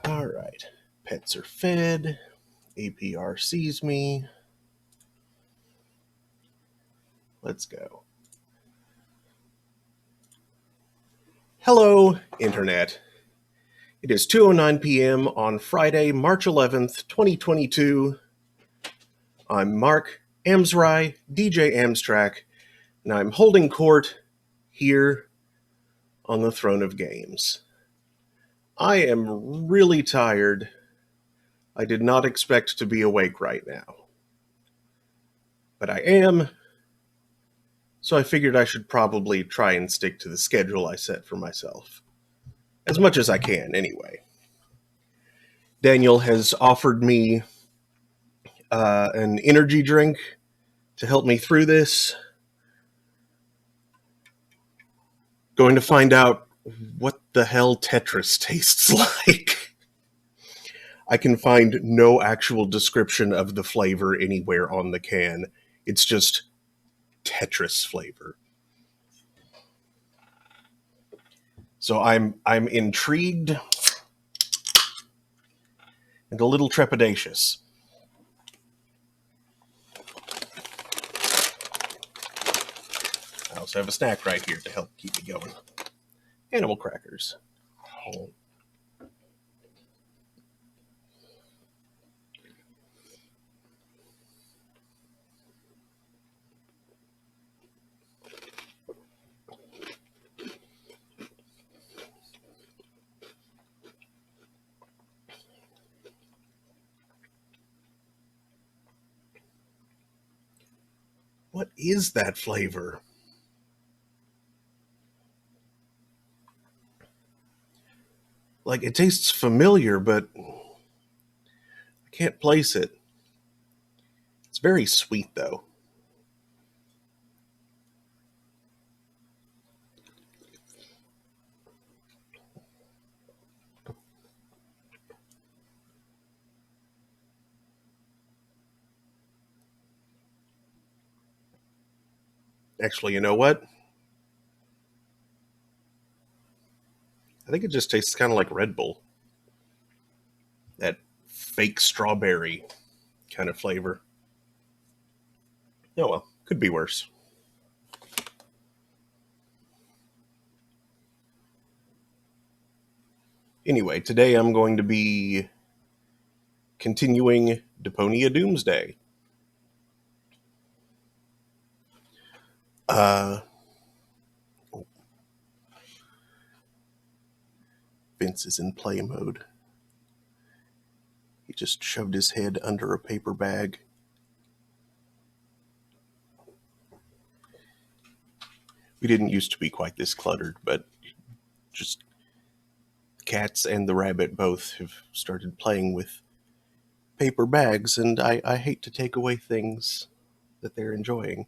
All right. Pets are fed. APR sees me. Let's go. Hello, Internet. It is 2:09 p.m. on Friday, March 11th, 2022. I'm Mark Amsry, DJ Amstrack, and I'm holding court here on the throne of games. I am really tired. I did not expect to be awake right now. But I am, so I figured I should probably try and stick to the schedule I set for myself. As much as I can, anyway. Daniel has offered me an energy drink to help me through this. Going to find out what the hell Tetris tastes like. I can find no actual description of the flavor anywhere on the can. It's just Tetris flavor. So I'm intrigued and a little trepidatious. I also have a snack right here to help keep me going. Animal crackers. Oh. What is that flavor? Like, it tastes familiar, but I can't place it. It's very sweet, though. Actually, you know what? I think it just tastes kind of like Red Bull. That fake strawberry kind of flavor. Oh well, could be worse. Anyway, today I'm going to be continuing Deponia Doomsday. Vince is in play mode. He just shoved his head under a paper bag. We didn't used to be quite this cluttered, but just cats and the rabbit both have started playing with paper bags, and I hate to take away things that they're enjoying.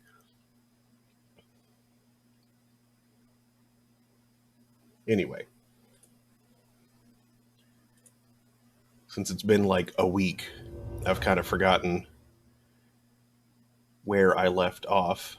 Anyway, since it's been like a week, I've kind of forgotten where I left off.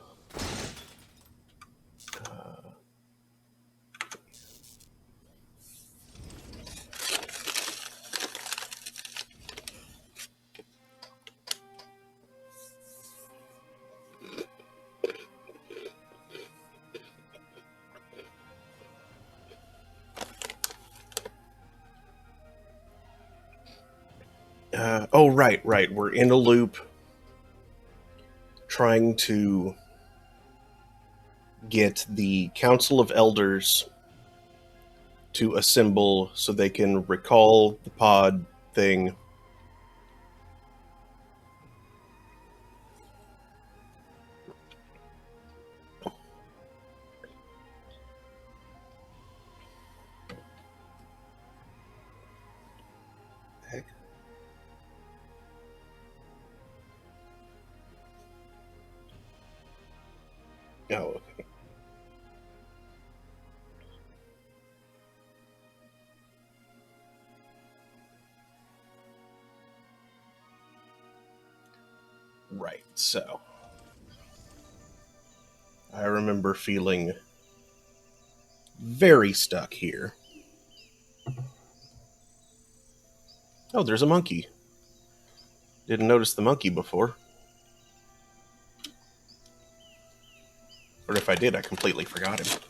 Right. We're in a loop trying to get the Council of Elders to assemble so they can recall the pod thing. Heck. Oh, okay. Right, so I remember feeling very stuck here. Oh, there's a monkey. Didn't notice the monkey before. Or if I did, I completely forgot him.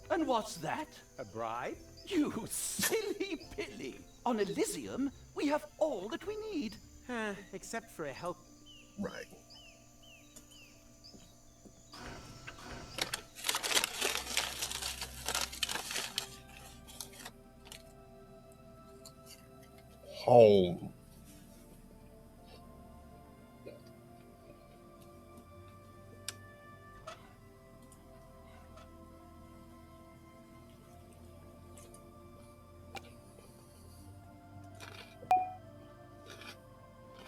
And what's that? A bribe? You silly Billy! On Elysium, we have all that we need. Except for a help. Right. Home.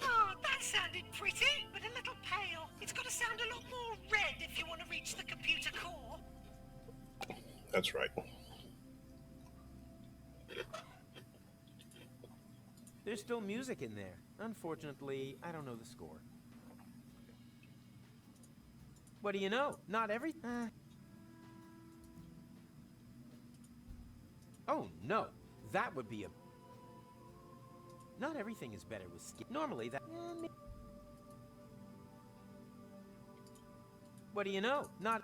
Oh, that sounded pretty, but a little pale. It's got to sound a lot more red if you want to reach the computer core. That's right. There's still music in there. Unfortunately, I don't know the score. What do you know? Not every... Oh, no. That would be a... Not everything is better with skin. Normally, that... What do you know? Not...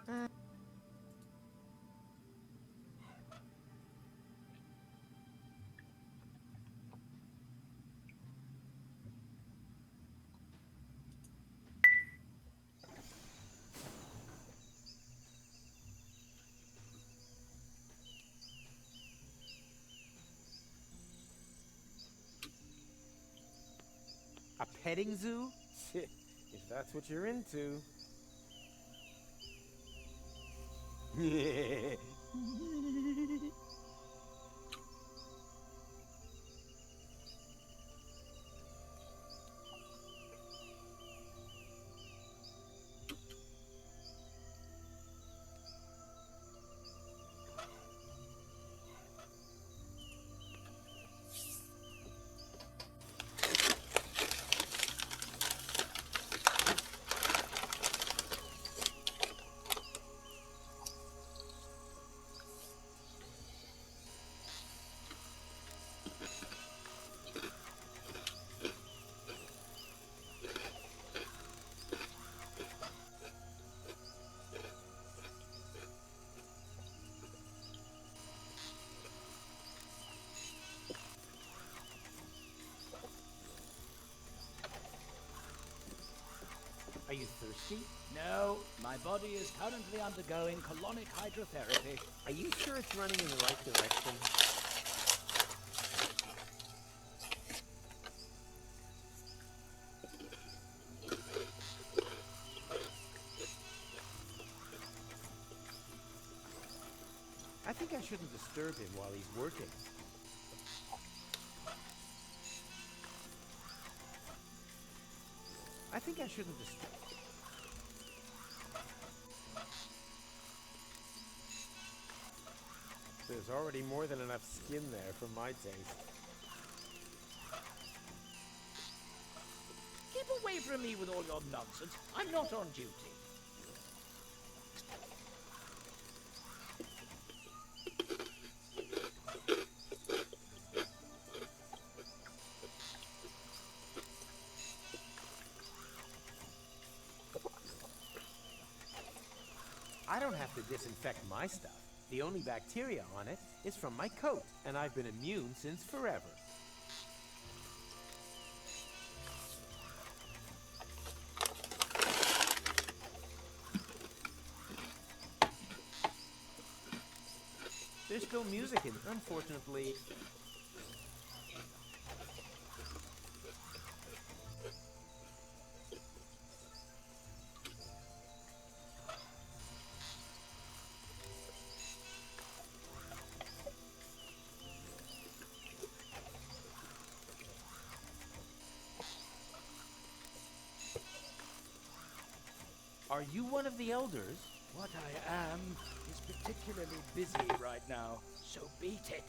A petting zoo? If that's what you're into. Are you thirsty? No, my body is currently undergoing colonic hydrotherapy. Are you sure it's running in the right direction? I think I shouldn't disturb him while he's working. I think I shouldn't disturb... There's already more than enough skin there for my taste. Keep away from me with all your nonsense. I'm not on duty. I don't have to disinfect my stuff. The only bacteria on it is from my coat, and I've been immune since forever. There's still music in it, unfortunately. Are you one of the elders? What I am is particularly busy right now, so beat it.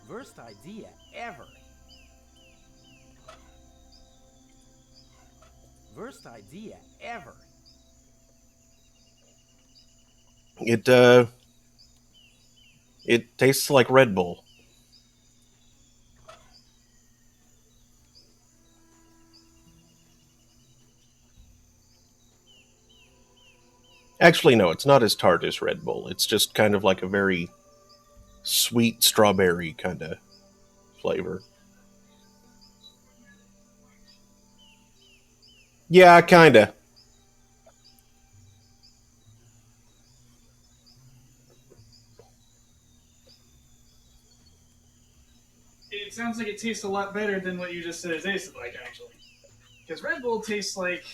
Worst idea ever. Worst idea ever. It tastes like Red Bull. Actually, no, it's not as tart as Red Bull. It's just kind of like a very sweet strawberry kind of flavor. Yeah, kinda. It sounds like it tastes a lot better than what you just said it tasted like, actually. Because Red Bull tastes like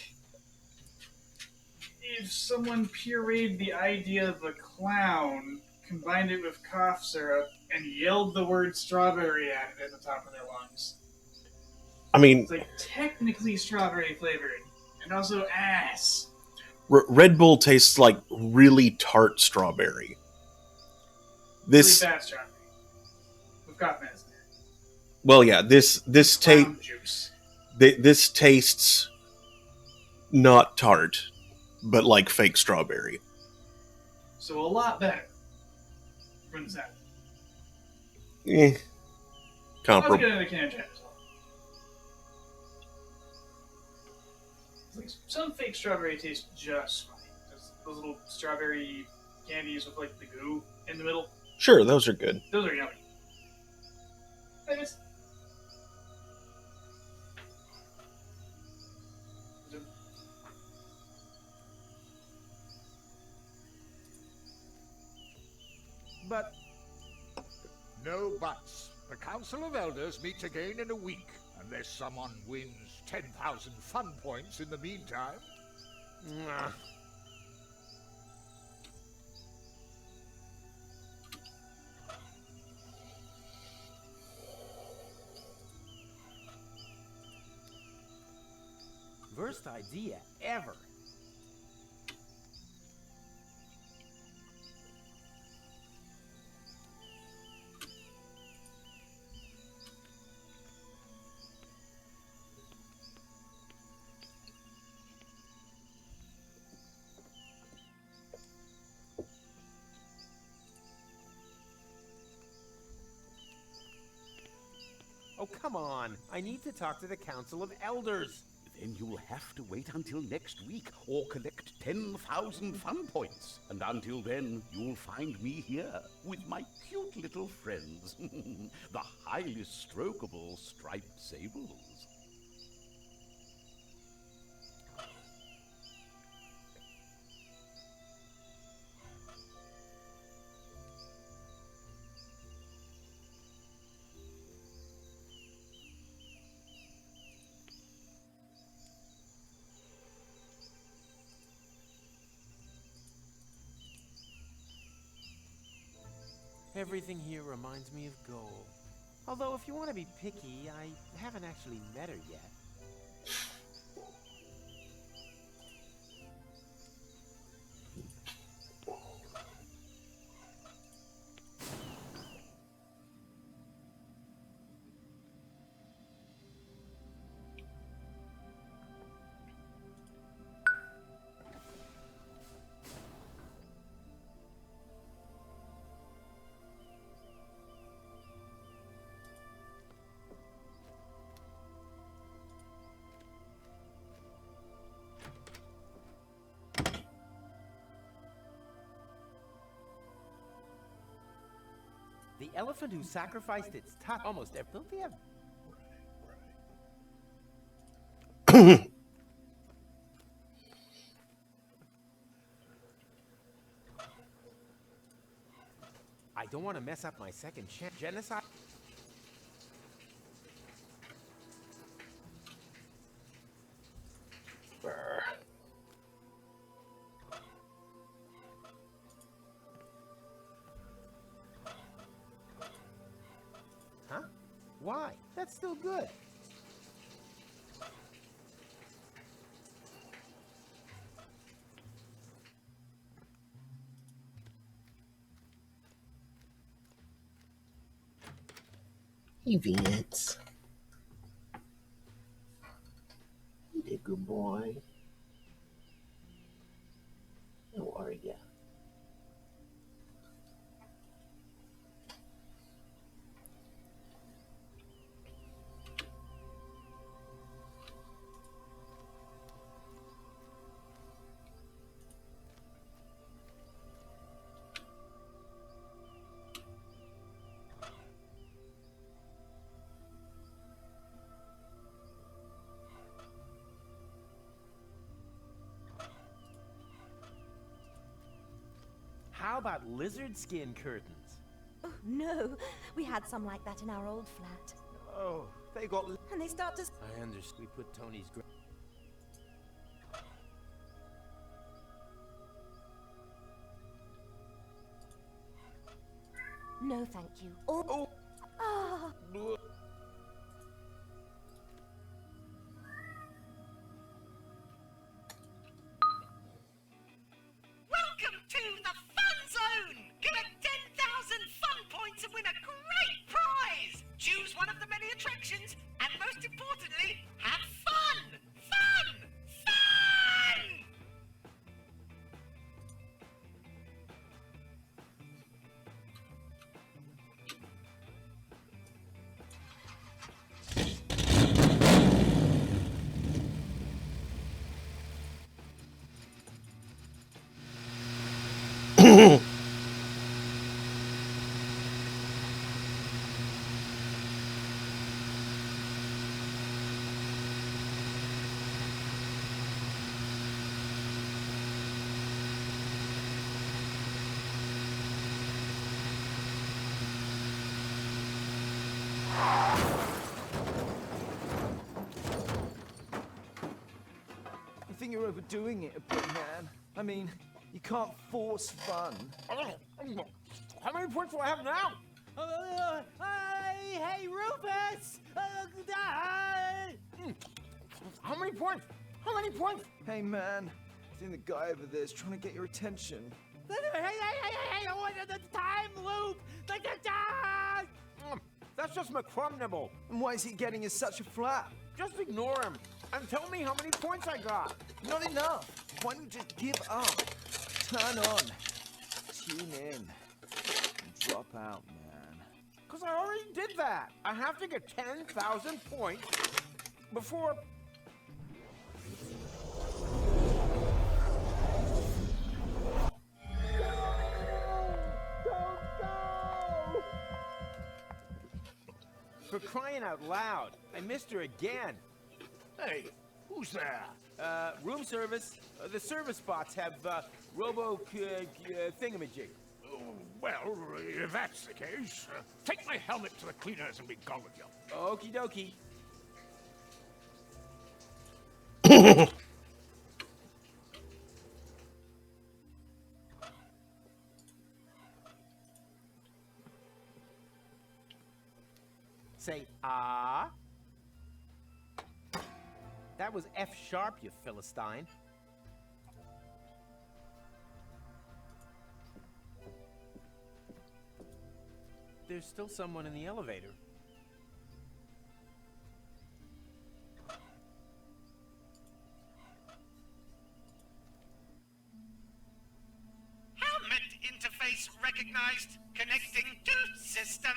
if someone pureed the idea of a clown, combined it with cough syrup, and yelled the word strawberry at it at the top of their lungs. I mean, It's like technically strawberry flavored, and also ass. Red Bull tastes like really tart strawberry. This, Really bad strawberry. With cough medicine. well, yeah, this Clown juice. this tastes not tart, but like fake strawberry. So a lot better. From the sound. Eh, How's it comparable. get in a can of Jack? Like some fake strawberry tastes just fine. Those little strawberry candies with like the goo in the middle. Sure, those are good. Those are yummy. I guess. But No buts. The Council of Elders meets again in a week, unless someone wins 10,000 fun points in the meantime. Mwah. Worst idea ever. Oh, come on. I need to talk to the Council of Elders. Then you'll have to wait until next week or collect 10,000 fun points. And until then, you'll find me here with my cute little friends, the highly strokable striped sables. Everything here reminds me of gold. Although, if you want to be picky, I haven't actually met her yet. The elephant who sacrificed its tusk. Almost every. Don't they have? I don't want to mess up my second chance. Genocide. Brr. Huh? Why? That's still good. Hey, Vince. You did good boy. How are ya? How about lizard skin curtains? Oh, no. We had some like that in our old flat. Oh, they got... And they start to... I understand. We put Tony's... No, thank you. Oh. Ah. Welcome to the Fun Zone! Collect 10,000 fun points and win a great prize! Choose one of the many attractions, and most importantly, have fun! Fun! Fun! I think you're overdoing it a bit, man. I mean, you can't force fun. How many points do I have now? Hey, Rufus! How many points? How many points? Hey, man. I think the guy over there is trying to get your attention. Hey, I want the time loop! That's just McCrum nibble. And why is he getting you such a flap? Just ignore him and tell me how many points I got. Not enough. Why don't you just give up? Turn on. Tune in. And drop out, man. Because I already did that. I have to get 10,000 points before... For crying out loud, I missed her again. Hey, who's there? Room service. The service bots have robo thingamajig. Oh, well, if that's the case, take my helmet to the cleaners and be gone with you. Okie dokie. Say, ah. That was F sharp, you Philistine. There's still someone in the elevator. Helmet interface recognized. Connecting to system.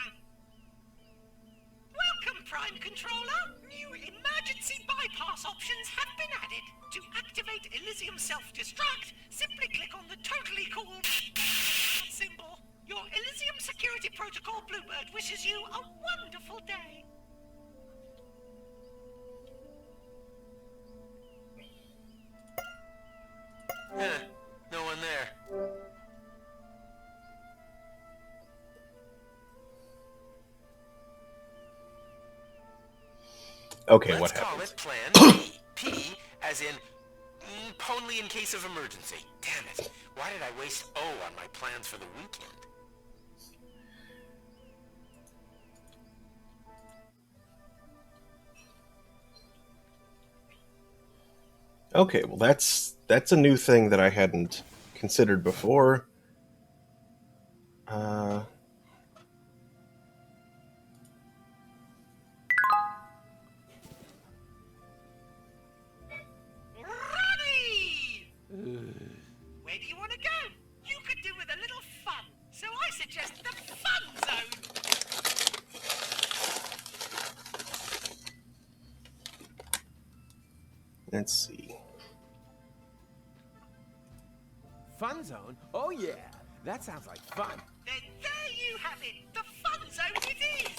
Welcome, Prime Controller. New emergency bypass options have been added. To activate Elysium Self-Destruct, simply click on the totally cool symbol. Your Elysium Security Protocol Bluebird wishes you a wonderful day. No one there. Okay, Let's what call happened? it Plan B. P as in Only in case of emergency. Damn it. Why did I waste O on my plans for the weekend? Okay, well that's a new thing that I hadn't considered before. Ronnie! Where do you want to go? You could do with a little fun, so I suggest the Fun Zone. Let's see. Fun zone? Oh yeah, that sounds like fun. Then there you have it. The Fun Zone it is.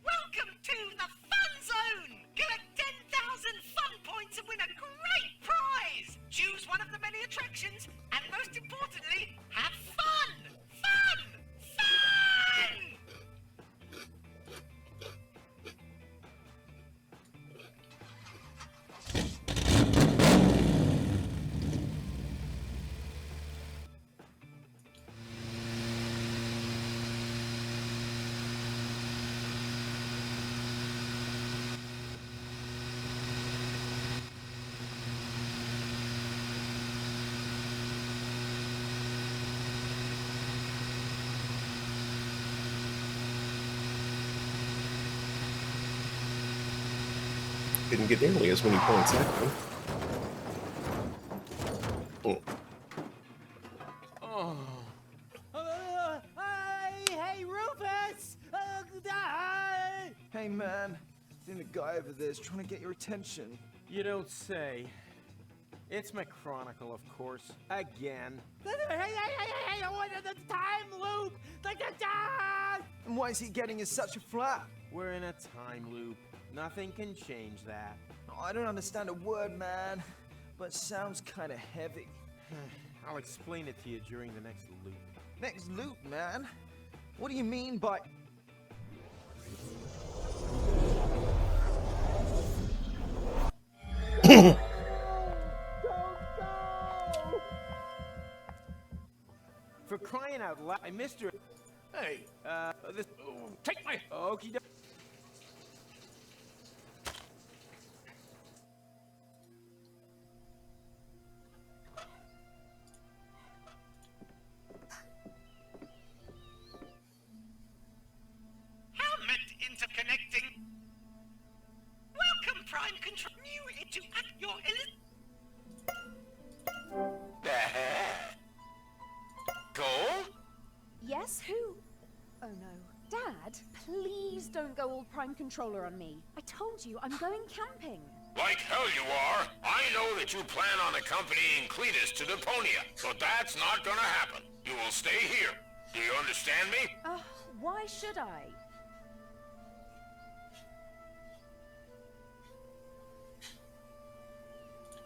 Welcome to the Fun Zone. Collect 10,000 fun points and win a great prize. Choose one of the many attractions, and most importantly, have fun. Fun! Fun! Didn't get nearly as many points that time. Oh. Hey, Rufus! Hey man, I think the guy over there is trying to get your attention. You don't say. It's my chronicle, of course. Again. Hey, what is the time loop? And why is he getting in such a flat? We're in a time loop. Nothing can change that. I don't understand a word, man, but it sounds kind of heavy. I'll explain it to you during the next loop. Next loop, man? What do you mean by... For crying out loud, I missed her. Hey, This. take my... Okie doke. Helmet interconnecting. Welcome, Prime Control. New to act your Goal? Yes, who? Oh no. Dad, please don't go all Prime Controller on me. I told you I'm going camping. Like hell you are. I know that you plan on accompanying Cletus to Deponia, but that's not gonna happen. You will stay here. Do you understand me? Why should I?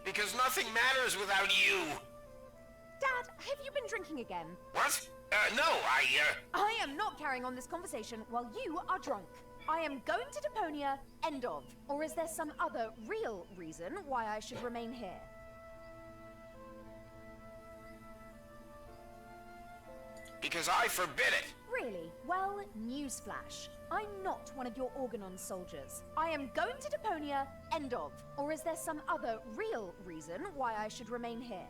Because nothing matters without you. Dad, have you been drinking again? What? No, I am not carrying on this conversation while you are drunk. I am going to Deponia, end of. Or is there some other real reason why I should remain here? Because I forbid it. Really? Well, newsflash. I'm not one of your Organon soldiers. I am going to Deponia, end of. Or is there some other real reason why I should remain here?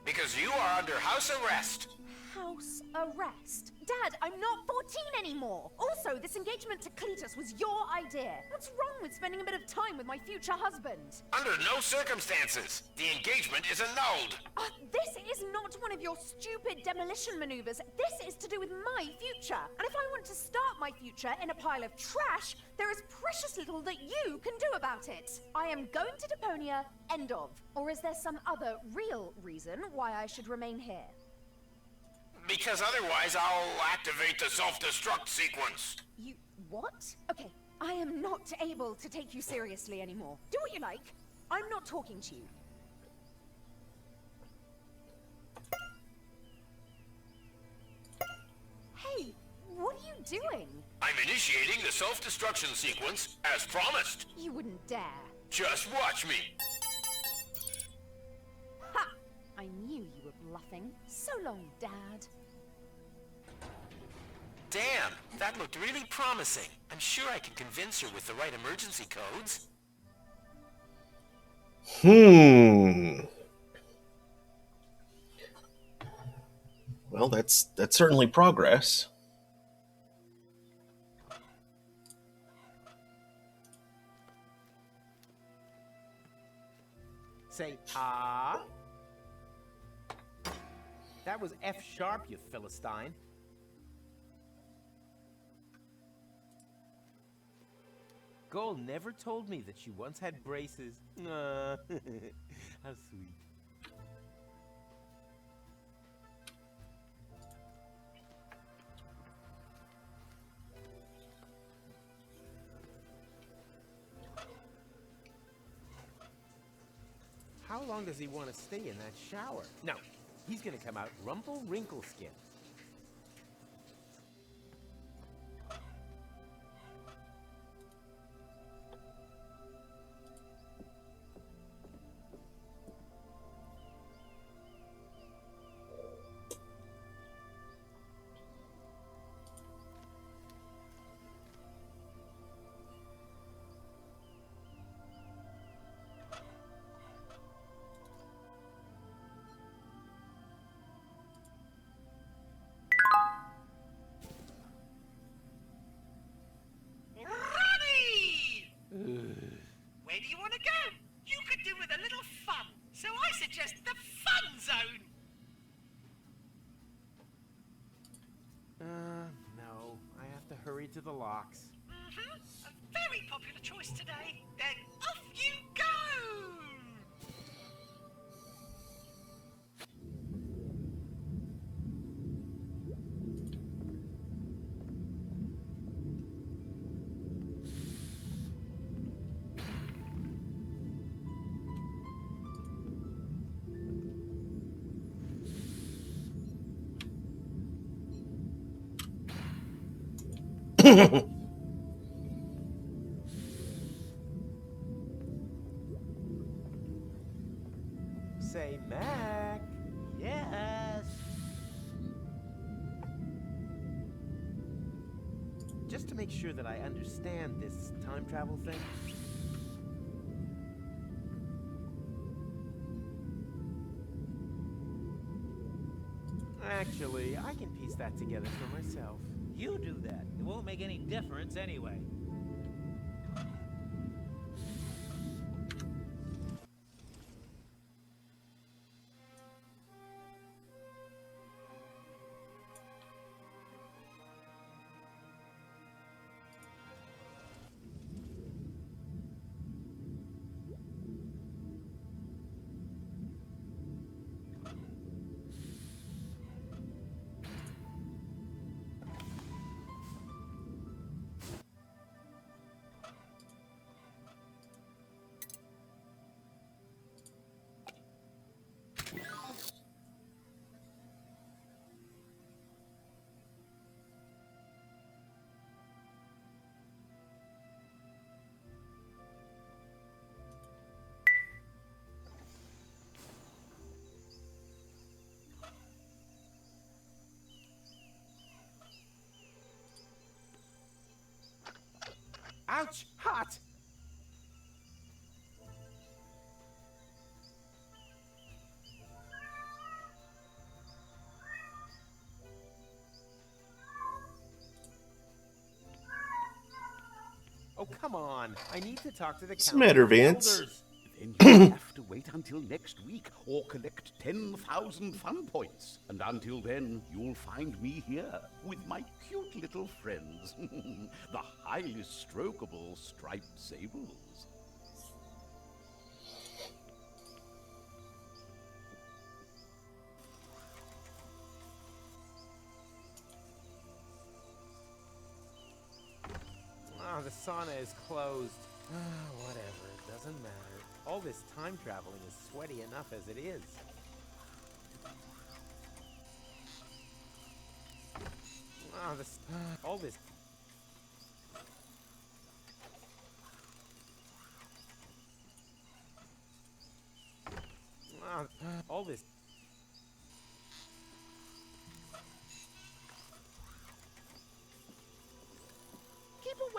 Because you are under house arrest. House arrest? Dad, I'm not 14 anymore! Also, this engagement to Cletus was your idea. What's wrong with spending a bit of time with my future husband? Under no circumstances. The engagement is annulled. This is not one of your stupid demolition maneuvers. This is to do with my future. And if I want to start my future in a pile of trash, there is precious little that you can do about it. I am going to Deponia, end of. Or is there some other real reason why I should remain here? Because otherwise I'll activate the self-destruct sequence. You... what? Okay, I am not able to take you seriously anymore. Do what you like. I'm not talking to you. Hey, what are you doing? I'm initiating the self-destruction sequence as promised. You wouldn't dare. Just watch me. Ha! I knew you were bluffing. So long, Dad. Damn, that looked really promising. I'm sure I can convince her with the right emergency codes. Well, that's certainly progress. Say, ah. That was F sharp, you Philistine. Gold never told me that she once had braces. How sweet. How long does he want to stay in that shower? No, he's gonna come out rumple wrinkle skin. Ronnie! Where do you want to go? You could do with a little fun, so I suggest the fun zone. No, I have to hurry to the locks. A very popular choice today. Then off you go! Say, Mac. Yes. Just to make sure that I understand this time travel thing. Actually, I can piece that together for myself. You do that. It won't make any difference anyway. Ouch! Hot! Oh, come on. I need to talk to the What's the matter, Vance? elders. Then you'll have to wait until next week or collect 10,000 fun points. And until then, you'll find me here with my cute little friends, the highly strokable striped sables. Oh, the sauna is closed. Whatever, it doesn't matter. All this time traveling is sweaty enough as it is. All this...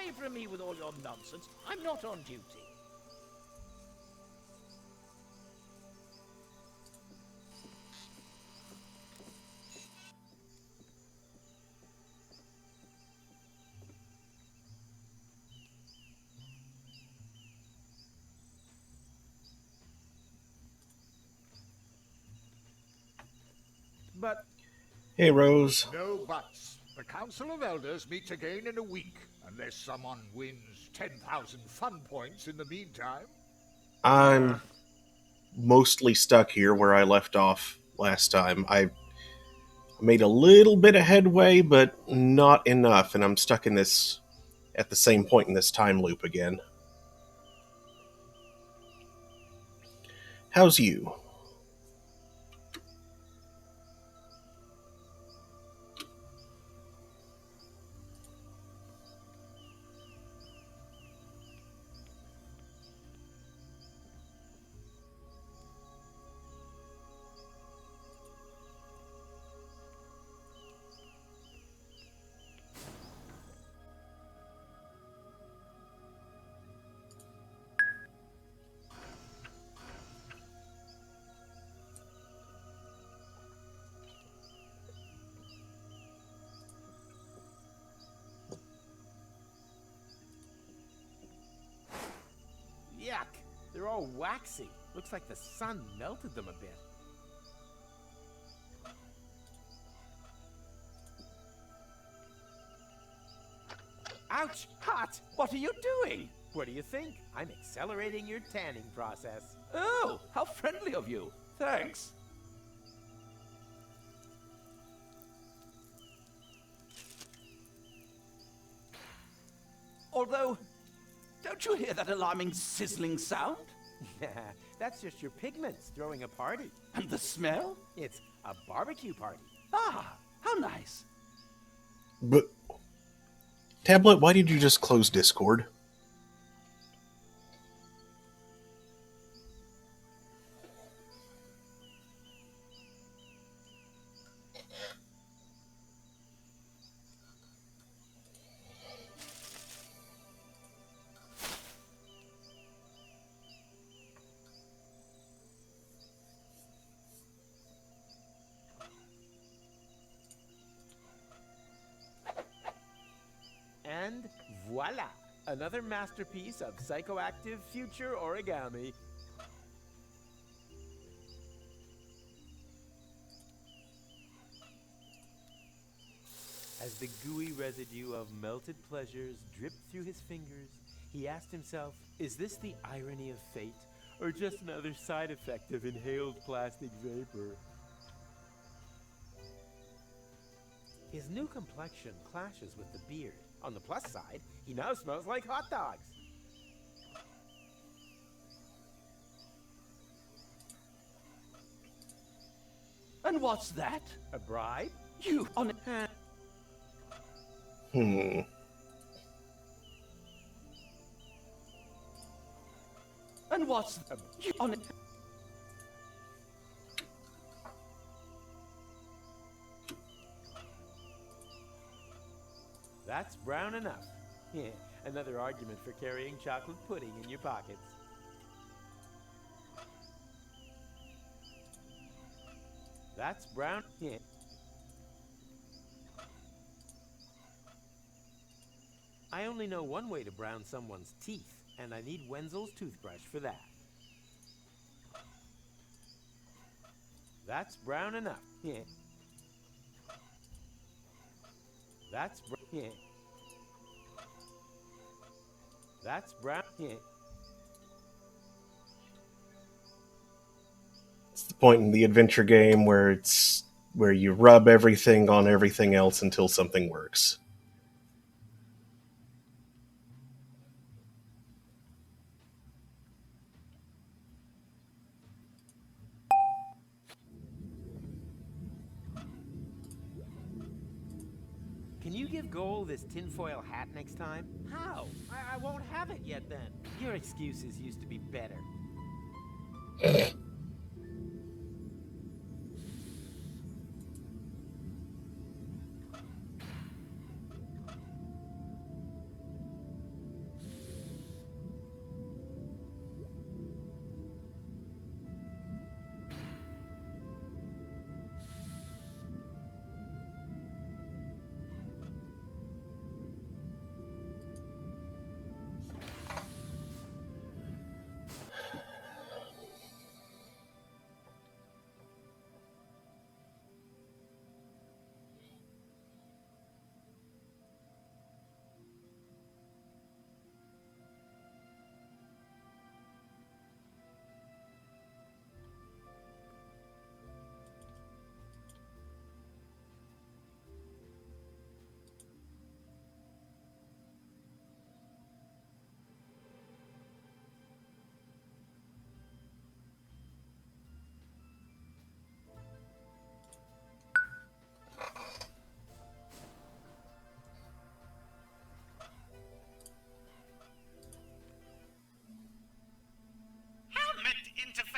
away from me with all your nonsense. I'm not on duty. But Hey, Rose. No buts. The Council of Elders meets again in a week, unless someone wins 10,000 fun points in the meantime. I'm mostly stuck here where I left off last time. I made a little bit of headway, but not enough, and I'm stuck in this at the same point in this time loop again. How's you? yuck, they're all waxy. Looks like the sun melted them a bit. Ouch! Hot! What are you doing? What do you think? I'm accelerating your tanning process. Oh, how friendly of you. Thanks. Although, don't you hear that alarming sizzling sound? That's just your pigments throwing a party. And the smell? It's a barbecue party. Ah, how nice. But Tablet, why did you just close Discord? And voila! Another masterpiece of psychoactive future origami. As the gooey residue of melted pleasures dripped through his fingers, he asked himself, is this the irony of fate, or just another side effect of inhaled plastic vapor? His new complexion clashes with the beard. On the plus side, he now smells like hot dogs. And what's that? A bribe? You on it. And what's you on it? That's brown enough. Yeah, another argument for carrying chocolate pudding in your pockets. That's brown. Yeah. I only know one way to brown someone's teeth, and I need Wenzel's toothbrush for that. That's brown enough. Yeah. That's yeah. That's brown. Yeah. It's the point in the adventure game where you rub everything on everything else until something works. Can you give Goal this tinfoil hat next time? How? I won't have it yet then. Your excuses used to be better.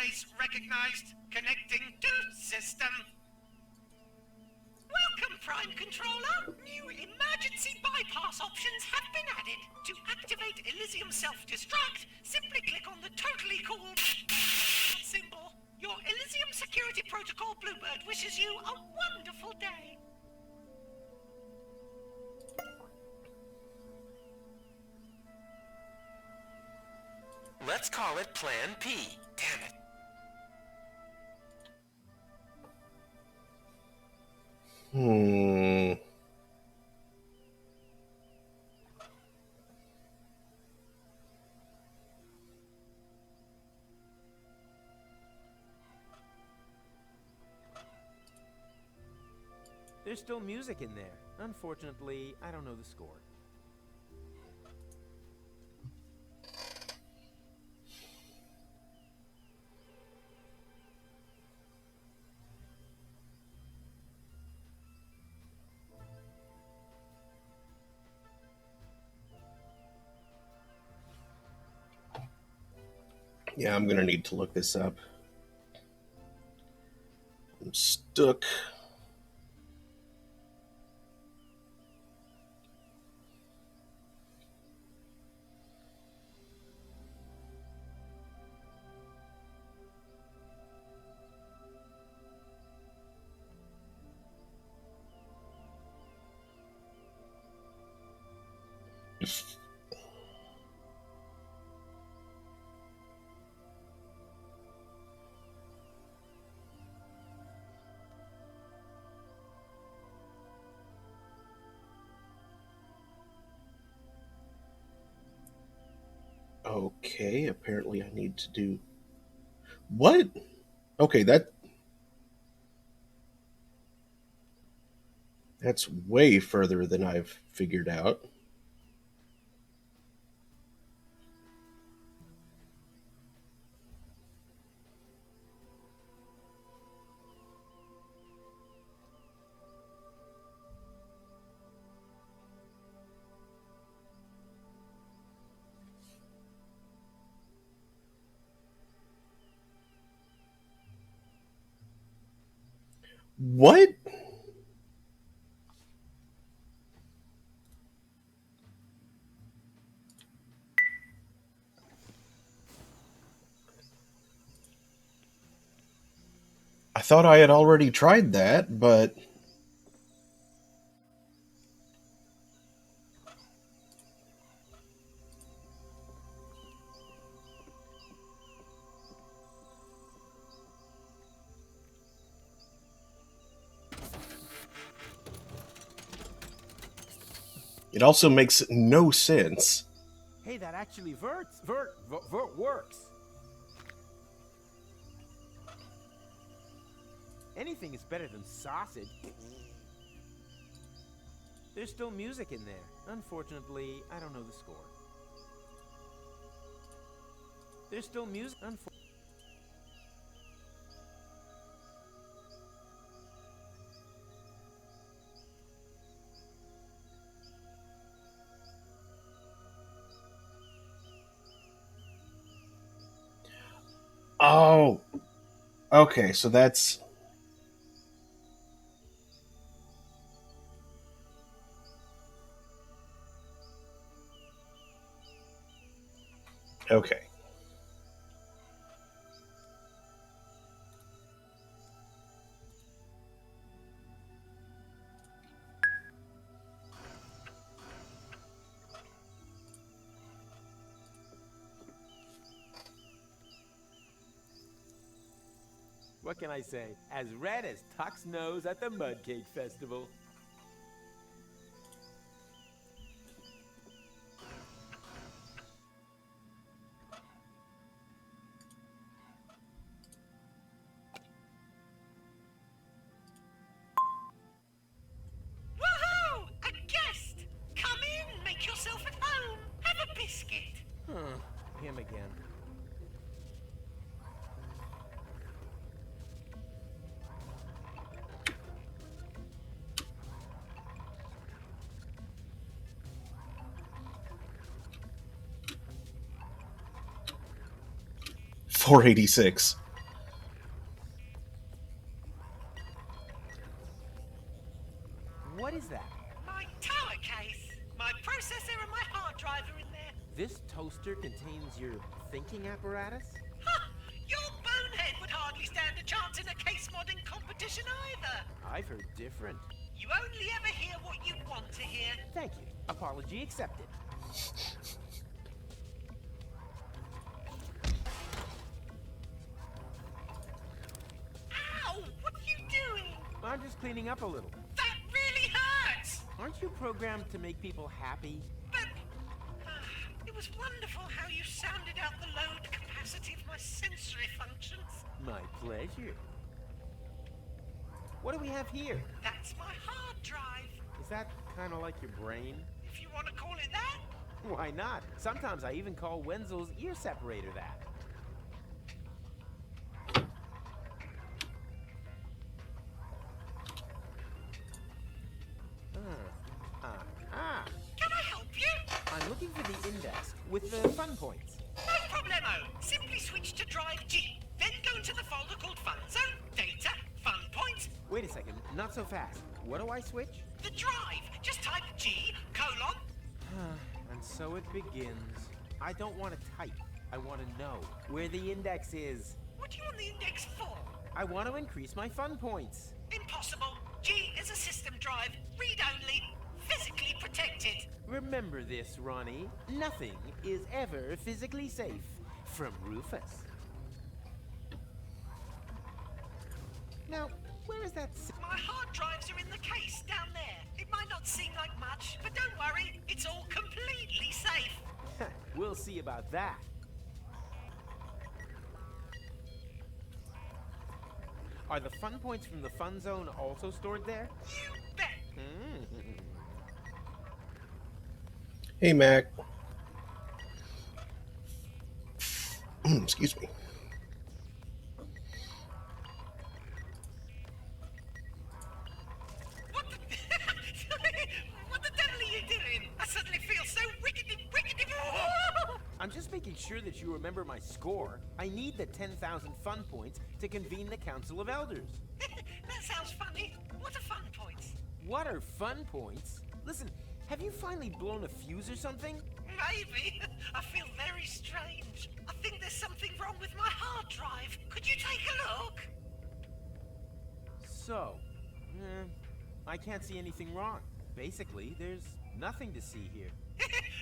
Interface recognized. Connecting to system. Welcome, Prime Controller. New emergency bypass options have been added. To activate Elysium self-destruct, simply click on the totally cool symbol. Your Elysium Security Protocol Bluebird wishes you a wonderful day. Let's call it Plan P. Damn it. There's still music in there. Unfortunately, I don't know the score. Yeah, I'm gonna need to look this up. I'm stuck. Okay, apparently I need to do... What? Okay, that's way further than I've figured out. What? I thought I had already tried that, but... It also makes no sense. Hey, that actually works. Works. Anything is better than sausage. There's still music in there. Unfortunately, I don't know the score. There's still music. Oh, okay, so that's... Okay. What can I say? As red as Tuck's nose at the Mud Cake Festival. Woohoo! A guest! Come in, make yourself at home. Have a biscuit. Him again. $486. case. My processor and my hard drive are in there. This toaster contains your thinking apparatus? Huh! Your bonehead would hardly stand a chance in a case modding competition either. I've heard different. You only ever hear what you want to hear. Thank you. Apology accepted. Ow! What are you doing? I'm just cleaning up a little. That really hurts! Aren't you programmed to make people happy? But it was wonderful how you sounded out the load capacity of my sensory functions. My pleasure. What do we have here? That's my hard drive. Is that kind of like your brain? If you want to call it that. Why not? Sometimes I even call Wenzel's ear separator that. Can I help you? I'm looking for the index with the fun points. No problemo. Simply switch to drive G. Then go to the folder called Fun Zone, Data, Fun Points. Wait a second, not so fast. What do I switch? The drive. Just type G, colon. And so it begins. I don't want to type. I want to know where the index is. What do you want the index for? I want to increase my fun points. Impossible. G is a system drive. Read only. Physically protected. Remember this, Ronnie. Nothing is ever physically safe. From Rufus. Now, where is that? My hard drives are in the case down there. It might not seem like much, but don't worry. It's all completely safe. We'll see about that. Are the fun points from the fun zone also stored there? You bet. Hey, Mac. Excuse me. What the... what the devil are you doing? I suddenly feel so wicked. I'm just making sure that you remember my score. I need the 10,000 fun points to convene the Council of Elders. That sounds funny. What are fun points? What are fun points? Listen, have you finally blown a fuse or something? Maybe. I feel very strange. I think there's something wrong with my hard drive. Could you take a look? So, I can't see anything wrong. Basically, there's nothing to see here.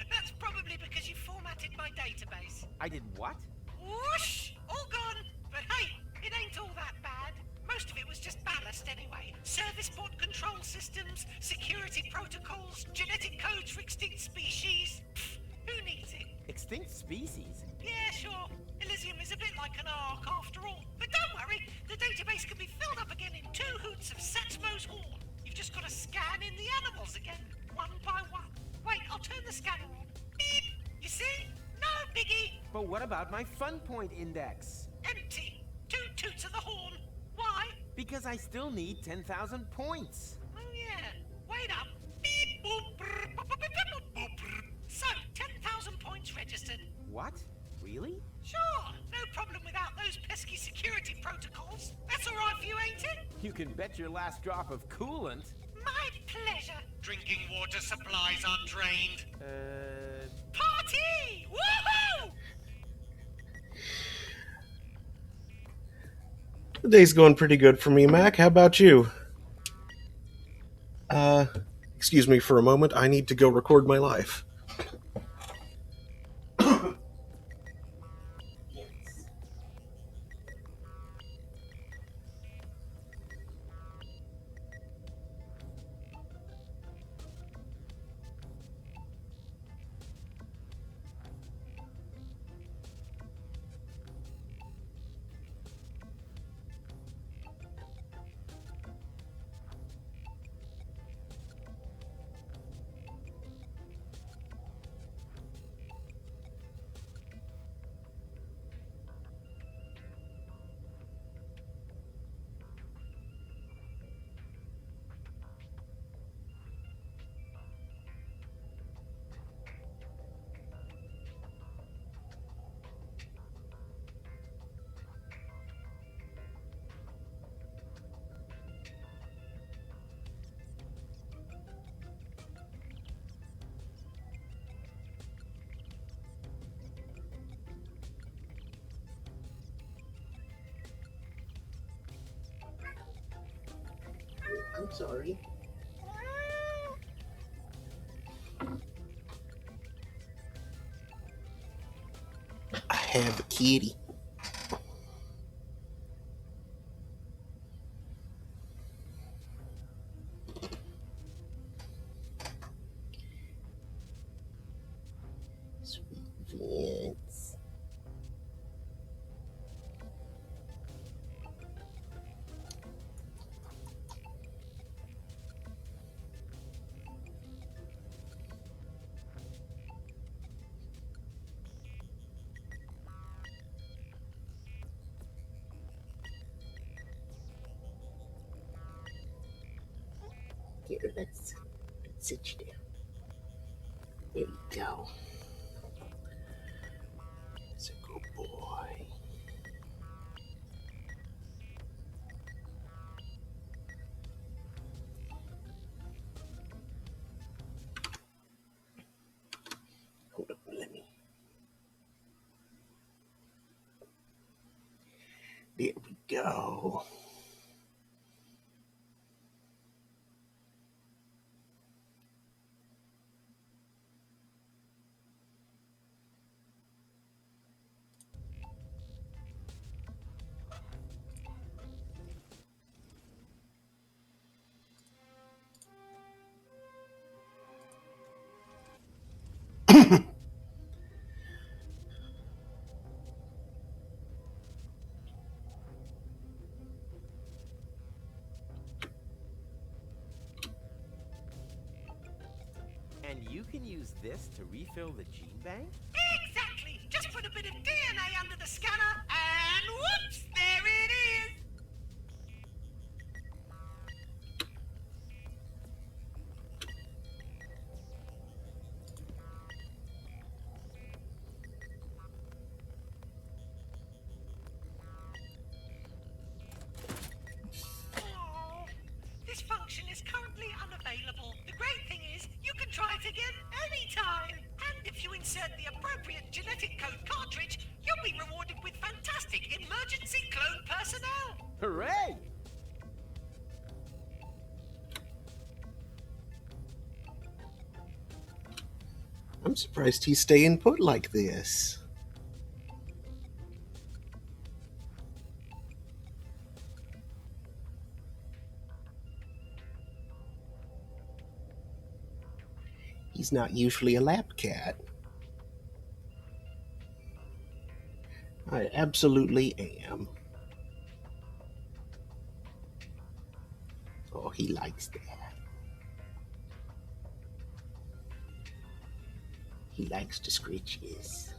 That's probably because you formatted my database. I did what? Whoosh! All gone. But hey, it ain't all that bad. Most of it was just ballast anyway. Service port control systems, security protocols, genetic codes for extinct species. Pfft, who needs it? Extinct species? Yeah, sure. Elysium is a bit like an ark after all. But don't worry, the database can be filled up again in 2 hoots of Satsmo's horn. You've just got to scan in the animals again, one by one. Wait, I'll turn the scanner on. Beep! You see? No biggie. But what about my fun point index? Empty. 2 toots of the horn. Why? Because I still need 10,000 points. Oh yeah. Wait up. Beep boop brr, boop, boop, boop, boop, brr. So, 10,000 points registered. What? Really? Sure. No problem without those pesky security protocols. That's all right for you, ain't it? You can bet your last drop of coolant. My pleasure. Drinking water supplies are drained. Party! Woohoo! The day's going pretty good for me, Mac. How about you? Excuse me for a moment. I need to go record my life. Sorry. I have a kitty. Sweet Vince. Here, let's sit you down. There you go. That's a good boy. Hold up, let me. There we go. And you can use this to refill the gene bank? Exactly! Just put a bit of DNA under the scanner, and whoops, there it is! Oh, this function is currently unavailable. The great thing is, you can try it again anytime. And if you insert the appropriate genetic code cartridge, you'll be rewarded with fantastic emergency clone personnel. Hooray! I'm surprised he's staying put like this. He's not usually a lap cat. I absolutely am. Oh, he likes that. He likes to scritches.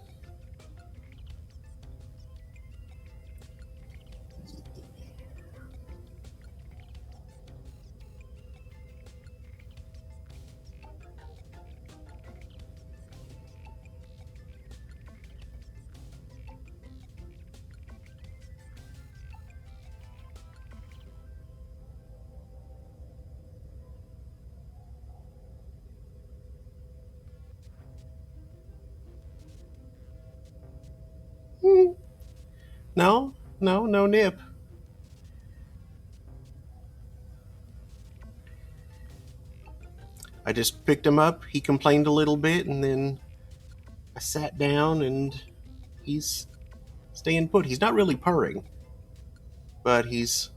No, no nip. I just picked him up. He complained a little bit, and then I sat down, and he's staying put. He's not really purring, but he's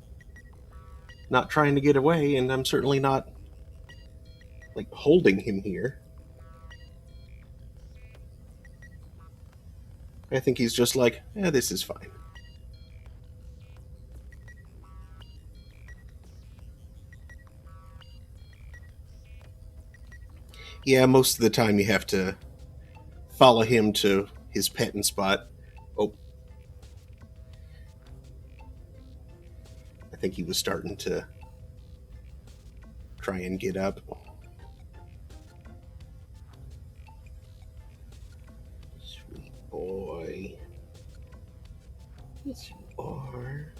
not trying to get away, and I'm certainly not like holding him here. I think he's just like, this is fine. Yeah, most of the time you have to follow him to his petting spot. Oh. I think he was starting to try and get up. Sweet boy. Yes, you are.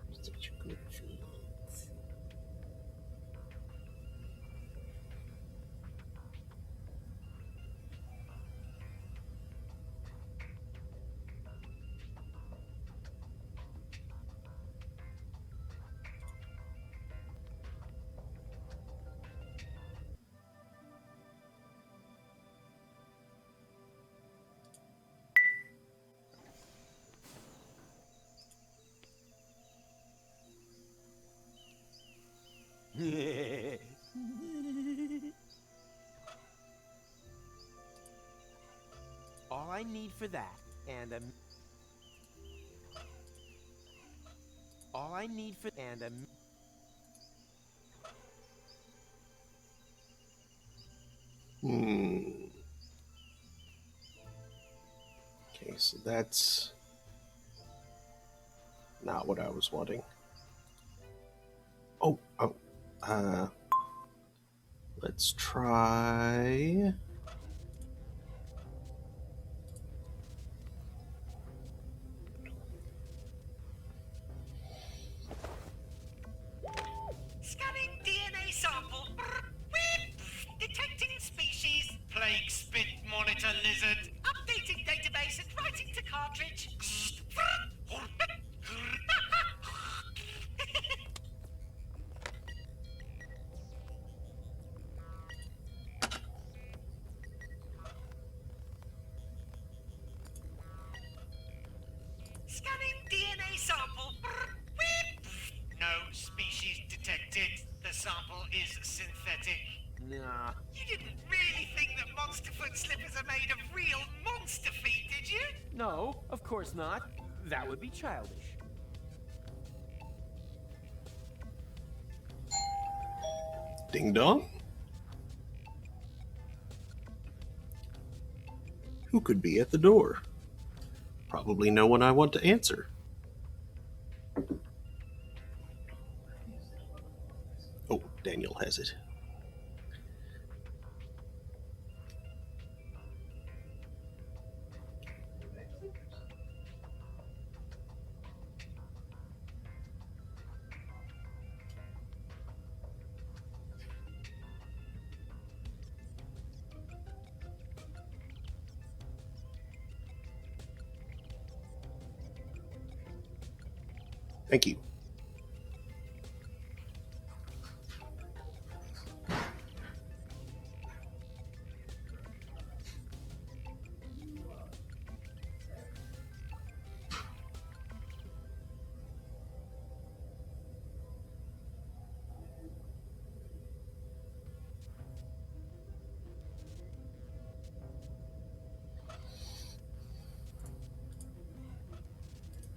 You're such a good Vince. need for that, and all I need for Okay, so that's not what I was wanting. Oh, let's try. Scanning DNA sample. Whip. Detecting species. Plague spit monitor lizard. Updating database and writing to cartridge. Scanning DNA sample. Whip. No species detected. The sample is synthetic. nah. You didn't really think that monster foot slippers are made of real monster feet, did you? No, of course not. That would be childish. Ding dong. Who could be at the door? Probably no one I want to answer. Oh, Daniel has it. Thank you.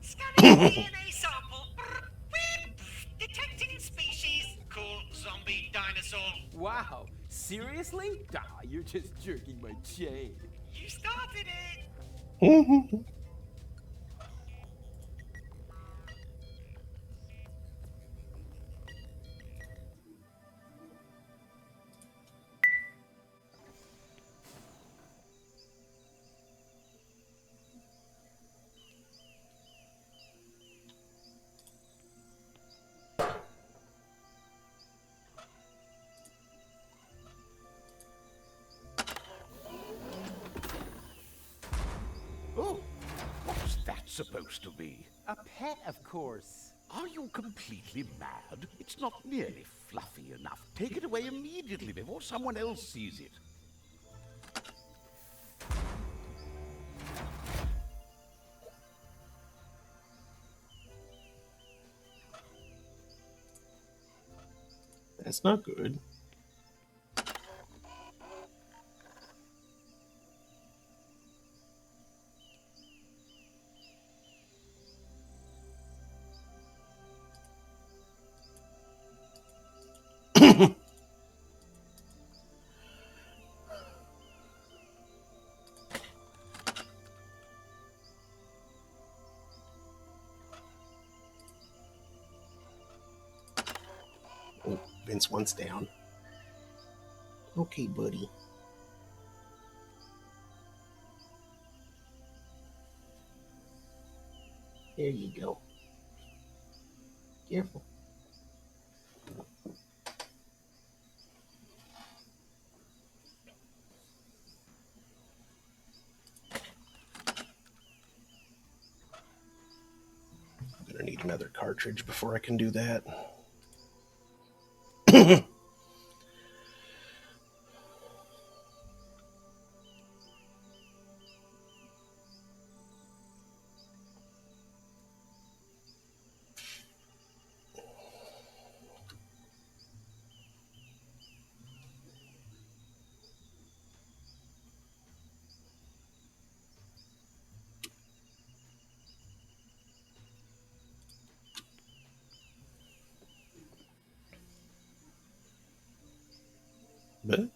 Scanning DNA sample. Whip. Detecting species. Cool zombie dinosaur. Wow, seriously? Ah, you're just jerking my chain. You started it. Oh, what's that supposed to be? A pet, of course. Are you completely mad? It's not nearly fluffy enough. Take it away immediately before someone else sees it. That's not good. Oh, Vince wants down. Okay, buddy. There you go. Careful. I'm gonna need another cartridge before I can do that. But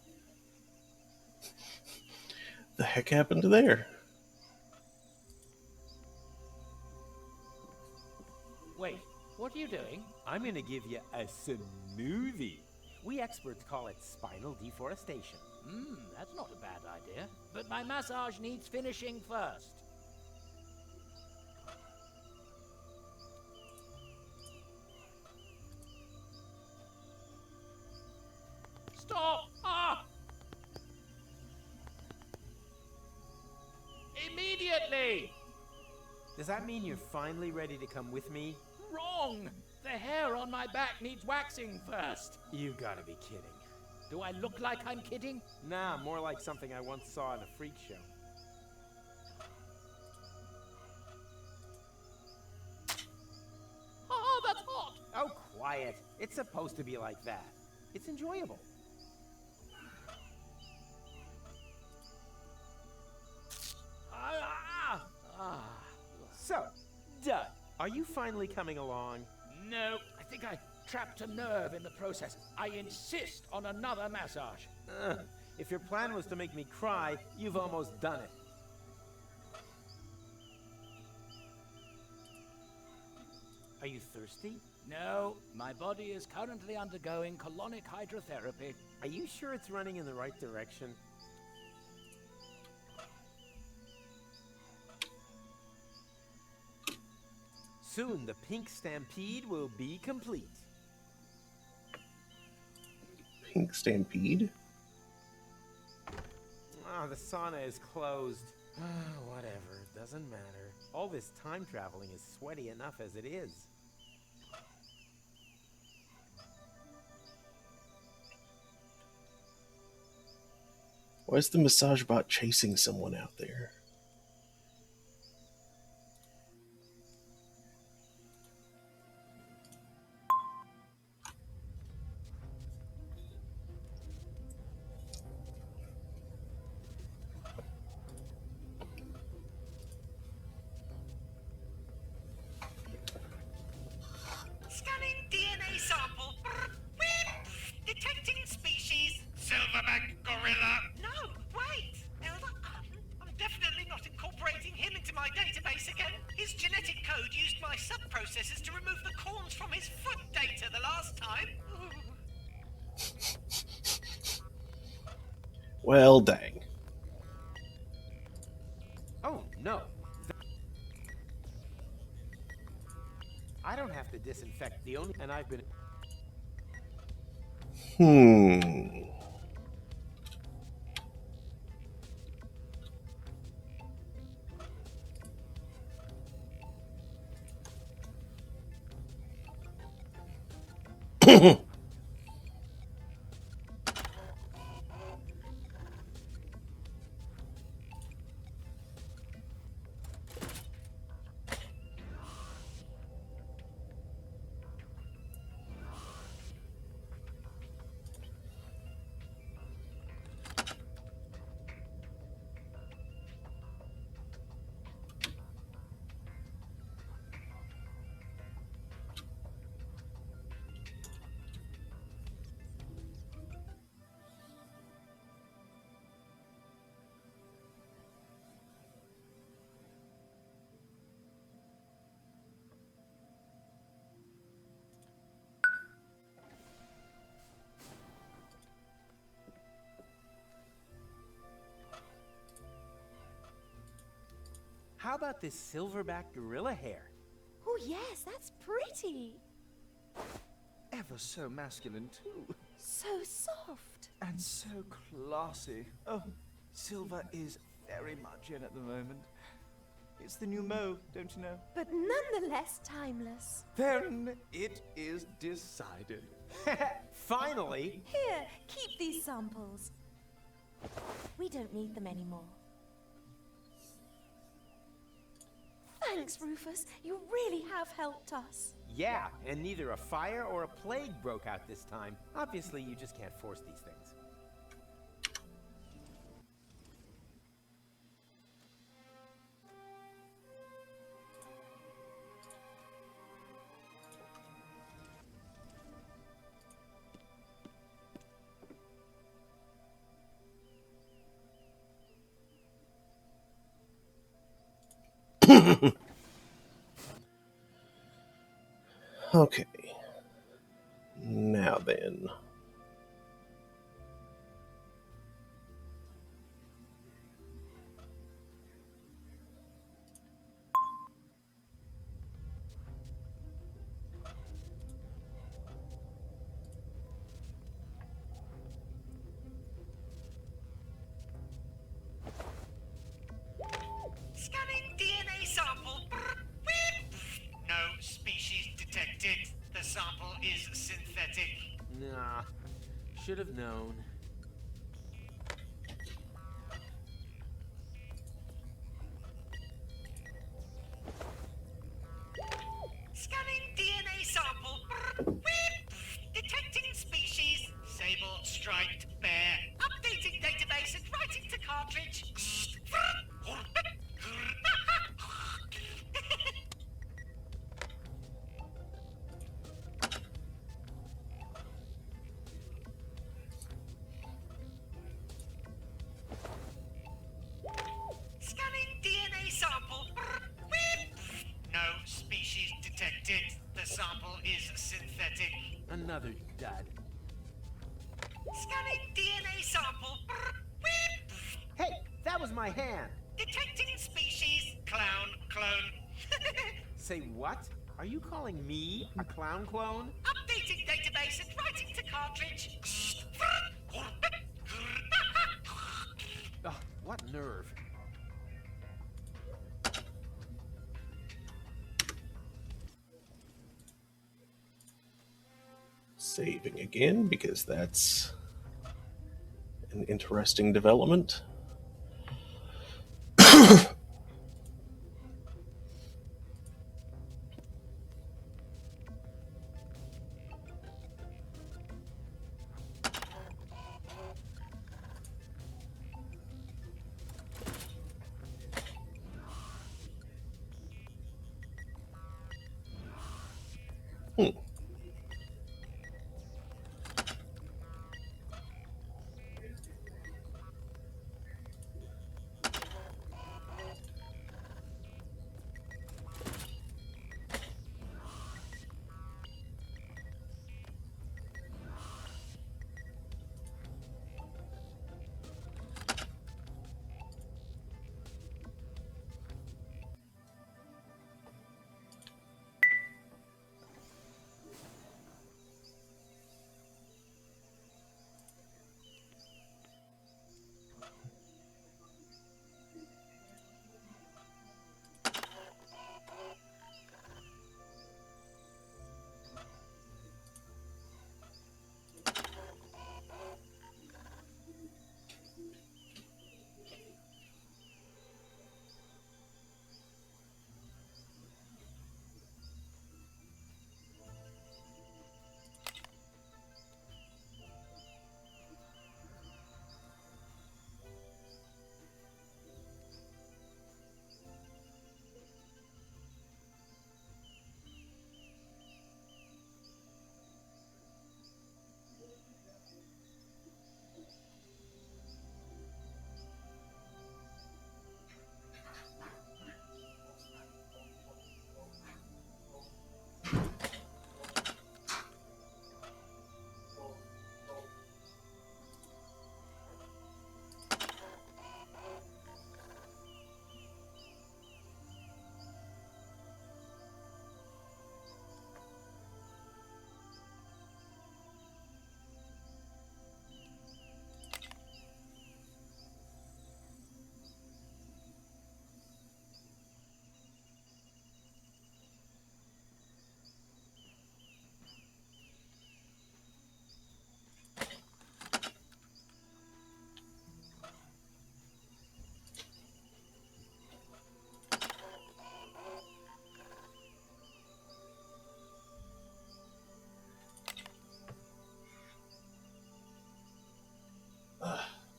the heck happened there? Wait, what are you doing? I'm gonna give you a smoothie. We experts call it spinal deforestation. That's not a bad idea. But my massage needs finishing first. Stop! Ah! Immediately! Does that mean you're finally ready to come with me? Wrong! The hair on my back needs waxing first. You gotta be kidding. Do I look like I'm kidding? Nah, more like something I once saw at a freak show. Oh, that's hot! Oh, quiet. It's supposed to be like that. It's enjoyable. So, done. Are you finally coming along? No, I think I trapped a nerve in the process. I insist on another massage. If your plan was to make me cry, you've almost done it. Are you thirsty? No, my body is currently undergoing colonic hydrotherapy. Are you sure it's running in the right direction? Soon the pink stampede will be complete. Pink Stampede? Oh, the sauna is closed. Whatever, it doesn't matter. All this time traveling is sweaty enough as it is. Why is the massage bot chasing someone out there? Scanning DNA sample. Detecting species. Silverback gorilla. No, wait. Elder Cotton? I'm definitely not incorporating him into my database again. His genetic code used my sub-processors to remove the corns from his foot data the last time. Well, dang. Oh, no. I don't have to disinfect the only... And I've been... How about this silverback gorilla hair? Oh, yes, that's pretty. Ever so masculine, too. So soft. And so classy. Oh, Silver is very much in at the moment. It's the new mauve, don't you know? But nonetheless timeless. Then it is decided. Finally! Here, keep these samples. We don't need them anymore. Thanks, Rufus. You really have helped us. Yeah, and neither a fire or a plague broke out this time. Obviously, you just can't force these things. Okay. Now then. Scanning DNA sample. Whip. No species detected. The sample is synthetic. Nah, should have known. Scanning DNA sample. Whip. Detecting species. Sable striped bear. Updating database and writing to cartridge. Scanning DNA sample. Whip. No species detected. The sample is synthetic. Another dud. Scanning DNA sample. Whip. Hey, that was my hand! Detecting species. Clown clone. Say what? Are you calling me a clown clone? Updating database and writing to cartridge. Ugh, what nerve. Saving again, because that's an interesting development.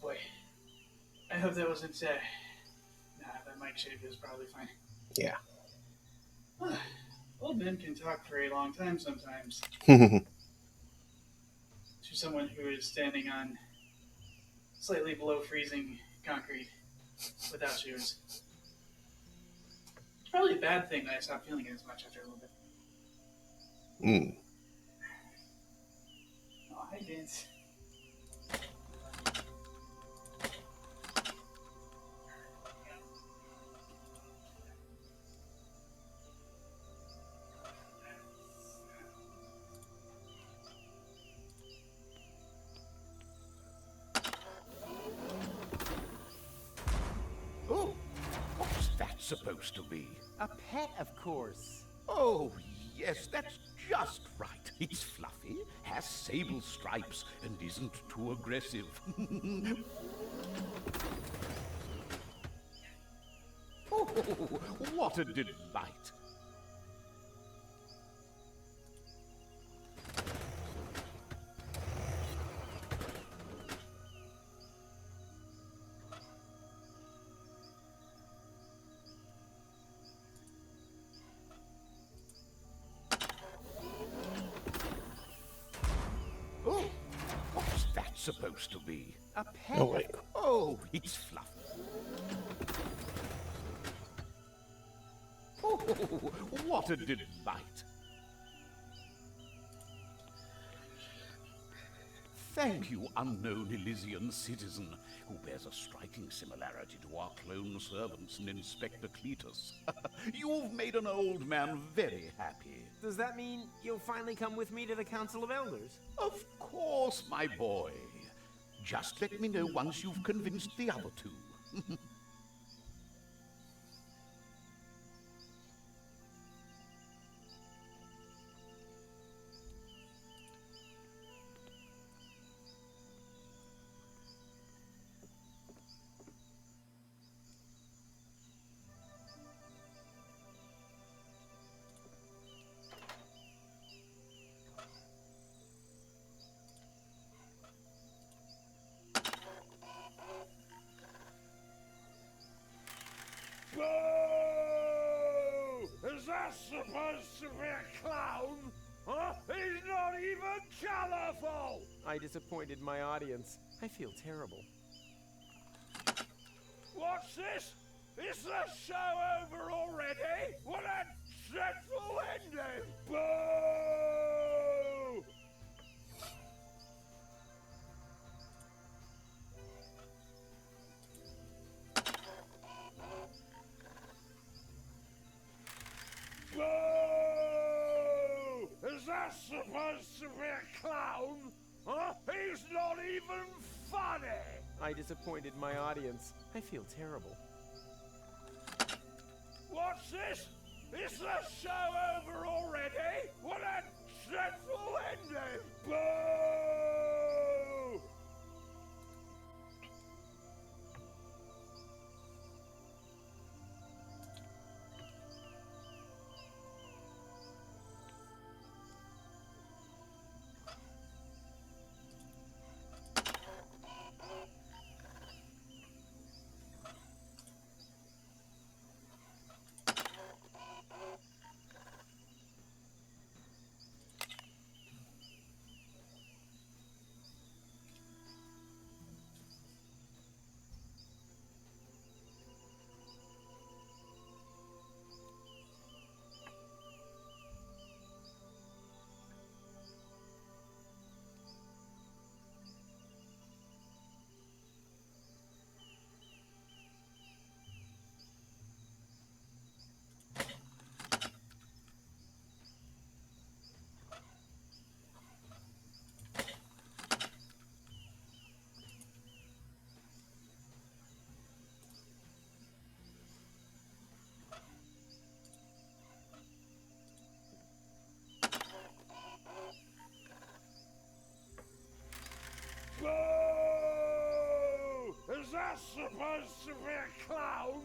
Boy. I hope that wasn't, nah, that mic shade is probably fine. Yeah. Old men can talk for a long time sometimes. Hmm. To someone who is standing on slightly below freezing concrete without shoes. It's probably a bad thing that I stopped feeling it as much after a little bit. Oh, hi, Vince. Oh, what's that supposed to be? A pet, of course. Oh, yes, that's just right. It's fluffy, has sable stripes, and isn't too aggressive. Oh, what a delight. Oh, what's that supposed to be? A pet. Oh, wait. Oh, it's fluffy. Oh, what a delight. Thank you, unknown Elysian citizen, who bears a striking similarity to our clone servants and Inspector Cletus. You've made an old man very happy. Does that mean you'll finally come with me to the Council of Elders? Of course, my boy. Just let me know once you've convinced the other two. Boo! Is that supposed to be a clown? Huh? He's not even colorful! I disappointed my audience. I feel terrible. What's this? Is the show over already? What a dreadful ending! Boo! Boo! Is that supposed to be a clown? Huh? He's not even funny! I disappointed my audience. I feel terrible. What's this? Is the show over already? What a dreadful ending! Boo! Boo! Is that supposed to be a clown?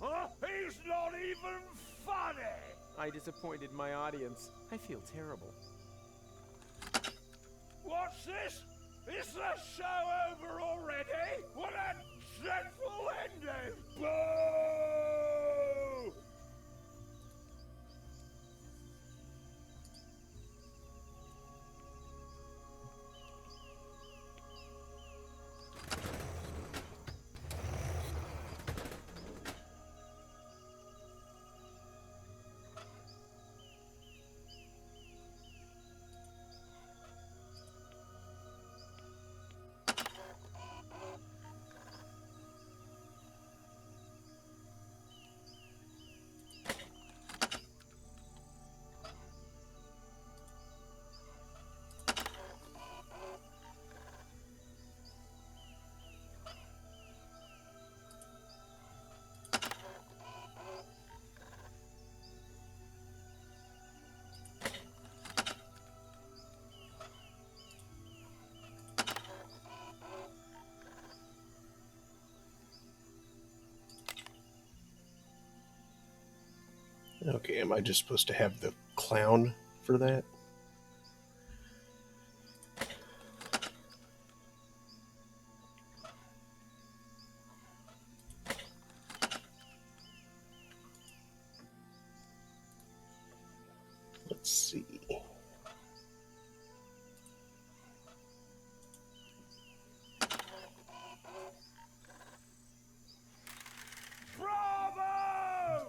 Huh? He's not even funny! I disappointed my audience. I feel terrible. What's this? Is the show over already? What a dreadful ending! Boo! Okay, am I just supposed to have the clown for that? Let's see. Bravo!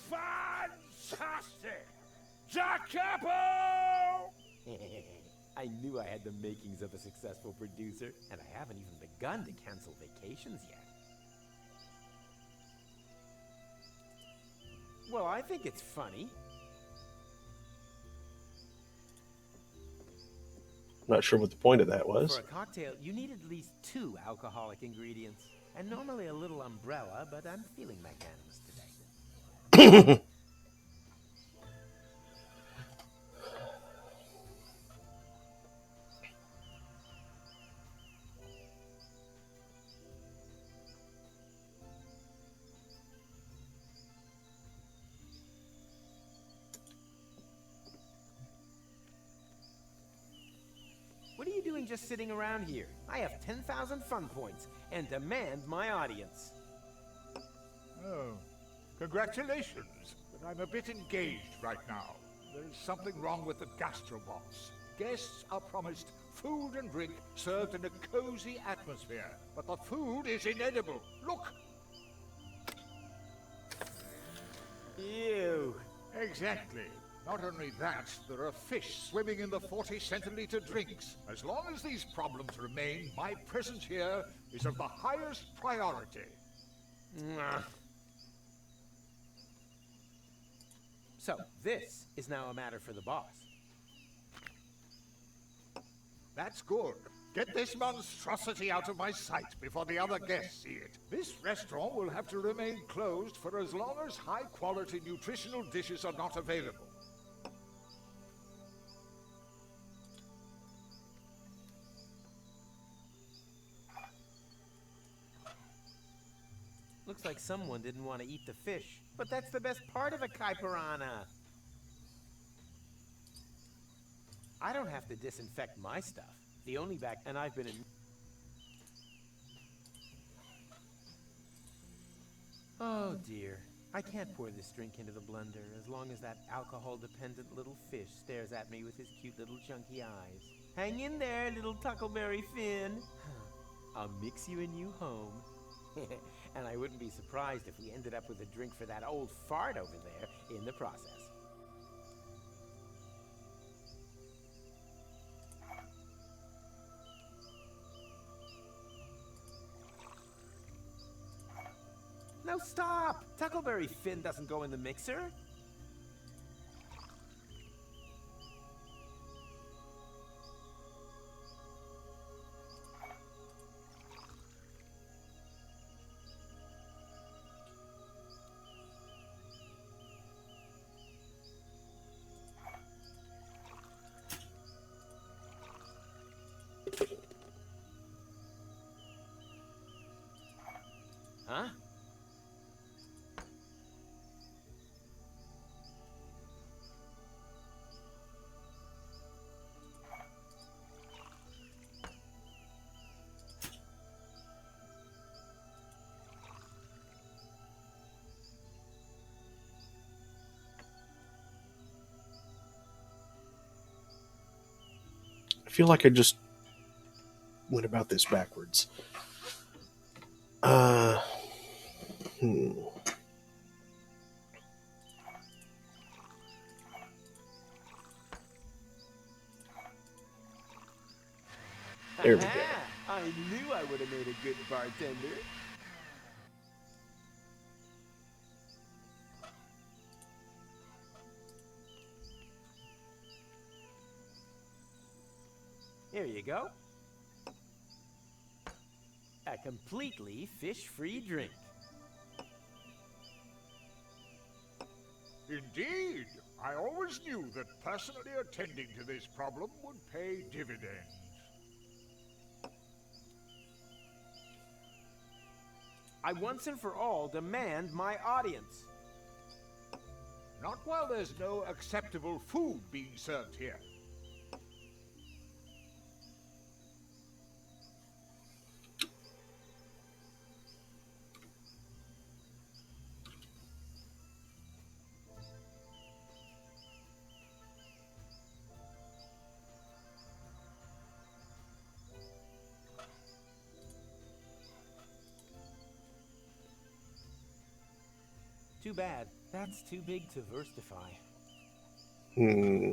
Fantastic! Da Capo! I knew I had the makings of a successful producer, and I haven't even begun to cancel vacations yet. Well, I think it's funny. Not sure what the point of that was. For a cocktail, you need at least 2 alcoholic ingredients, and normally a little umbrella, but I'm feeling magnanimous today. What are you doing just sitting around here? I have 10,000 fun points and demand my audience. Oh, congratulations. But I'm a bit engaged right now. There is something wrong with the gastrobox. Guests are promised food and drink served in a cozy atmosphere, but the food is inedible. Look! Ew. Exactly. Not only that, there are fish swimming in the 40-centiliter drinks. As long as these problems remain, my presence here is of the highest priority. Mwah. So, this is now a matter for the boss. That's good. Get this monstrosity out of my sight before the other guests see it. This restaurant will have to remain closed for as long as high-quality nutritional dishes are not available. Looks like someone didn't want to eat the fish, but that's the best part of a Kai Piranha. I don't have to disinfect my stuff. The only and I've been in... Oh dear. I can't pour this drink into the blender as long as that alcohol-dependent little fish stares at me with his cute little chunky eyes. Hang in there, little Tuckleberry Finn. I'll mix you and you home. And I wouldn't be surprised if we ended up with a drink for that old fart over there in the process. No, stop! Tuckleberry Finn doesn't go in the mixer. Huh? I feel like I just went about this backwards. There we go. I knew I would have made a good bartender. Here you go. A completely fish-free drink. Indeed. I always knew that personally attending to this problem would pay dividends. I once and for all demand my audience. Not while there's no acceptable food being served here. Too bad. That's too big to versify. Hmm.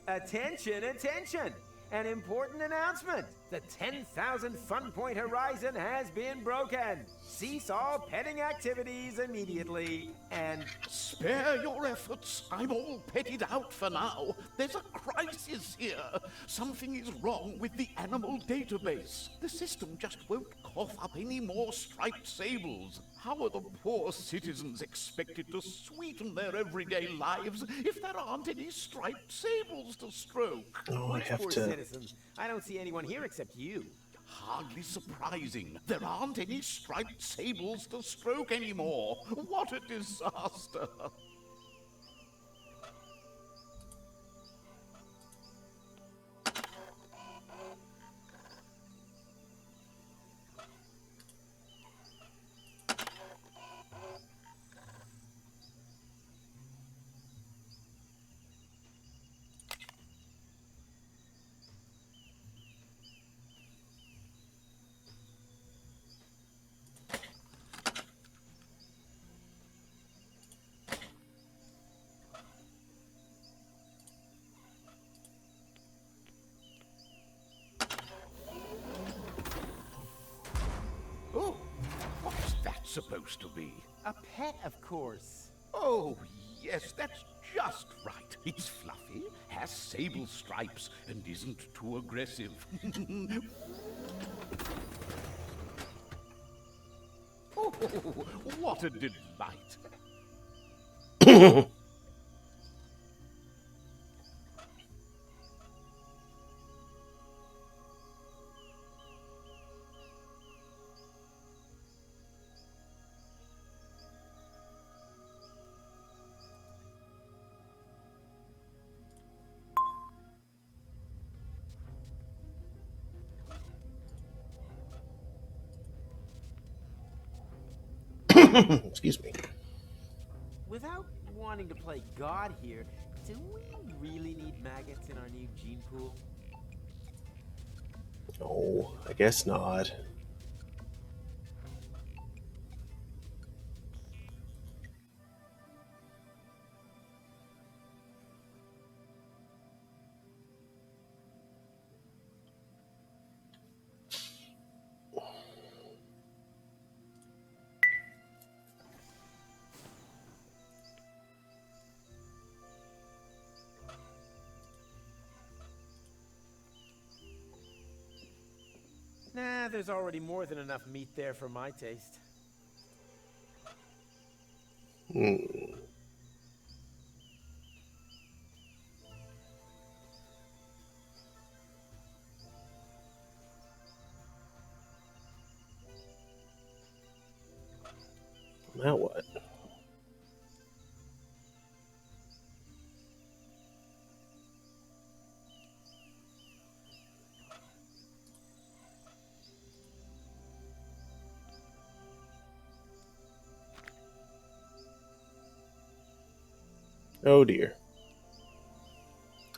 Attention, attention! An important announcement! The 10,000 fun point horizon has been broken! Cease all petting activities immediately, and... Spare your efforts. I'm all petted out for now. There's a crisis here. Something is wrong with the animal database. The system just won't cough up any more striped sables. How are the poor citizens expected to sweeten their everyday lives if there aren't any striped sables to stroke? Oh, I have Poor to. citizens. I don't see anyone here except you. Hardly surprising. There aren't any striped sables to stroke anymore. What a disaster. Oh, what's that supposed to be? A pet, of course. Oh, yes, that's just right. It's fluffy, has sable stripes, and isn't too aggressive. Oh, what a delight. Excuse me. Without wanting to play God here, do we really need maggots in our new gene pool? No, I guess not. Nah, there's already more than enough meat there for my taste. Hmm. Now what? Oh dear.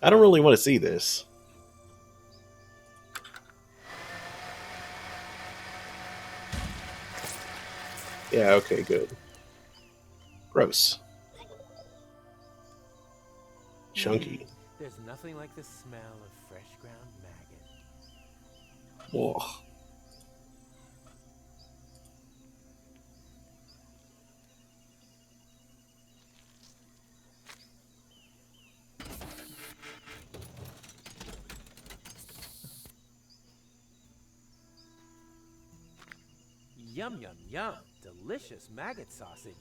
I don't really want to see this. Yeah, okay, good. Gross. Chunky. There's nothing like the smell of fresh ground maggot. Whoa. Yum, yum, yum. Delicious maggot sausage.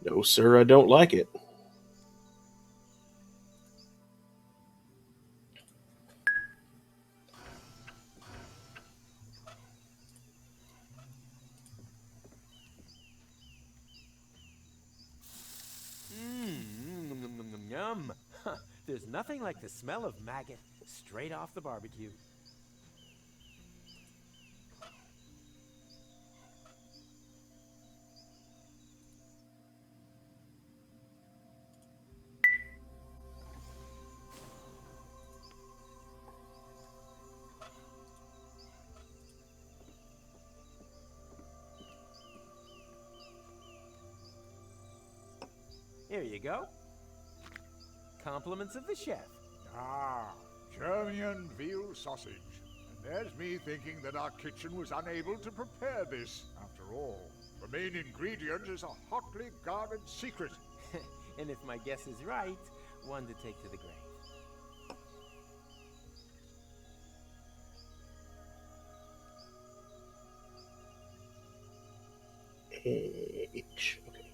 No, sir, I don't like it. Yum. There's nothing like the smell of maggot straight off the barbecue. Here you go. Compliments of the chef. Ah, German veal sausage. And there's me thinking that our kitchen was unable to prepare this, after all. The main ingredient is a hotly guarded secret. And if my guess is right, one to take to the grave. H. Okay.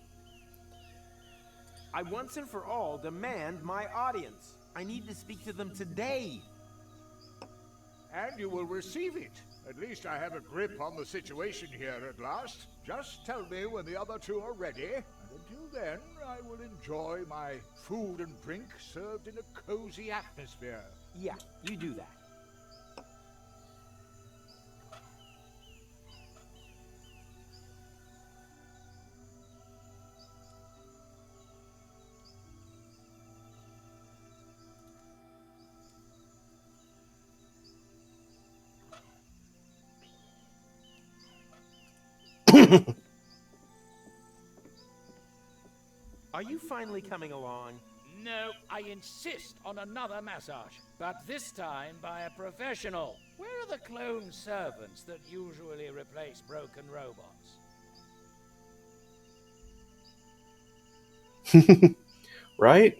I once and for all demand my audience. I need to speak to them today. And you will receive it. At least I have a grip on the situation here at last. Just tell me when the other two are ready, and until then, I will enjoy my food and drink served in a cozy atmosphere. Yeah, you do that. Are you finally coming along? No, I insist on another massage, but this time by a professional. Where are the clone servants that usually replace broken robots? Right?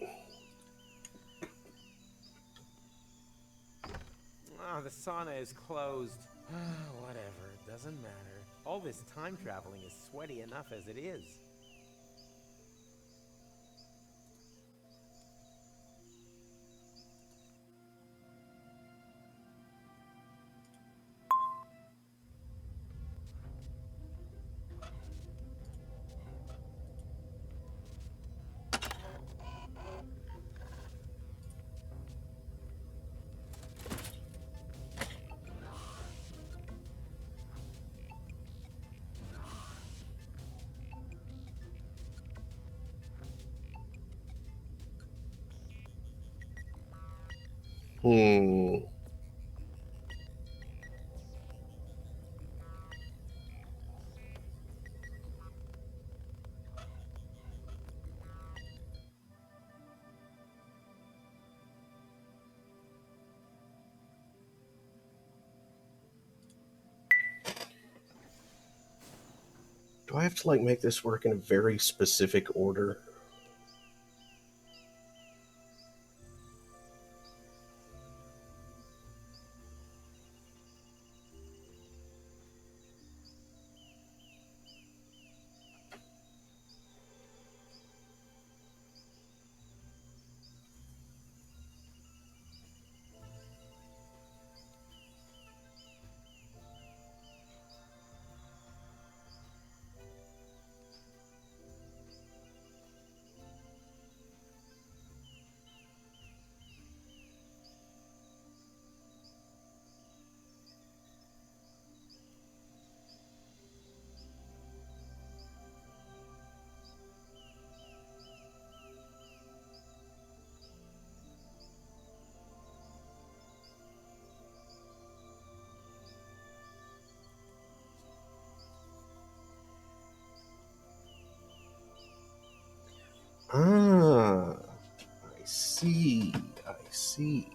Ah, the sauna is closed. Whatever, it doesn't matter. All this time traveling is sweaty enough as it is. Hmm. Do I have to, like, make this work in a very specific order? Ah, I see. I see.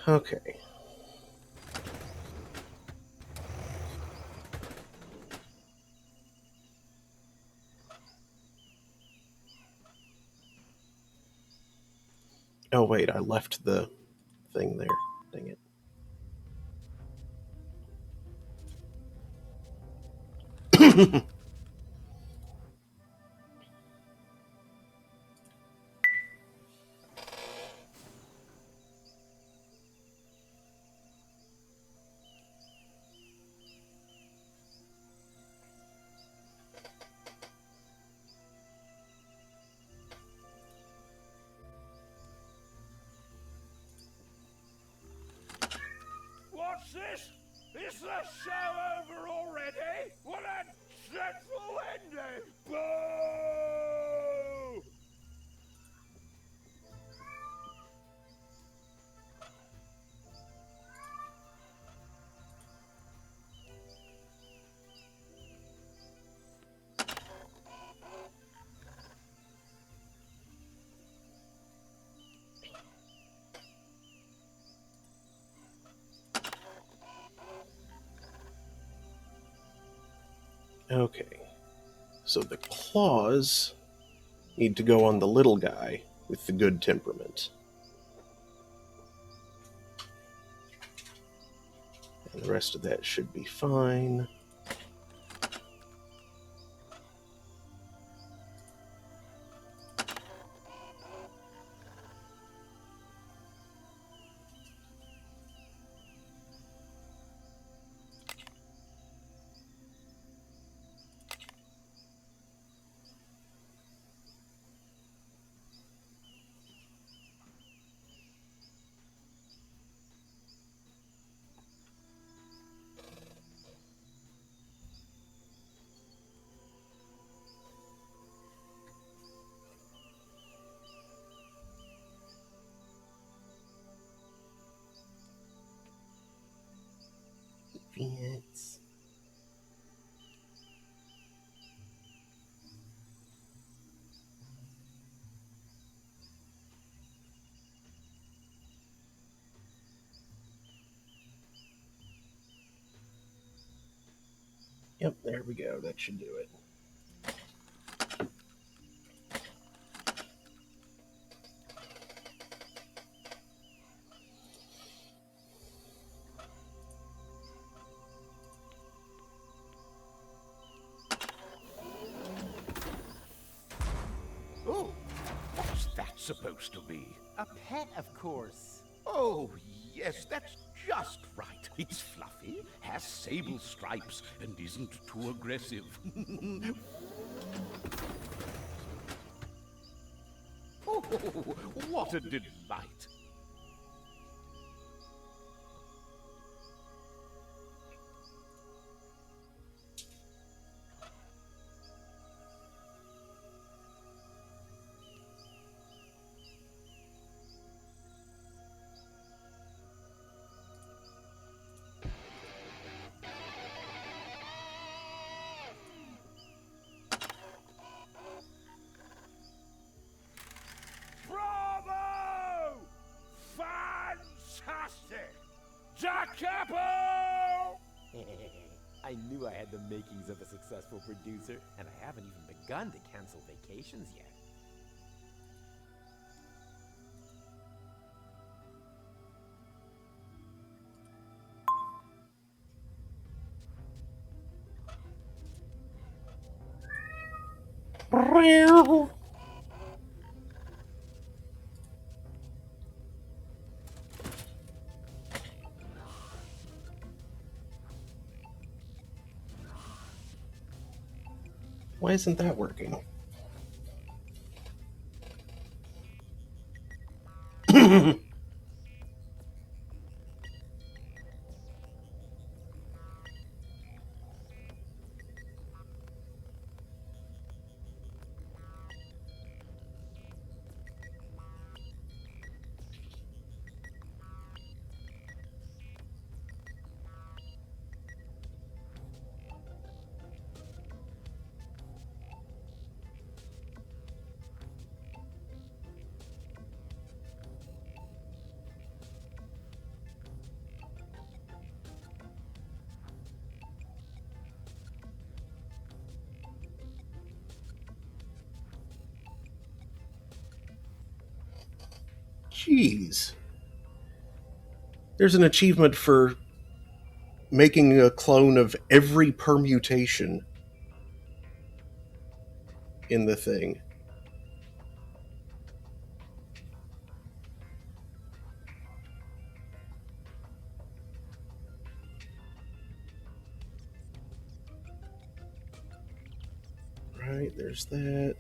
Okay. Oh, wait, I left the thing there. Dang it. What's this? Is the show over already? What a dreadful ending! Boo! Okay, so the claws need to go on the little guy with the good temperament. And the rest of that should be fine. Advance. Yep, there we go. That should do it. Oh, what's that supposed to be? A pet, of course. Oh, yes, that's just right. It's fluffy, has sable stripes, and isn't too aggressive. Oh, what a delight. Bravo! Fantastic! Da Capo! I knew I had the makings of a successful producer, and I haven't even begun to cancel vacations yet. Why isn't that working? Jeez. There's an achievement for making a clone of every permutation in the thing. Right, there's that.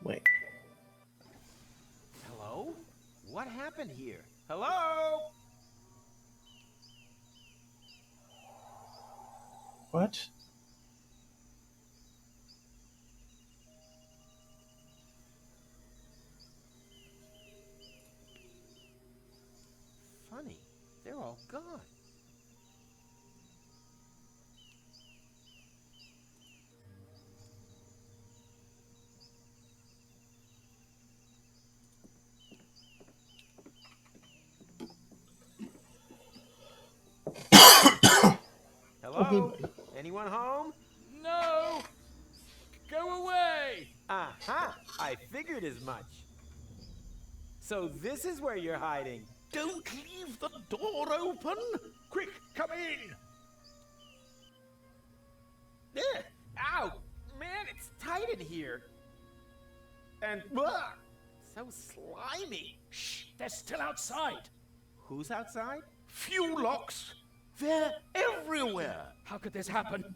Wait. Hello? What happened here? Hello? What? Funny. They're all gone. Hello? Anyone home? No! Go away! Aha! I figured as much. So this is where you're hiding. Don't leave the door open! Quick, come in! Ugh. Ow! Man, it's tight in here. And so slimy. Shh! They're still outside! Who's outside? Few locks! They're everywhere! How could this happen?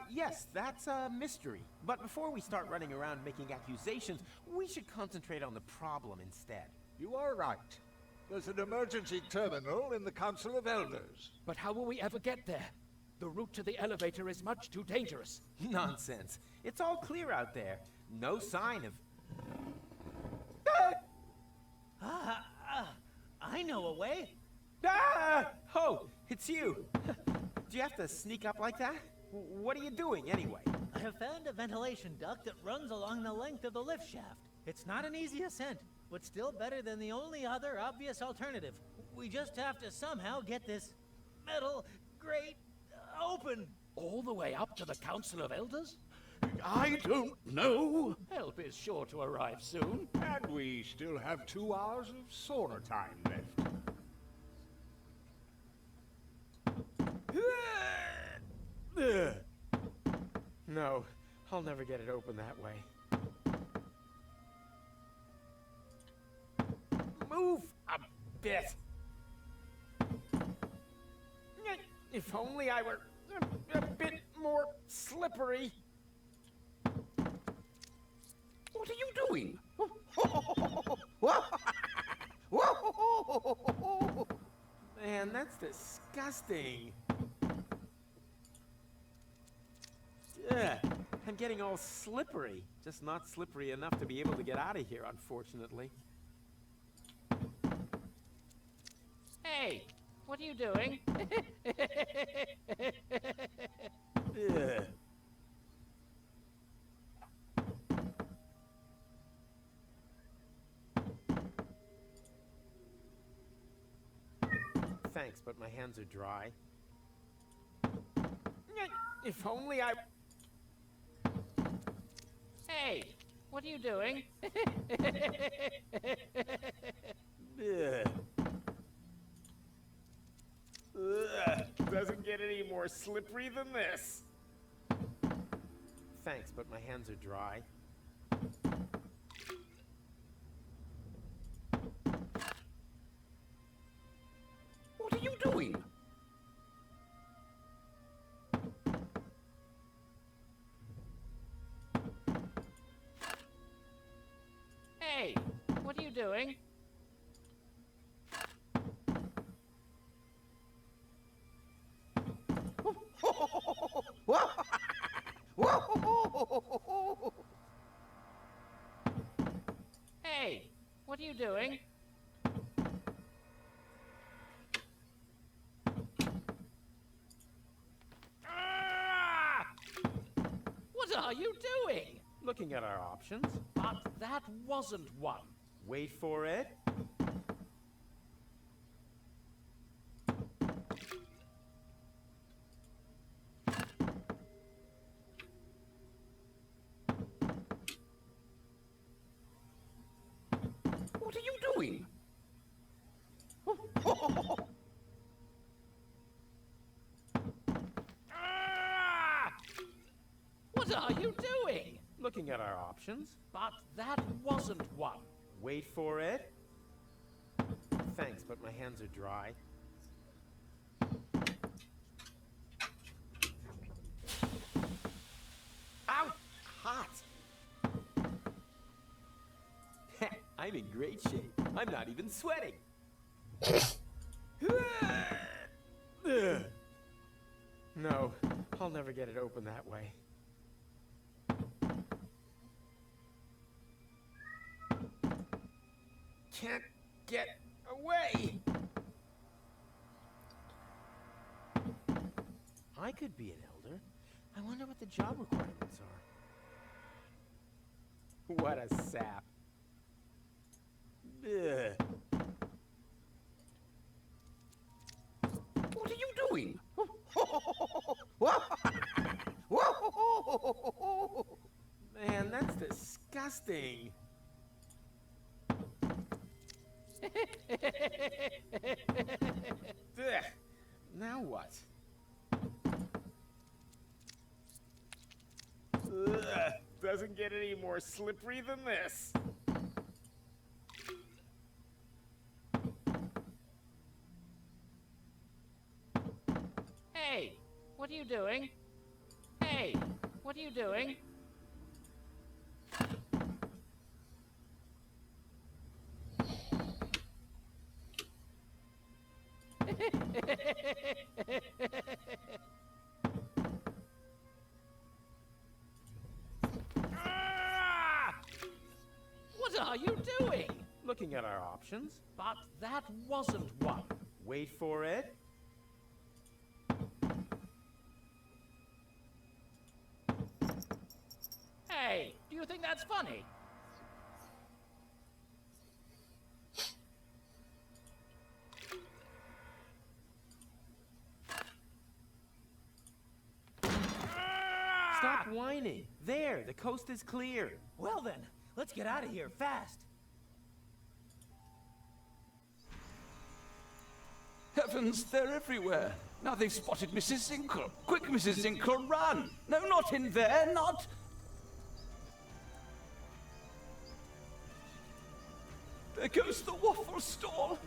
Yes, that's a mystery. But before we start running around making accusations, we should concentrate on the problem instead. You are right. There's an emergency terminal in the Council of Elders. But how will we ever get there? The route to the elevator is much too dangerous. Nonsense. It's all clear out there. No sign of... I know a way. Ah! Oh, it's you. Do you have to sneak up like that? What are you doing, anyway? I have found a ventilation duct that runs along the length of the lift shaft. It's not an easy ascent, but still better than the only other obvious alternative. We just have to somehow get this metal grate open. All the way up to the Council of Elders? I don't know. Help is sure to arrive soon. And we still have 2 hours of sauna time left. No, I'll never get it open that way. Move a bit. If only I were a bit more slippery. What are you doing? Man, that's disgusting. Ugh, I'm getting all slippery. Just not slippery enough to be able to get out of here, unfortunately. Hey, what are you doing? Ugh. Thanks, but my hands are dry. If only I... Hey, what are you doing? Ugh. Ugh. Doesn't get any more slippery than this. Thanks, but my hands are dry. What are you doing? Hey, what are you doing? Hey, what are you doing? What are you doing? Looking at our options. But that wasn't one. Wait for it. What are you doing? What are you doing? Looking at our options. But that wasn't one. Wait for it. Thanks, but my hands are dry. Ow! Hot! I'm in great shape. I'm not even sweating. No, I'll never get it open that way. Can't get away. I could be an elder. I wonder what the job requirements are. What a sap. Ugh. What are you doing? Man, that's disgusting. Ugh. Now what? Ugh. Doesn't get any more slippery than this. Hey, what are you doing? Hey, what are you doing? What are you doing? Looking at our options. But that wasn't one. Wait for it. Hey, do you think that's funny? Stop whining. There, the coast is clear. Well then, let's get out of here fast. Heavens, they're everywhere. Now they've spotted Mrs. Zinkle. Quick, Mrs. Zinkle, run! No, not in there, not... There goes the waffle stall.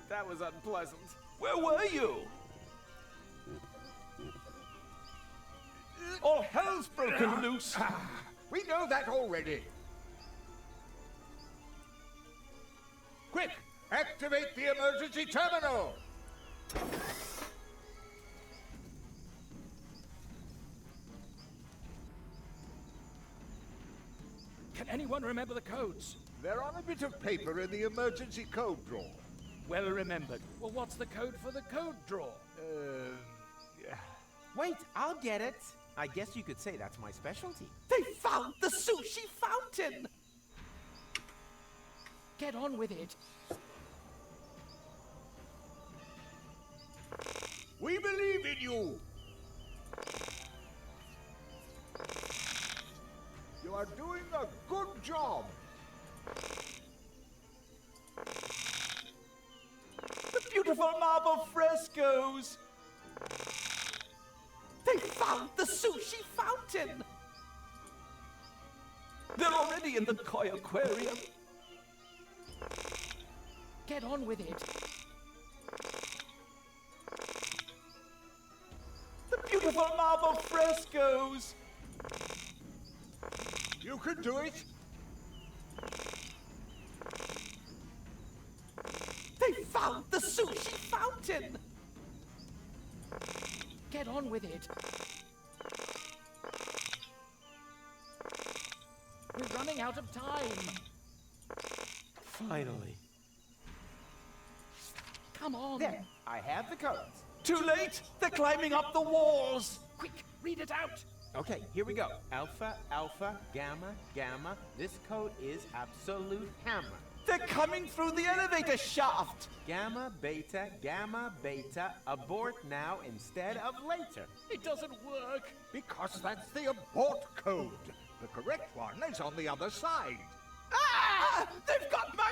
That was unpleasant. Where were you? All hell's broken loose. We know that already. Quick! Activate the emergency terminal! Can anyone remember the codes? They're on a bit of paper in the emergency code drawer. Well remembered. Well, what's the code for the code drawer? Wait, I'll get it. I guess you could say that's my specialty. They found the sushi fountain! Get on with it. We believe in you! You are doing a good job! The beautiful marble frescoes! They found the sushi fountain! They're already in the koi aquarium. Get on with it. The beautiful marble frescoes! You can do it! They found the sushi fountain! Get on with it. We're running out of time. Finally. Come on. There, I have the codes. Too late! They're climbing up the walls! Quick, read it out. Okay, here we go. Alpha, alpha, gamma, gamma. This code is absolute hammer. They're coming through the elevator shaft! Gamma, beta, abort now instead of later. It doesn't work. Because that's the abort code. The correct one is on the other side. Ah! They've got my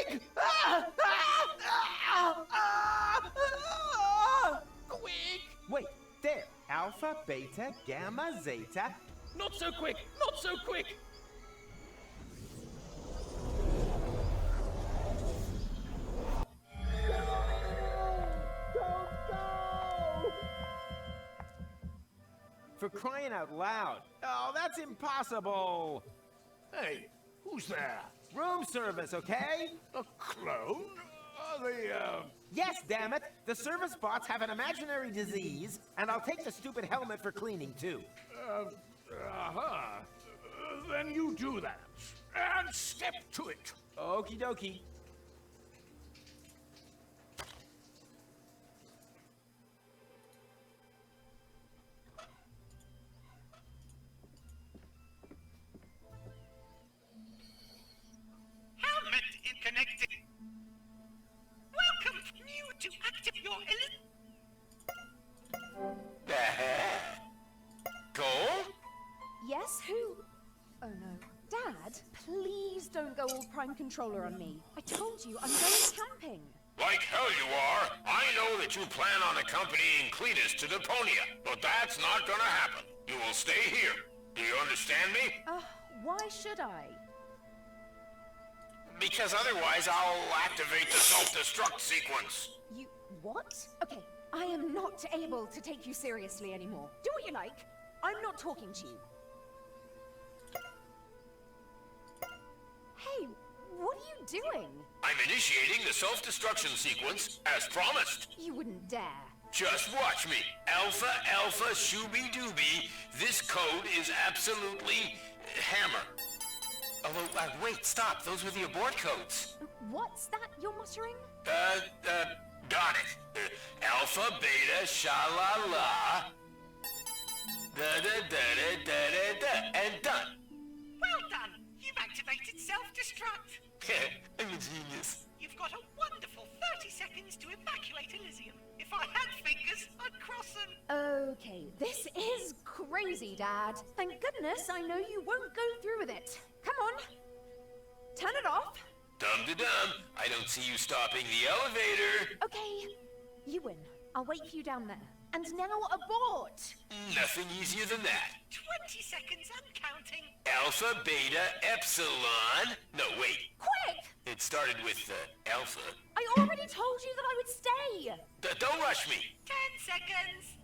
leg! Ah! Ah! Ah! Ah! Ah! Quick! Wait, there. Alpha, beta, gamma, zeta. Not so quick! Not so quick! For crying out loud. Oh, that's impossible. Hey, who's there? Room service, okay? A clone? Yes, damn it. The service bots have an imaginary disease, and I'll take the stupid helmet for cleaning, too. Then you do that. And step to it. Okie dokie. Helmet is connected. Welcome, new to active your Cole? Yes, who? Oh no. Dad, please don't go all Prime Controller on me. I told you, I'm going camping. Like hell you are. I know that you plan on accompanying Cletus to Deponia, but that's not gonna happen. You will stay here. Do you understand me? Why should I? Because otherwise I'll activate the self-destruct sequence. You... what? Okay, I am not able to take you seriously anymore. Do what you like. I'm not talking to you. Hey, what are you doing? I'm initiating the self-destruction sequence as promised. You wouldn't dare. Just watch me. Alpha, alpha, shooby-dooby. This code is absolutely hammer. Although, wait, stop. Those were the abort codes. What's that you're muttering? Got it. Alpha, beta, sha-la-la. Da-da-da-da-da-da-da. And done. Well done. You've activated self-destruct. I'm a genius. You've got a wonderful 30 seconds to evacuate Elysium. If I had fingers, I'd cross them. Okay, this is crazy, Dad. Thank goodness I know you won't go through with it. Come on. Turn it off. Dum-de-dum. I don't see you stopping the elevator. Okay, you win. I'll wait for you down there. And now abort! Nothing easier than that. 20 seconds, I'm counting. Alpha, beta, epsilon. No, wait. Quick! It started with alpha. I already told you that I would stay! Don't rush me. 10 seconds.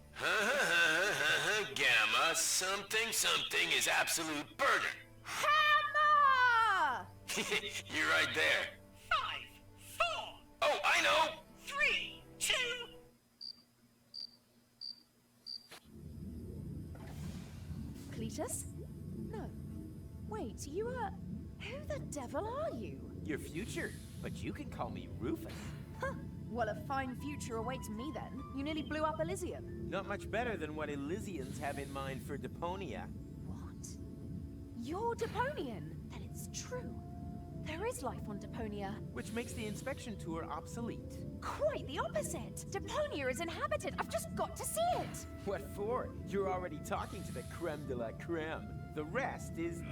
Gamma, something, something is absolute burner. Hammer! You're right there. 5, 4. Oh, I know. 3, 2. Cletus? No. Wait, you are... Who the devil are you? Your future, but you can call me Rufus. Huh. Well, a fine future awaits me then. You nearly blew up Elysium. Not much better than what Elysians have in mind for Deponia. What? You're Deponian? Then it's true. There is life on Deponia. Which makes the inspection tour obsolete. Quite the opposite. Deponia is inhabited. I've just got to see it. What for? You're already talking to the creme de la creme. The rest is...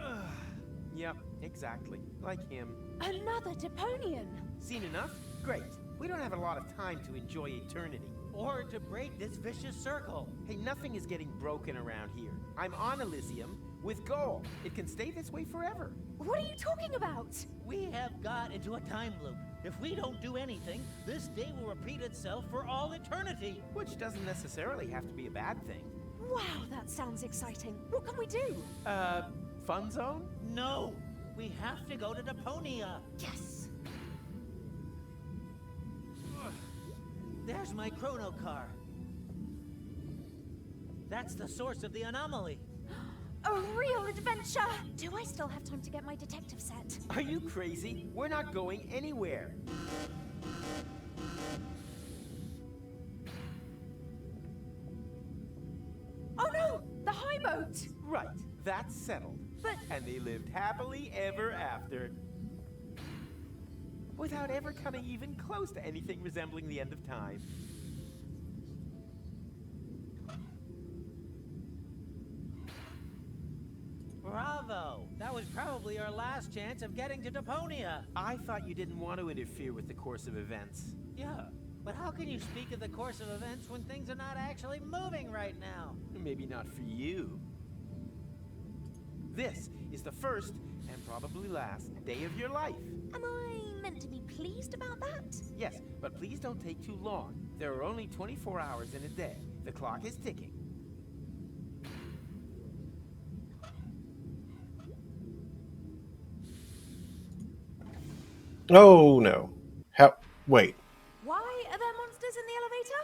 Yep, exactly. Like him. Another Deponian. Seen enough? Great. We don't have a lot of time to enjoy eternity. Or to break this vicious circle. Hey, nothing is getting broken around here. I'm on Elysium with gold. It can stay this way forever. What are you talking about? We have got into a time loop. If we don't do anything, this day will repeat itself for all eternity. Which doesn't necessarily have to be a bad thing. Wow, that sounds exciting. What can we do? Fun zone? No! We have to go to Deponia. Yes! There's my chrono car. That's the source of the anomaly. A real adventure! Do I still have time to get my detective set? Are you crazy? We're not going anywhere. boat. Right, that's settled. But... And they lived happily ever after. Without ever coming even close to anything resembling the end of time. Bravo! That was probably our last chance of getting to Deponia. I thought you didn't want to interfere with the course of events. Yeah, but how can you speak of the course of events when things are not actually moving right now? Maybe not for you. This is the first, and probably last, day of your life. Am I meant to be pleased about that? Yes, but please don't take too long. There are only 24 hours in a day. The clock is ticking. Oh, no. Wait. Why are there monsters in the elevator?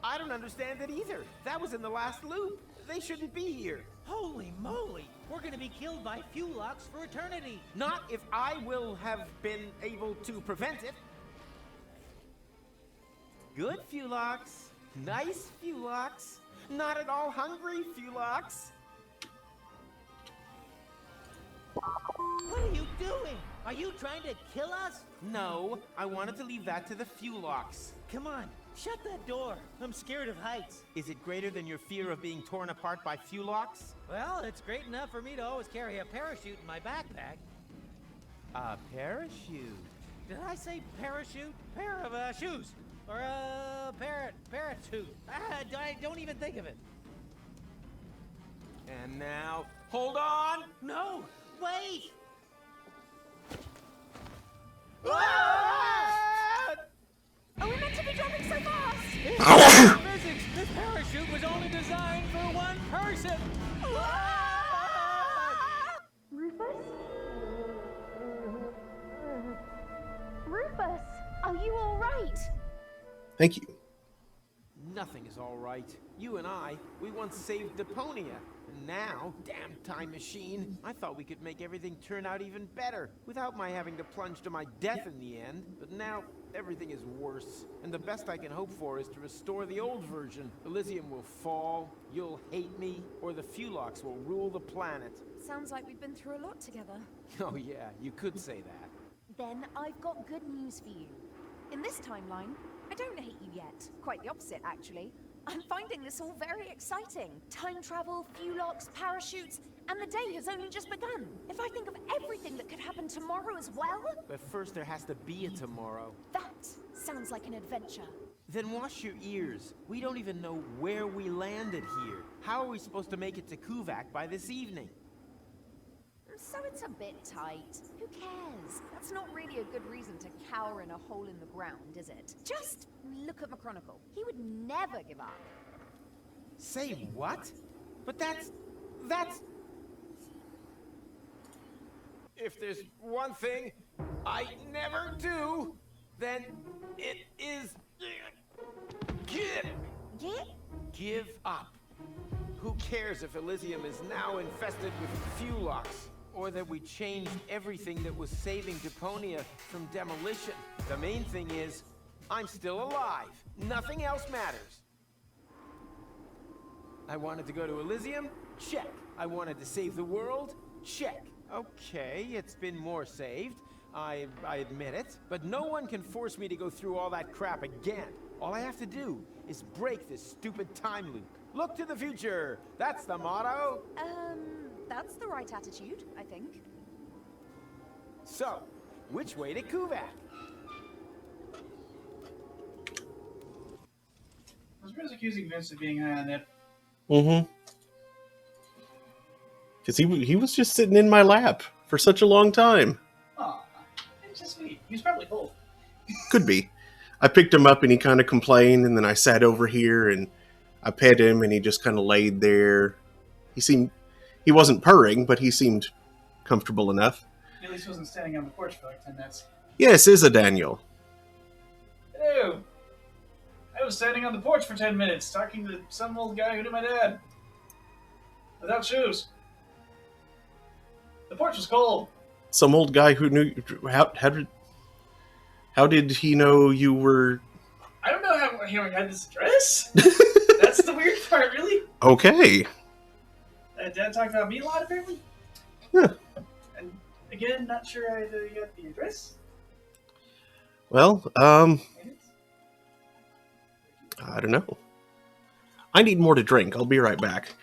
I don't understand it either. That was in the last loop. They shouldn't be here. Holy moly! We're gonna be killed by Fuelox for eternity. Not if I will have been able to prevent it. Good, Fuelox. Nice, Fuelox. Not at all hungry, Fuelox. What are you doing? Are you trying to kill us? No, I wanted to leave that to the Fuelox. Come on, shut that door. I'm scared of heights. Is it greater than your fear of being torn apart by Fuelox? Well, it's great enough for me to always carry a parachute in my backpack. A parachute? Did I say parachute? Pair of shoes. Or a parachute. I don't even think of it. And now, hold on! No! Wait! Ah! Are we meant to be dropping so fast? Physics! This parachute was only designed for one person! Rufus? Rufus, are you all right? Thank you. Nothing is all right. You and we once saved Deponia. And now, damn time machine, I thought we could make everything turn out even better without my having to plunge to my death in the end. But now, everything is worse. And the best I can hope for is to restore the old version. Elysium will fall, you'll hate me, or the Fuelox will rule the planet. Sounds like we've been through a lot together. Oh yeah, you could say that. Then I've got good news for you. In this timeline, I don't hate you yet. Quite the opposite, actually. I'm finding this all very exciting. Time travel, Fuelox, parachutes, and the day has only just begun. If I think of everything that could happen tomorrow as well... But first there has to be a tomorrow. That sounds like an adventure. Then wash your ears. We don't even know where we landed here. How are we supposed to make it to Kuvak by this evening? So it's a bit tight. Who cares? That's not really a good reason to cower in a hole in the ground, is it? Just look at McChronicle. He would never give up. Say what? But that's... If there's one thing I never do, then it is... Give up. Who cares if Elysium is now infested with Fuelox? Or that we changed everything that was saving Deponia from demolition. The main thing is, I'm still alive. Nothing else matters. I wanted to go to Elysium? Check. I wanted to save the world? Check. Okay, it's been more saved. I admit it. But no one can force me to go through all that crap again. All I have to do is break this stupid time loop. Look to the future. That's the motto. That's the right attitude, I think. So, which way to Kuvak? Was Rizk accusing Vince of being high on that? Mm-hmm. Because he was just sitting in my lap for such a long time. Aw, it's just sweet. He's probably cold. Could be. I picked him up and he kind of complained, and then I sat over here and I pet him and he just kind of laid there. He wasn't purring, but he seemed comfortable enough. At least he wasn't standing on the porch for like 10 minutes. Yes, is a Daniel. Ew. I was standing on the porch for 10 minutes talking to some old guy who knew my dad. Without shoes. The porch was cold. Some old guy who knew... How did he know you were... I don't know how he had this address. That's the weird part, really. Okay. Dad talked about me a lot, apparently. Yeah. And again, not sure I got the address. Well, I don't know. I need more to drink. I'll be right back.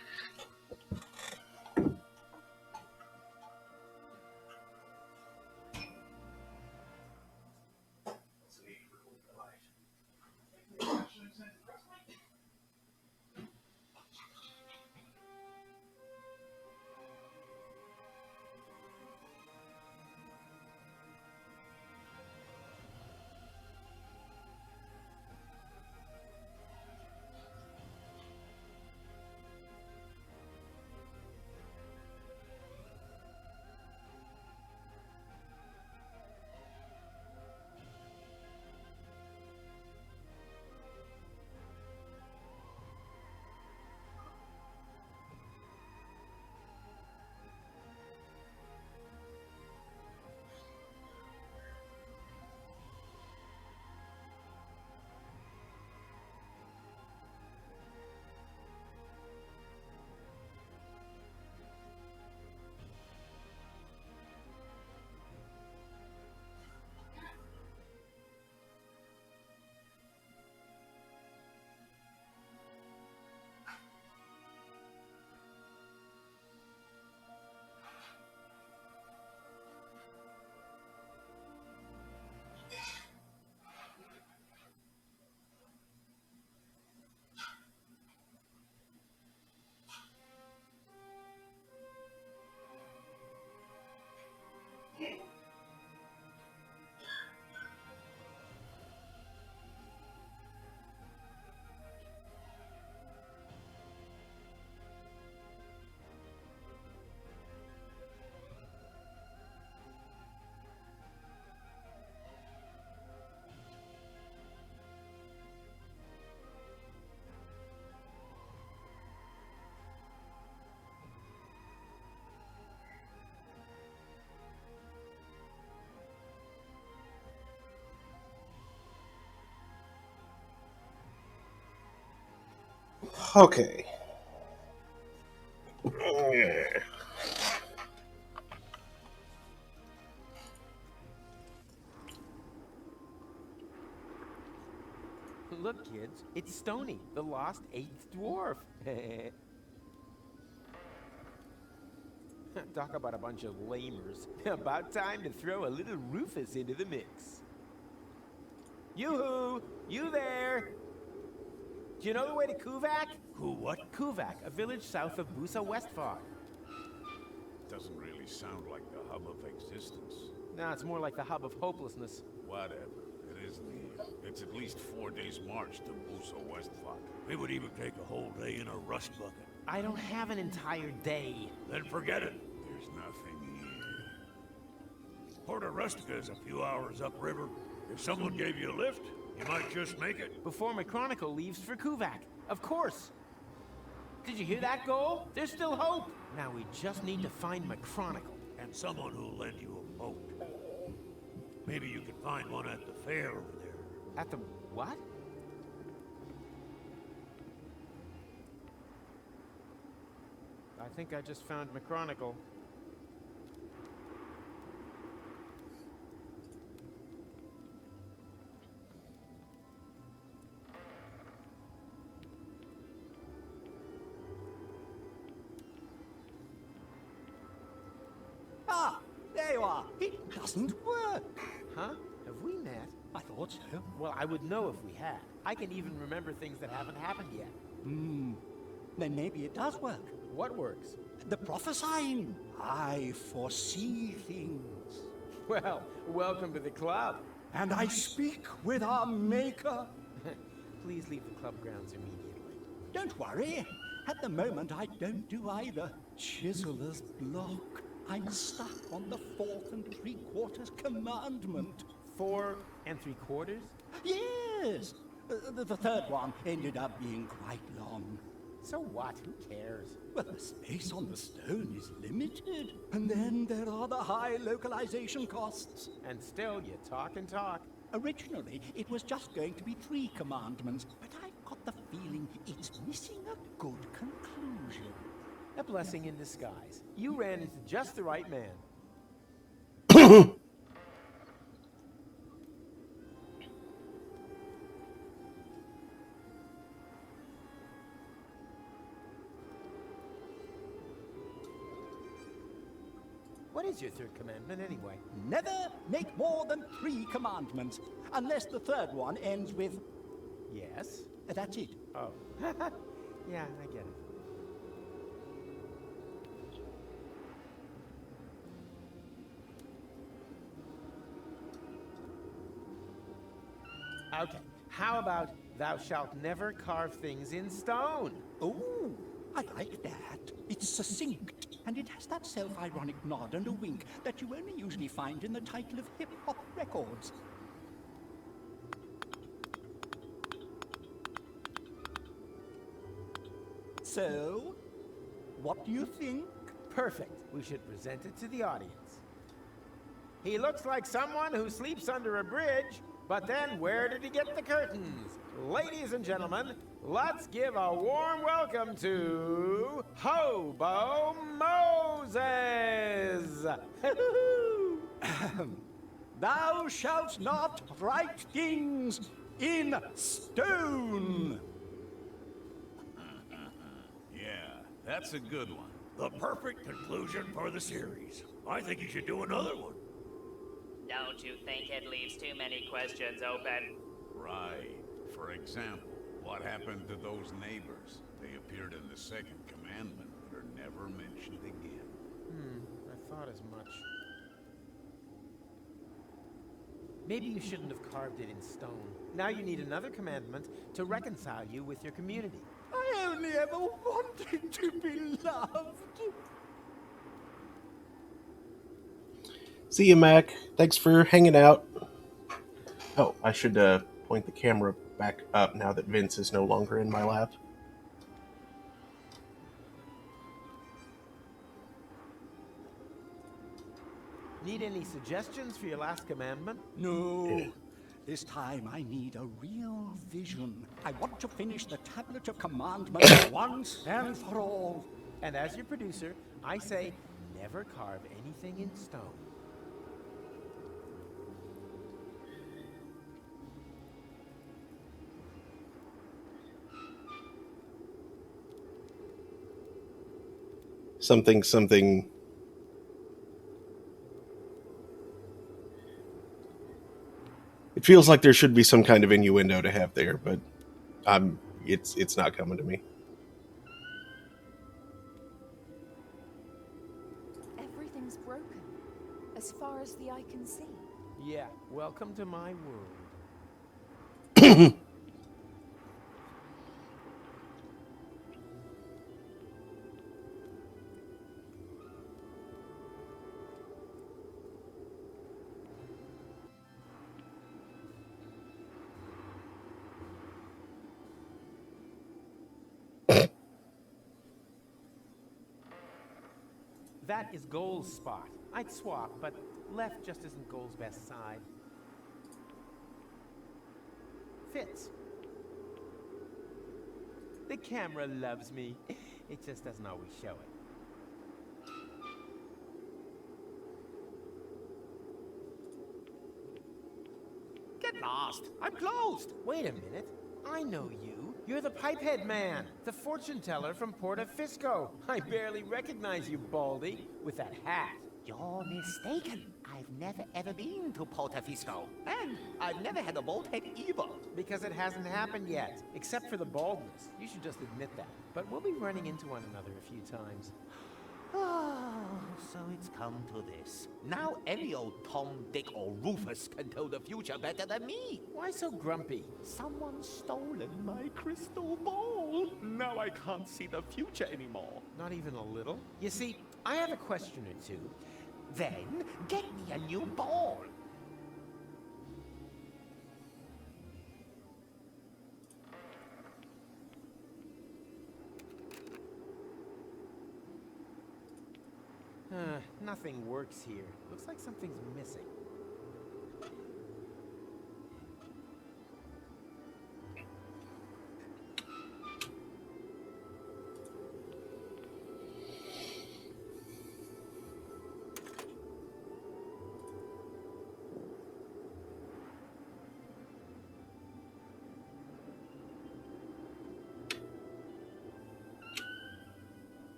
Okay. Look, kids, it's Stony, the lost 8th dwarf. Talk about a bunch of lamers. About time to throw a little Rufus into the mix. Yoo-hoo! You there! Do you know the way to Kuvak? Who what? Kuvak, a village south of Busa Westfog. Doesn't really sound like the hub of existence. No, it's more like the hub of hopelessness. Whatever. It isn't here. It's at least 4 days' march to Busa Westfog. It would even take a whole day in a rust bucket. I don't have an entire day. Then forget it. There's nothing here. Porta Rustica is a few hours upriver. If someone gave you a lift, you might just make it. Before my chronicle leaves for Kuvak. Of course. Did you hear that, Goal? There's still hope. Now we just need to find my chronicle. And someone who'll lend you a boat. Maybe you can find one at the fair over there. At the what? I think I just found my chronicle. Ah, there you are. It doesn't work. Huh? Have we met? I thought so. Well, I would know if we had. I can even remember things that haven't happened yet. Then maybe it does work. What works? The prophesying. I foresee things. Well, welcome to the club. And I speak with our maker. Please leave the club grounds immediately. Don't worry. At the moment, I don't do either. Chiseler's block. I'm stuck on the 4 3/4 commandment. 4 3/4? Yes. The third one ended up being quite long. So what? Who cares? Well, the space on the stone is limited. And then there are the high localization costs. And still, you talk and talk. Originally, it was just going to be 3 commandments, but I've got the feeling it's missing a good conclusion. A blessing in disguise. You ran into just the right man. What is your third commandment, anyway? Never make more than 3 commandments, unless the third one ends with... Yes? That's it. Oh. Yeah, I get it. Okay, how about thou shalt never carve things in stone? Oh, I like that. It's succinct, and it has that self-ironic nod and a wink that you only usually find in the title of hip-hop records. So, what do you think? Perfect. We should present it to the audience. He looks like someone who sleeps under a bridge, but then where did he get the curtains? Ladies and gentlemen, let's give a warm welcome to Hobo Moses! Thou shalt not write things in stone! Yeah, that's a good one. The perfect conclusion for the series. I think you should do another one. Don't you think it leaves too many questions open? Right. For example, what happened to those neighbors? They appeared in the second commandment, but are never mentioned again. I thought as much. Maybe you shouldn't have carved it in stone. Now you need another commandment to reconcile you with your community. I only ever wanted to be loved. See you, Mac. Thanks for hanging out. Oh, I should point the camera back up now that Vince is no longer in my lap. Need any suggestions for your last commandment? No. This time I need a real vision. I want to finish the Tablet of Commandments once and for all. And as your producer, I say never carve anything in stone. Something. It feels like there should be some kind of innuendo to have there, but it's not coming to me. Everything's broken, as far as the eye can see. Yeah, welcome to my world. That is Goal's spot. I'd swap, but left just isn't Goal's best side. Fits. The camera loves me. It just doesn't always show it. Get lost! I'm closed! Wait a minute. I know you. You're the Pipehead Man, the fortune teller from Portofisco. I barely recognize you, Baldy, with that hat. You're mistaken. I've never ever been to Portofisco. And I've never had a bald head either. Because it hasn't happened yet, except for the baldness. You should just admit that. But we'll be running into one another a few times. Oh, so it's come to this. Now every old Tom, Dick, or Rufus can tell the future better than me. Why so grumpy? Someone's stolen my crystal ball. Now I can't see the future anymore. Not even a little? You see, I have a question or two. Then get me a new ball. Nothing works here. Looks like something's missing.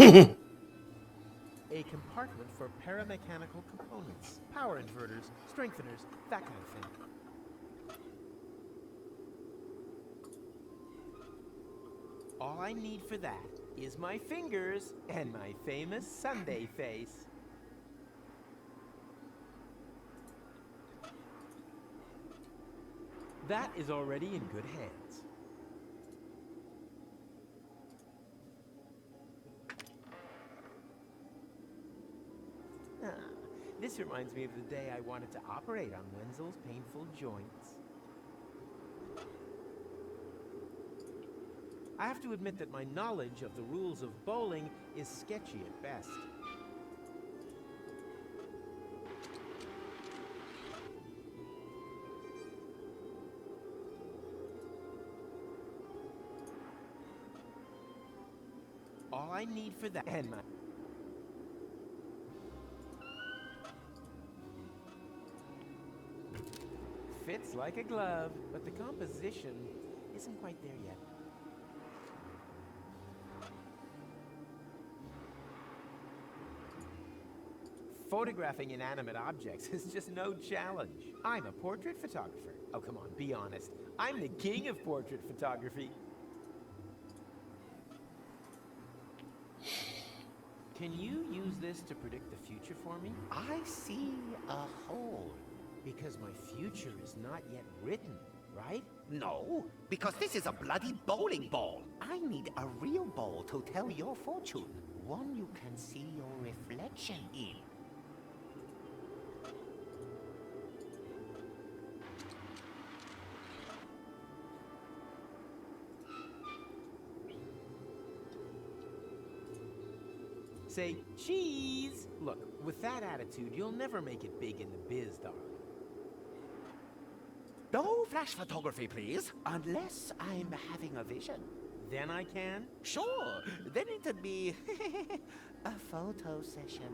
A compartment for paramechanical components, power inverters, strengtheners, that kind of thing. All I need for that is my fingers and my famous Sunday face. That is already in good hands. Ah, this reminds me of the day I wanted to operate on Wenzel's painful joints. I have to admit that my knowledge of the rules of bowling is sketchy at best. All I need for that and my fits like a glove, but the composition isn't quite there yet. Photographing inanimate objects is just no challenge. I'm a portrait photographer. Oh, come on, be honest. I'm the king of portrait photography. Can you use this to predict the future for me? I see a hole. Because my future is not yet written, right? No, because this is a bloody bowling ball. I need a real ball to tell your fortune. One you can see your reflection in. Say cheese! Look, with that attitude, you'll never make it big in the biz, darling. No flash photography, please. Unless I'm having a vision. Then I can? Sure. Then it'd be a photo session.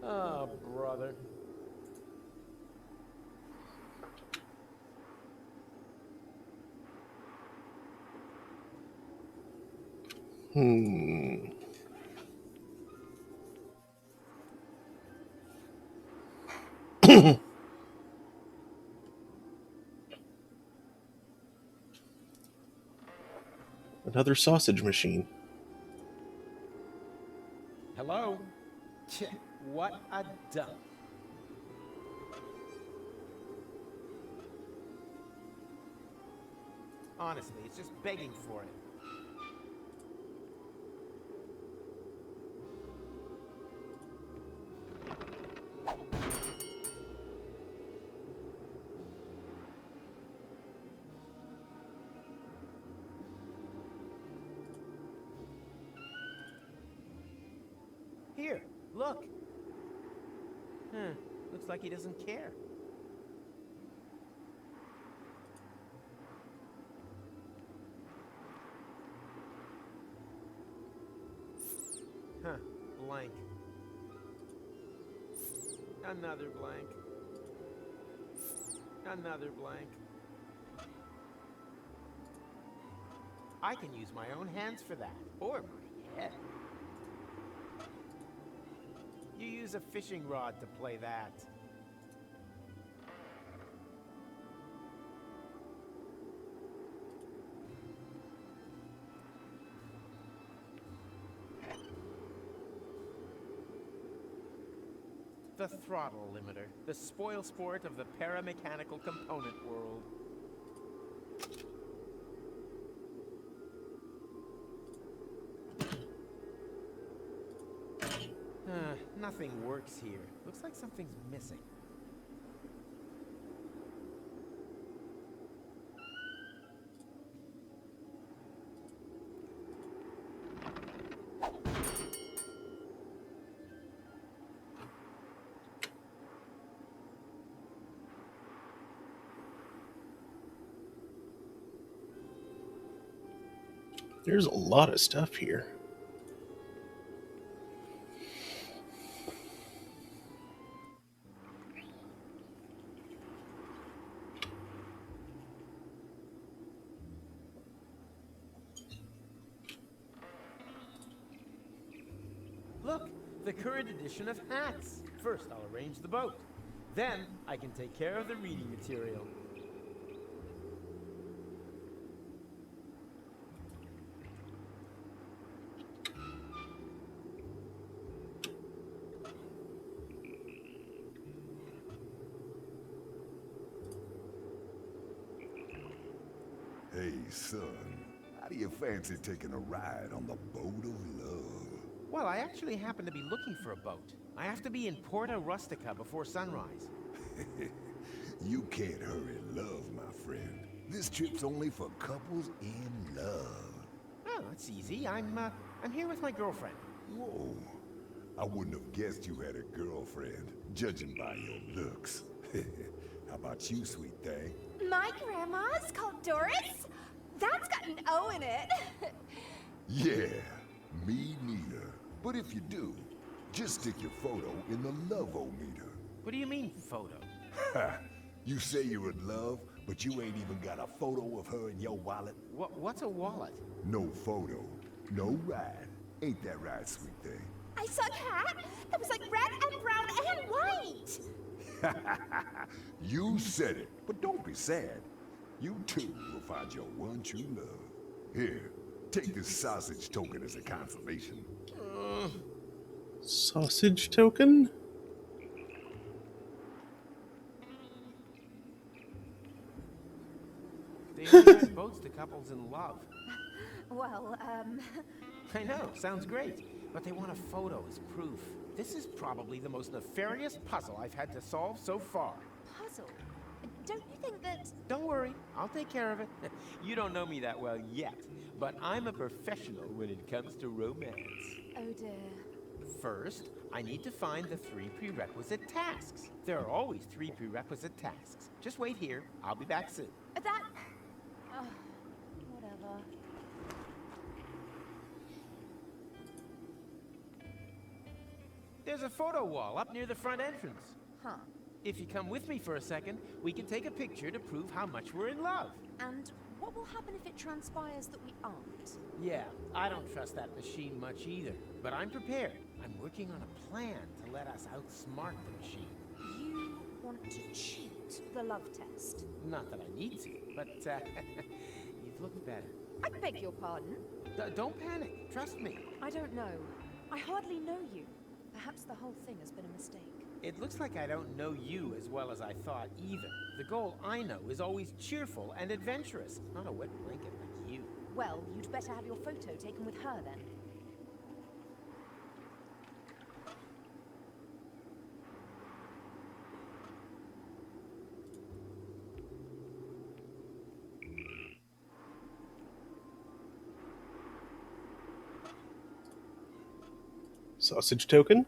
Oh, brother. Another sausage machine. Hello? What a dump. Honestly, it's just begging for it. Here, look. Looks like he doesn't care. Blank. Another blank. Another blank. I can use my own hands for that, or my head. You use a fishing rod to play that. The throttle limiter, the spoil sport of the paramechanical component world. Nothing works here. Looks like something's missing. There's a lot of stuff here. the current edition of hats. First, I'll arrange the boat. Then, I can take care of the reading material. Hey, son, how do you fancy taking a ride on the boat of love? Well, I actually happen to be looking for a boat. I have to be in Porta Rustica before sunrise. You can't hurry love, my friend. This trip's only for couples in love. Oh, that's easy. I'm here with my girlfriend. Whoa. I wouldn't have guessed you had a girlfriend, judging by your looks. How about you, sweet thing? My grandma's called Doris? That's got an O in it. Yeah, me neither. But if you do, just stick your photo in the love-o-meter. What do you mean, photo? Ha! You say you're in love, but you ain't even got a photo of her in your wallet? What's a wallet? No photo, no ride. Ain't that right, sweet thing? I saw a cat that was like red and brown and white. You said it, but don't be sad. You too will find your one true love. Here, take this sausage token as a consolation. Sausage token? They only rent boats to couples in love. Well, I know, sounds great. But they want a photo as proof. This is probably the most nefarious puzzle I've had to solve so far. Puzzle? Don't you think that... Don't worry, I'll take care of it. You don't know me that well yet, but I'm a professional when it comes to romance. Oh dear. First, I need to find the 3 prerequisite tasks. There are always 3 prerequisite tasks. Just wait here, I'll be back soon. That... whatever. There's a photo wall up near the front entrance. Huh. If you come with me for a second, we can take a picture to prove how much we're in love. And what will happen if it transpires that we aren't? Yeah, I don't trust that machine much either, but I'm prepared. I'm working on a plan to let us outsmart the machine. You want to cheat the love test? Not that I need to, but you've looked better. I beg your pardon? Don't panic, trust me. I don't know. I hardly know you. Perhaps the whole thing has been a mistake. It looks like I don't know you as well as I thought either. The goal I know is always cheerful and adventurous, not a wet blanket like you. Well, you'd better have your photo taken with her then. Sausage token?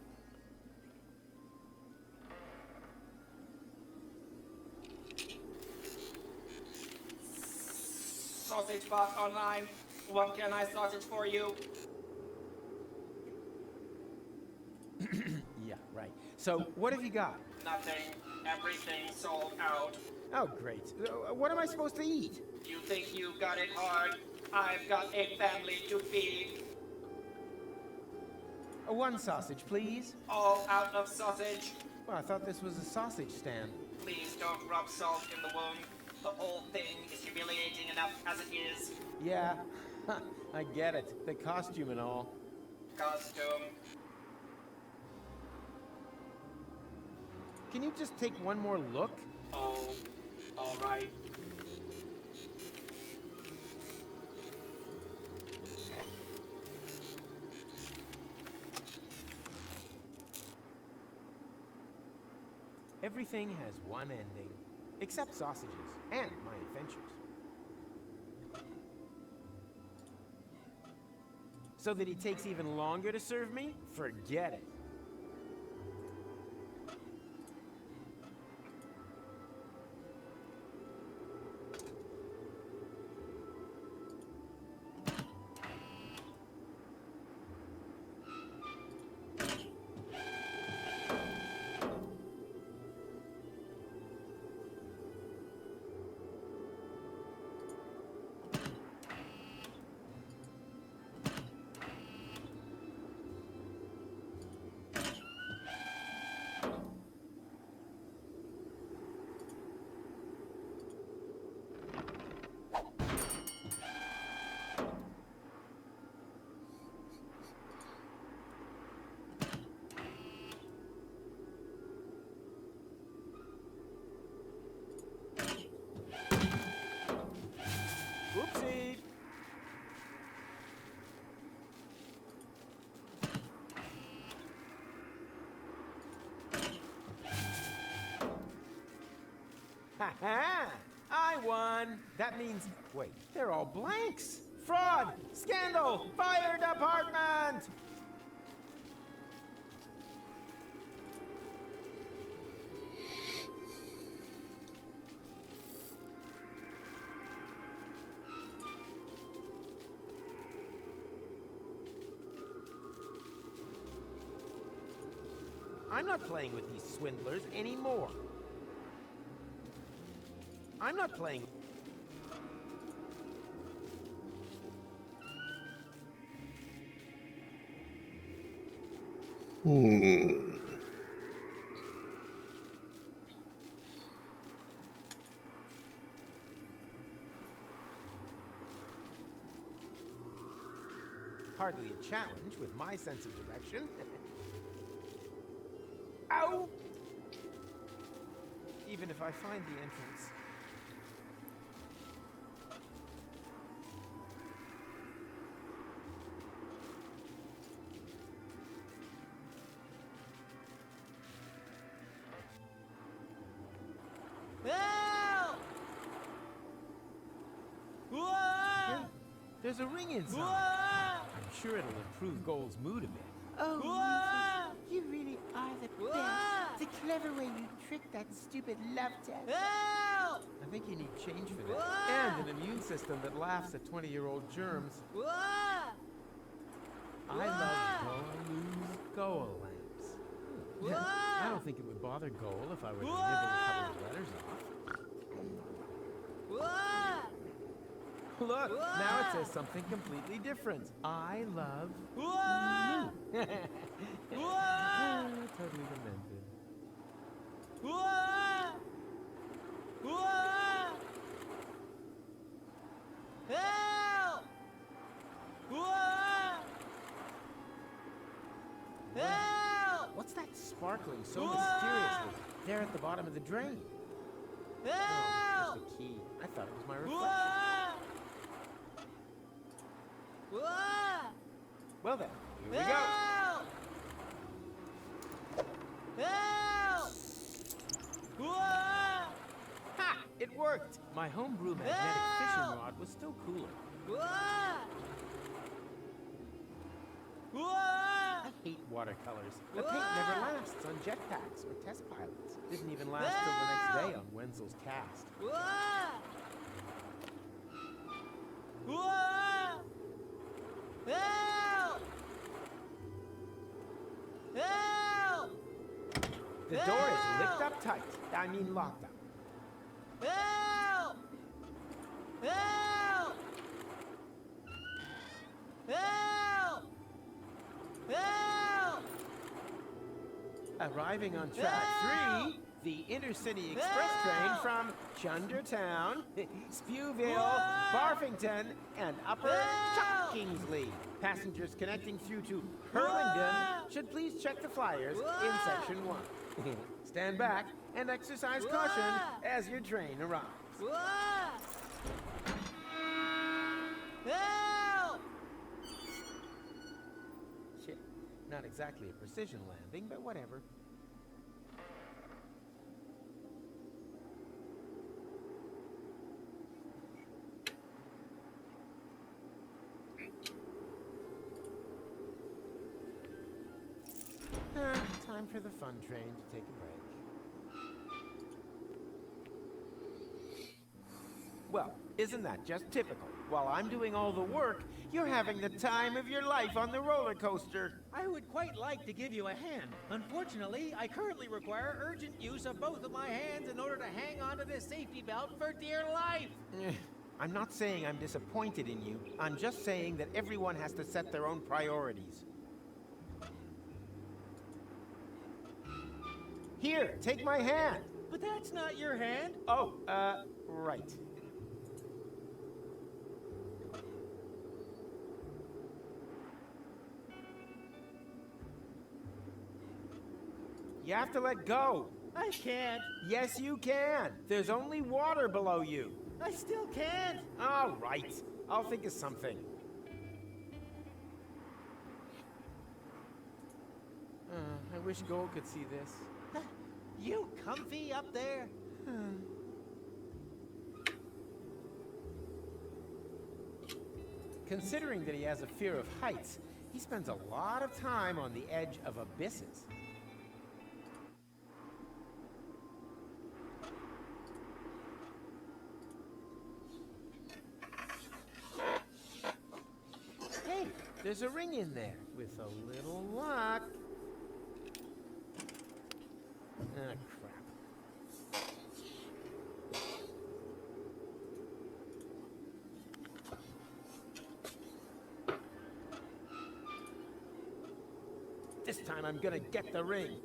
Sausage bot online. What can I sausage for you? Yeah, right. So, what have you got? Nothing. Everything sold out. Oh, great. What am I supposed to eat? You think you've got it hard? I've got a family to feed. One sausage, please. All out of sausage. Well, I thought this was a sausage stand. Please don't rub salt in the wound. The whole thing is humiliating enough as it is. Yeah, I get it. The costume and all. Costume. Can you just take one more look? Oh, all right. Everything has one ending, except sausages and my adventures. So that he takes even longer to serve me? Forget it. Ha ha! I won! That means, wait, they're all blanks! Fraud! Scandal! Fire department! I'm not playing with these swindlers anymore. I'm not playing. Hardly a challenge with my sense of direction. Ow! Even if I find the entrance. Help! Whoa! There's a ring inside. I'm sure it'll improve Gold's mood a bit. Oh, you really are the best. The clever way you tricked that stupid love test. Help! I think you need change for that. And an immune system that laughs at 20-year-old germs. I love Goal lamps. I don't think it would bother Goal if I were to nibble a couple of letters off. Look, now it says something completely different. I love you. Totally demented. Help! Help! What's that sparkling so mysteriously there at the bottom of the drain? Help! Just a key. I thought it was my reflection. Well then, here we go. Help! Ha! It worked! My homebrew magnetic fishing rod was still cooler. I hate watercolors. The paint never lasts on jetpacks or test pilots. Didn't even last till the next day on Wenzel's cast. Help! Help! The door is licked up tight. I mean locked up. Help! Help! Help! Help! Arriving on track 3, the Intercity Express train from Chundertown, Spewville, Barfington, and Upper Kingsley. Passengers connecting through to Hurlingdon should please check the flyers in Section 1. Stand back and exercise caution as your train arrives. Help! Shit, not exactly a precision landing, but whatever. Time for the fun train to take a break. Well, isn't that just typical? While I'm doing all the work, you're having the time of your life on the roller coaster. I would quite like to give you a hand. Unfortunately, I currently require urgent use of both of my hands in order to hang onto this safety belt for dear life. I'm not saying I'm disappointed in you. I'm just saying that everyone has to set their own priorities. Here, take my hand. But that's not your hand. Oh, right. You have to let go. I can't. Yes, you can. There's only water below you. I still can't. All right. I'll think of something. I wish Gold could see this. You comfy up there? Considering that he has a fear of heights, he spends a lot of time on the edge of abysses. Hey, there's a ring in there. With a little luck. Ah, crap. This time I'm gonna get the ring.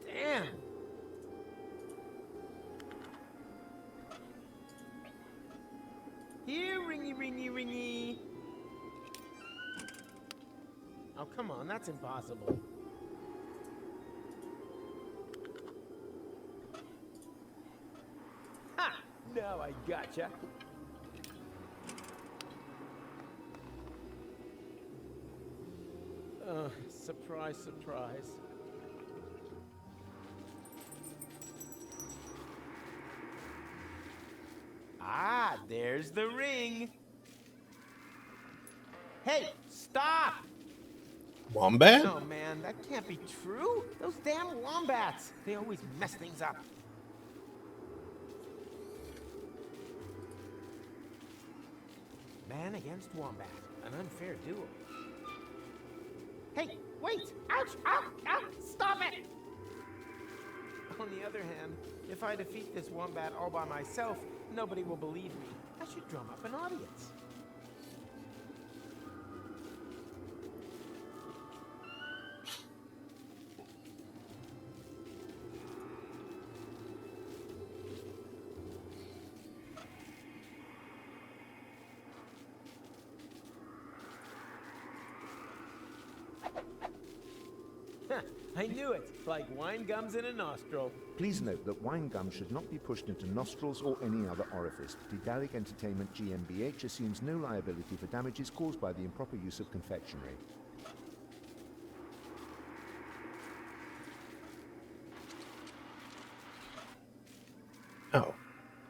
Damn! Here, ringy, ringy, ringy. Oh, come on, that's impossible. Ha! Now I gotcha. Surprise, surprise. Ah, there's the ring. Hey, stop! Wombat? Oh man, that can't be true. Those damn wombats. They always mess things up. Man against wombat. An unfair duel. Hey, wait! Ouch! Ouch! Ouch! Stop it! On the other hand, if I defeat this wombat all by myself, nobody will believe me. I should drum up an audience. I knew it! Like wine gums in a nostril. Please note that wine gum should not be pushed into nostrils or any other orifice. Daedalic Entertainment GmbH assumes no liability for damages caused by the improper use of confectionery. Oh,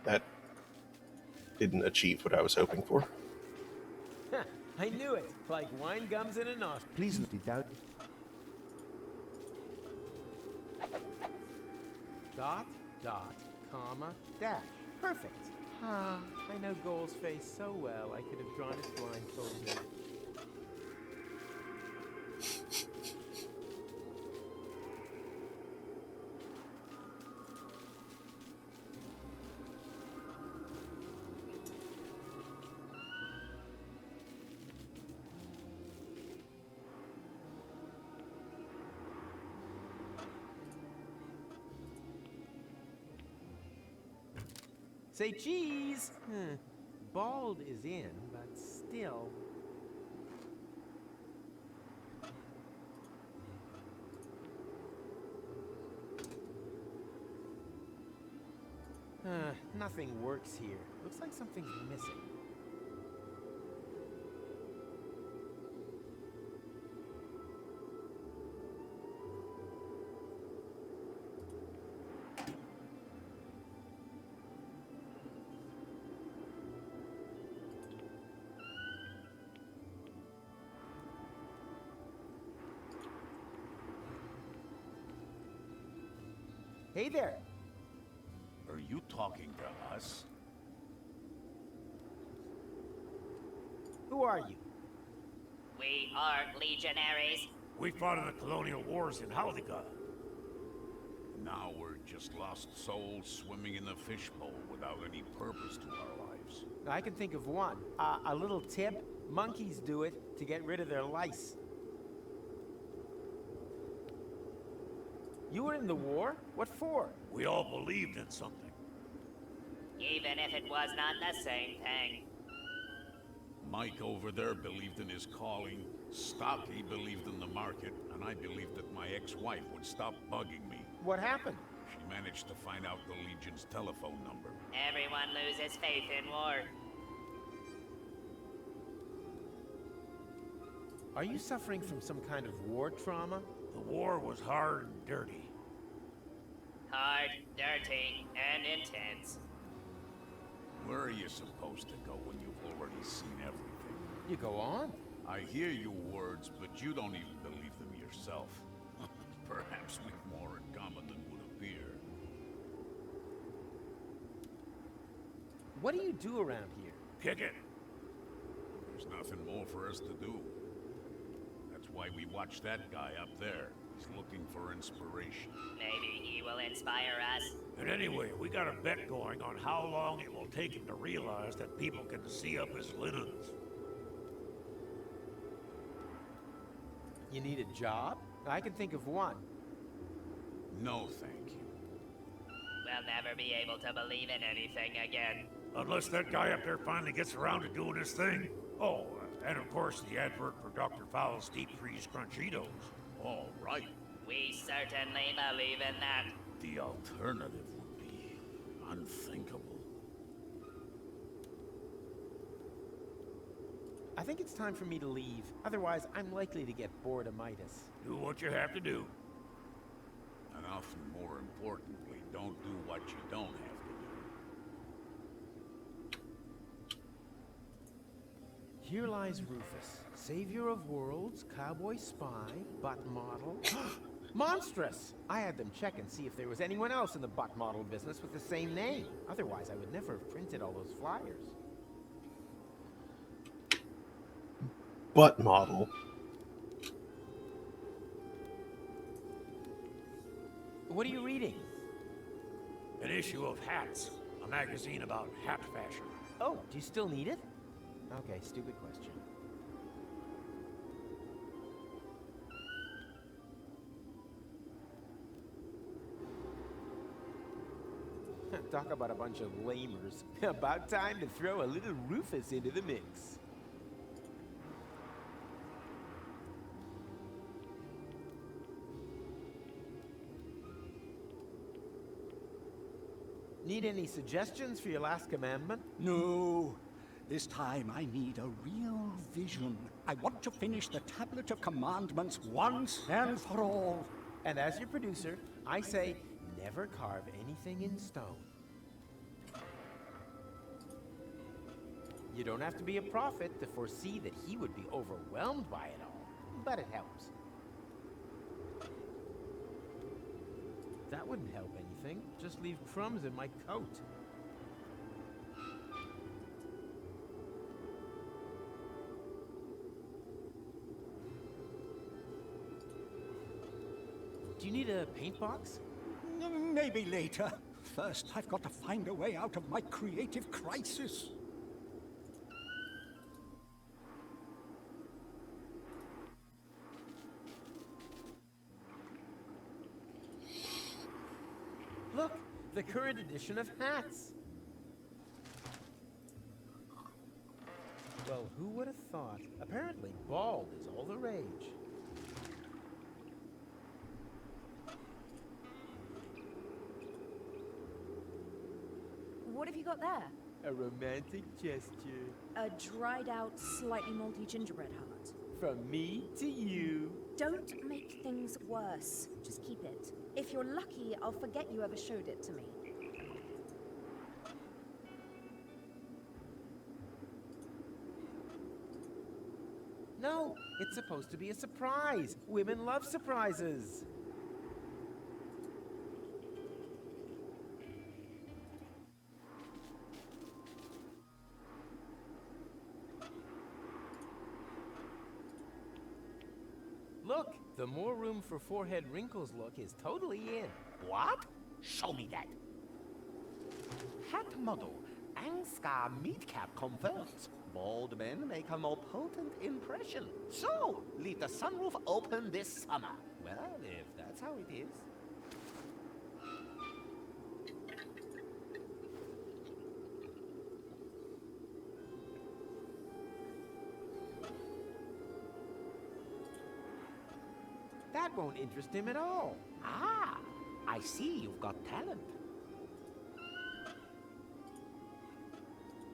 that didn't achieve what I was hoping for. I knew it! Like wine gums in a nostril. Please note Daedalic. Dot, dot, comma, dash. Perfect. Ah, I know Goal's face so well, I could have drawn it blindfolded. Say cheese! Bald is in, but still. Nothing works here. Looks like something's missing. Hey there! Are you talking to us? Who are you? We are legionaries. We fought in the colonial wars in Haldiga. Now we're just lost souls swimming in the fishbowl without any purpose to our lives. I can think of one. A little tip. Monkeys do it to get rid of their lice. You were in the war? What for? We all believed in something. Even if it was not the same thing. Mike over there believed in his calling, Stocky believed in the market, and I believed that my ex-wife would stop bugging me. What happened? She managed to find out the Legion's telephone number. Everyone loses faith in war. Are you suffering from some kind of war trauma? The war was hard and dirty. Hard, dirty, and intense. Where are you supposed to go when you've already seen everything? You go on. I hear your words, but you don't even believe them yourself. Perhaps we've more in common than would appear. What do you do around here? Kick it! There's nothing more for us to do. That's why we watch that guy up there. He's looking for inspiration. Maybe he will inspire us. And anyway, we got a bet going on how long it will take him to realize that people can see up his linens. You need a job? I can think of one. No, thank you. We'll never be able to believe in anything again. Unless that guy up there finally gets around to doing his thing. Oh, and of course the advert for Dr. Fowl's deep freeze crunchitos. All right. We certainly believe in that. The alternative would be unthinkable. I think it's time for me to leave. Otherwise, I'm likely to get bored of Midas. Do what you have to do. And often more importantly, don't do what you don't have to do. Here lies Rufus, savior of worlds, cowboy spy, butt model. Monstrous! I had them check and see if there was anyone else in the butt model business with the same name. Otherwise, I would never have printed all those flyers. Butt model. What are you reading? An issue of Hats, a magazine about hat fashion. Oh, do you still need it? Okay, stupid question. Talk about a bunch of lamers. About time to throw a little Rufus into the mix. Need any suggestions for your last commandment? No. This time I need a real vision. I want to finish the Tablet of Commandments once and for all. And as your producer, I say never carve anything in stone. You don't have to be a prophet to foresee that he would be overwhelmed by it all, but it helps. That wouldn't help anything. Just leave crumbs in my coat. Do you need a paint box? Maybe later. First, I've got to find a way out of my creative crisis. Look, the current edition of hats. Well, who would have thought? Apparently, bald is all the rage. What have you got there? A romantic gesture. A dried out, slightly moldy gingerbread heart. From me to you. Don't make things worse. Just keep it. If you're lucky, I'll forget you ever showed it to me. No, it's supposed to be a surprise. Women love surprises. Look, the more room for forehead wrinkles look is totally in. What? Show me that. Hat model. Angskar Meatcap confirms. Bald men make a more potent impression. So, leave the sunroof open this summer. Well, if that's how it is. That won't interest him at all. Ah, I see you've got talent.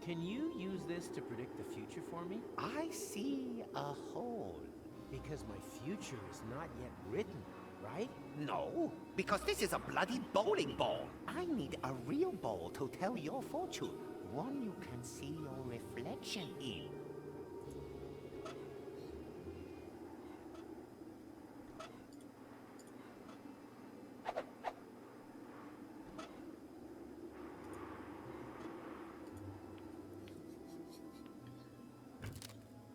Can you use this to predict the future for me? I see a hole. Because my future is not yet written, right? No, because this is a bloody bowling ball. I need a real ball to tell your fortune. one you can see your reflection in.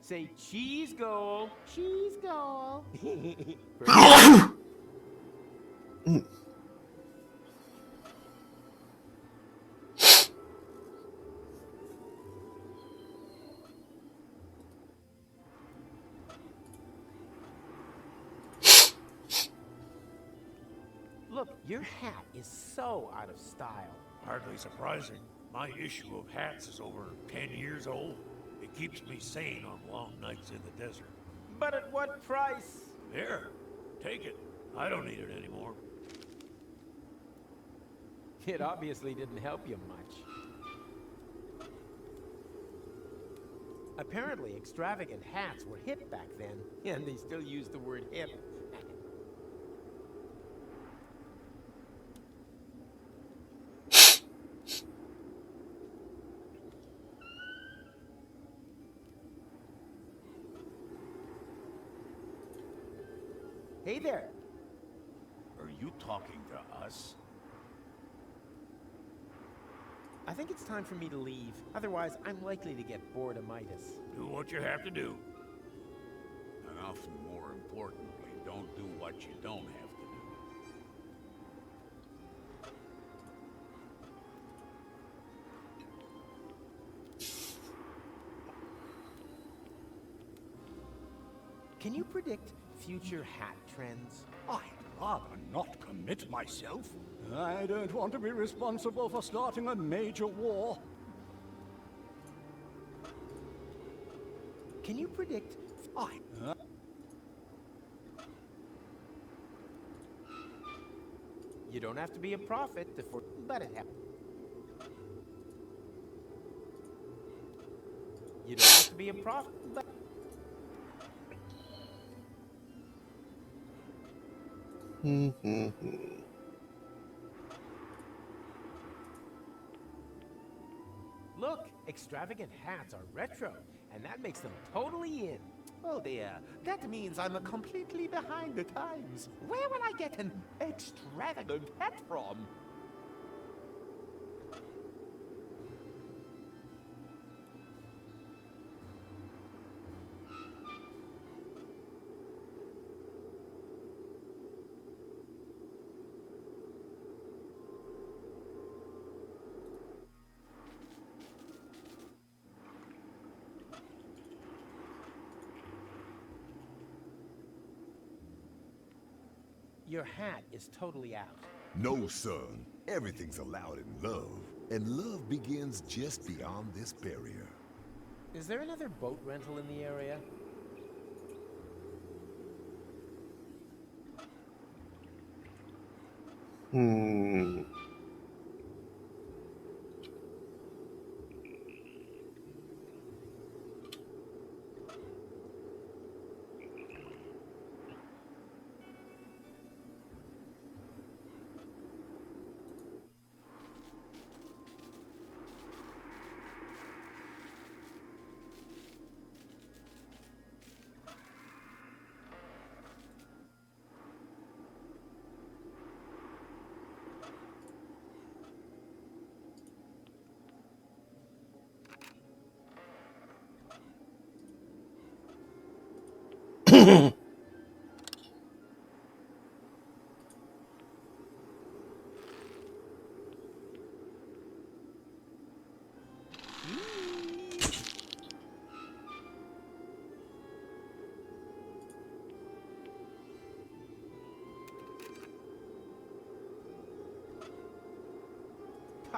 Say cheese goal. Cheese goal. Look, your hat is so out of style. Hardly surprising. My issue of hats is over 10 years old. It keeps me sane on long nights in the desert. But at what price? Here, take it. I don't need it anymore. It obviously didn't help you much. Apparently, extravagant hats were hip back then, and they still use the word hip. Hey there. Are you talking to us? I think it's time for me to leave. Otherwise, I'm likely to get bored-amitis. Do what you have to do. And often more importantly, don't do what you don't have to do. Can you predict future hat trends? I'd rather not commit myself. I don't want to be responsible for starting a major war. Can you predict... You don't have to be a prophet to but it happens. You don't have to be a prophet, but... Look, extravagant hats are retro, and that makes them totally in. Oh dear, that means I'm completely behind the times. Where will I get an extravagant hat from? Your hat is totally out. No, son. Everything's allowed in love. And love begins just beyond this barrier. Is there another boat rental in the area?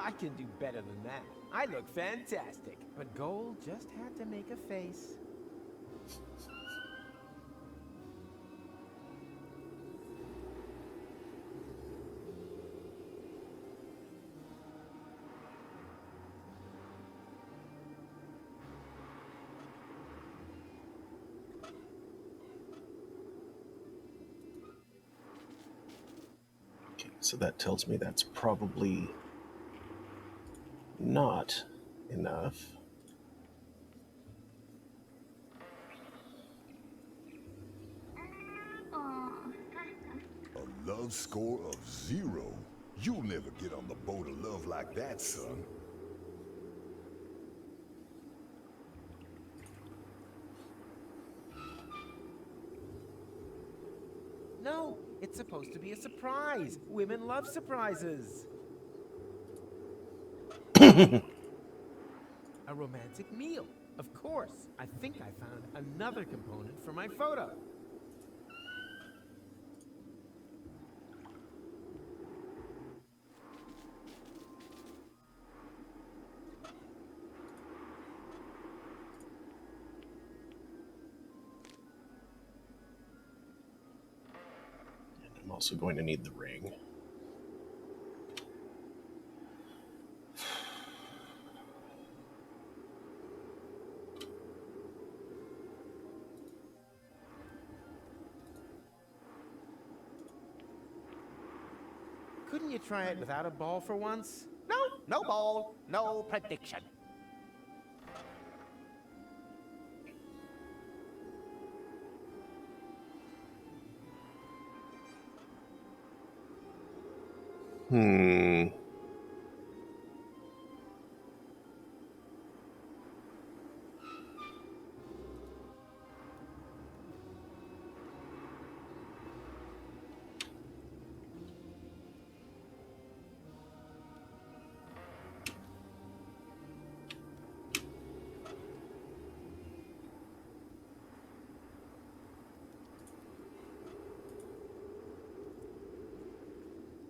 I can do better than that. I look fantastic. But Gold just had to make a face. Okay, so that tells me that's probably not enough. A love score of 0? You'll never get on the boat of love like that, son. No, it's supposed to be a surprise. Women love surprises. A romantic meal. Of course. I think I found another component for my photo. I'm also going to need the ring. Couldn't you try it without a ball for once? No, no ball, no prediction.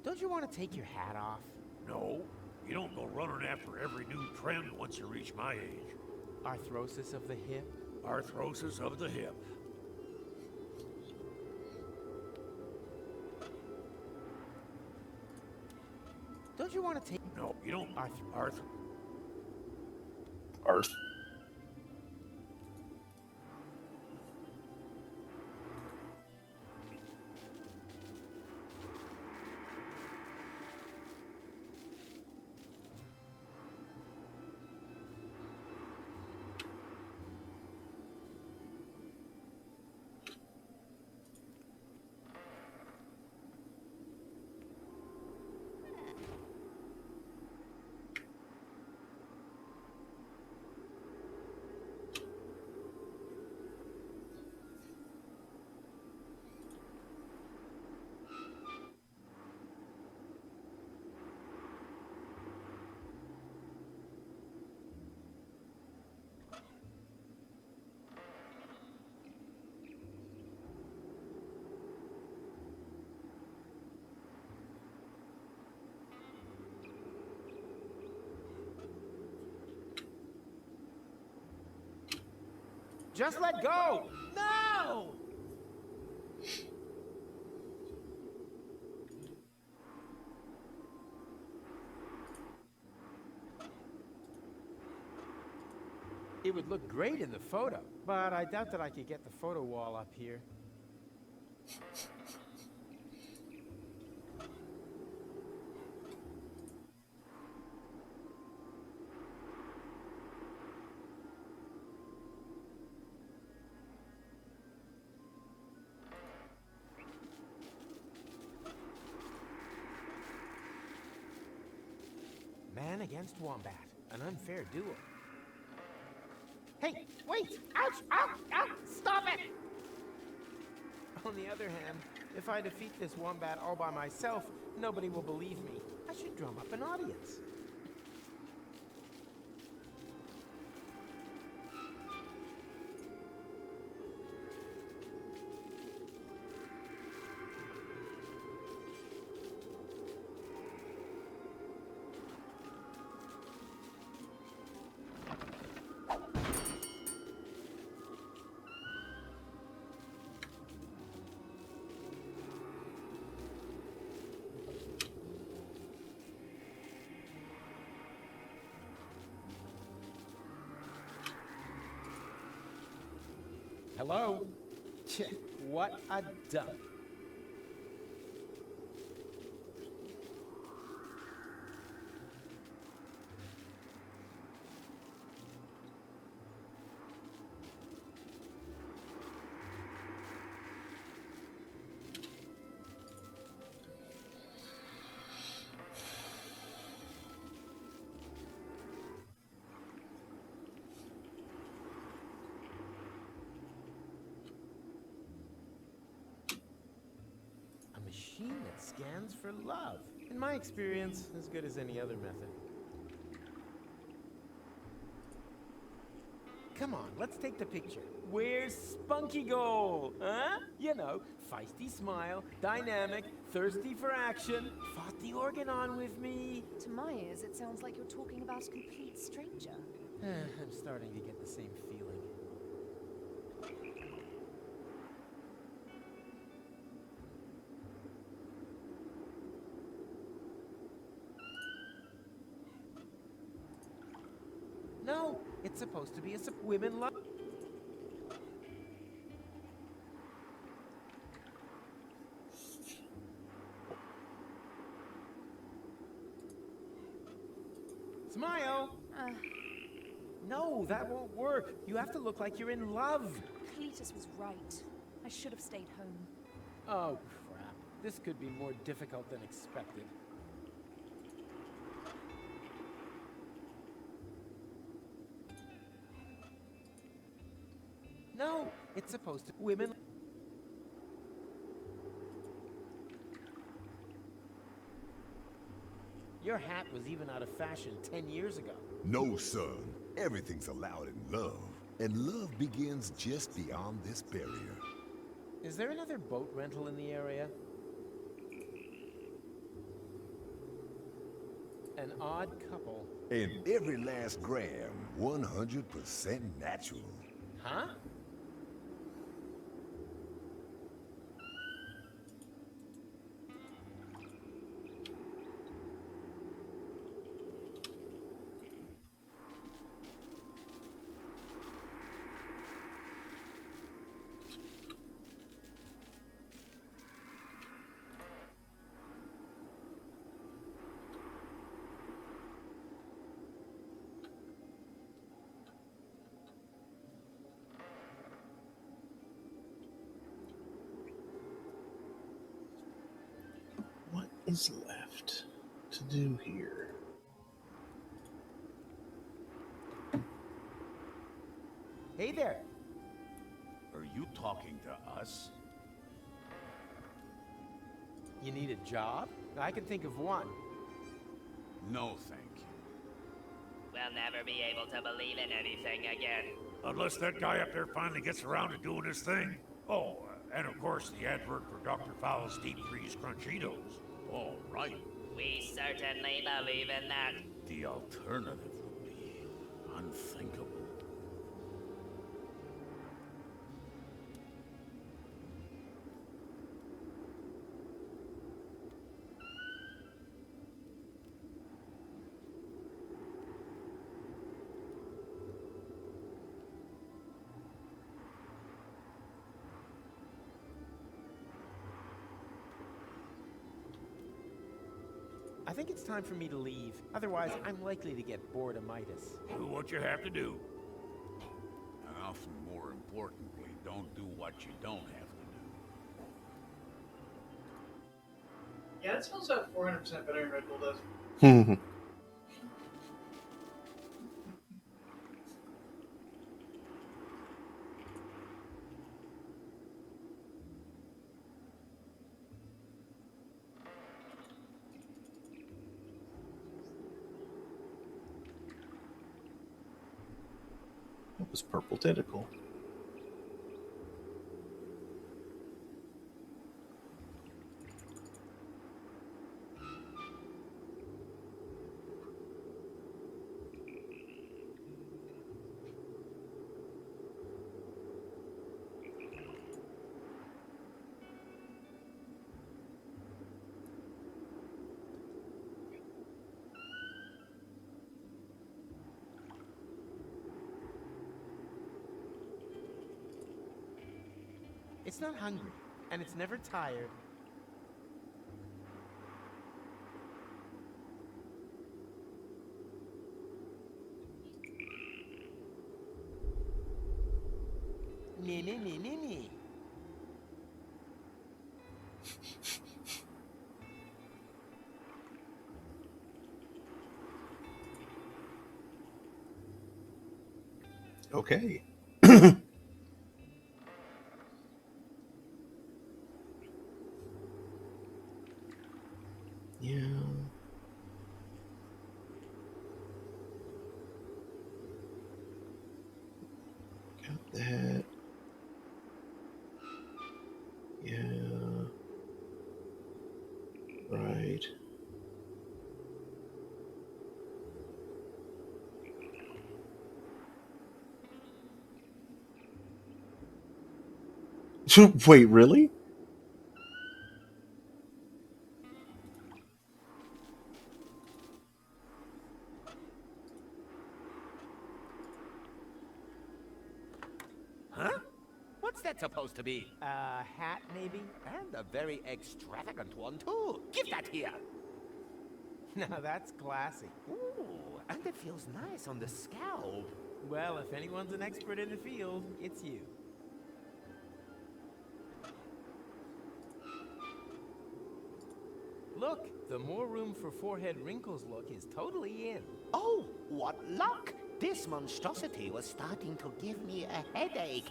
Don't you want to take your hat off? No, you don't go running after every new trend once you reach my age. Arthrosis of the hip? Arthrosis of the hip. Don't you want to take... No, you don't. Arth. Just let go! No! It would look great in the photo, but I doubt that I could get the photo wall up here. Man against Wombat, an unfair duel. Hey, wait! Ouch! Ouch! Ouch! Stop it! On the other hand, if I defeat this Wombat all by myself, nobody will believe me. I should drum up an audience. Hello? What a dump. machine that scans for love. In my experience, as good as any other method. Come on, let's take the picture. Where's Spunky Goal? Huh? You know, feisty smile, dynamic, thirsty for action, fought the Organon with me. To my ears, it sounds like you're talking about a complete stranger. I'm starting to get the same feeling. No, it's supposed to be a women love. Smile! No, that won't work. You have to look like you're in love. Cletus was right. I should have stayed home. Oh, crap. This could be more difficult than expected. No, it's supposed to women. Your hat was even out of fashion 10 years ago. No, son. Everything's allowed in love. And love begins just beyond this barrier. Is there another boat rental in the area? An odd couple. And every last gram, 100% natural. Huh? What is left to do here? Hey there. Are you talking to us? You need a job? I can think of one. No, thank you. We'll never be able to believe in anything again. Unless that guy up there finally gets around to doing his thing. Oh, and of course the advert for Dr. Fowl's Deep Freeze Crunchitos. All right. We certainly believe in that. The alternative would be unthinkable. I think it's time for me to leave. Otherwise, I'm likely to get bored of Midas. Do what you have to do. And often more importantly, don't do what you don't have to do. Yeah, that smells about 400% better than Red Bull does. That was Purple Tentacle. It's not hungry, and it's never tired. Me. Okay. Yeah. Got that. Yeah. Right. Wait, really? Huh? What's that supposed to be? Hat, maybe? And a very extravagant one, too. Give that here. Now that's classy. Ooh, and it feels nice on the scalp. Well, if anyone's an expert in the field, it's you. Look, the more room for forehead wrinkles look is totally in. Oh, what luck! This monstrosity was starting to give me a headache.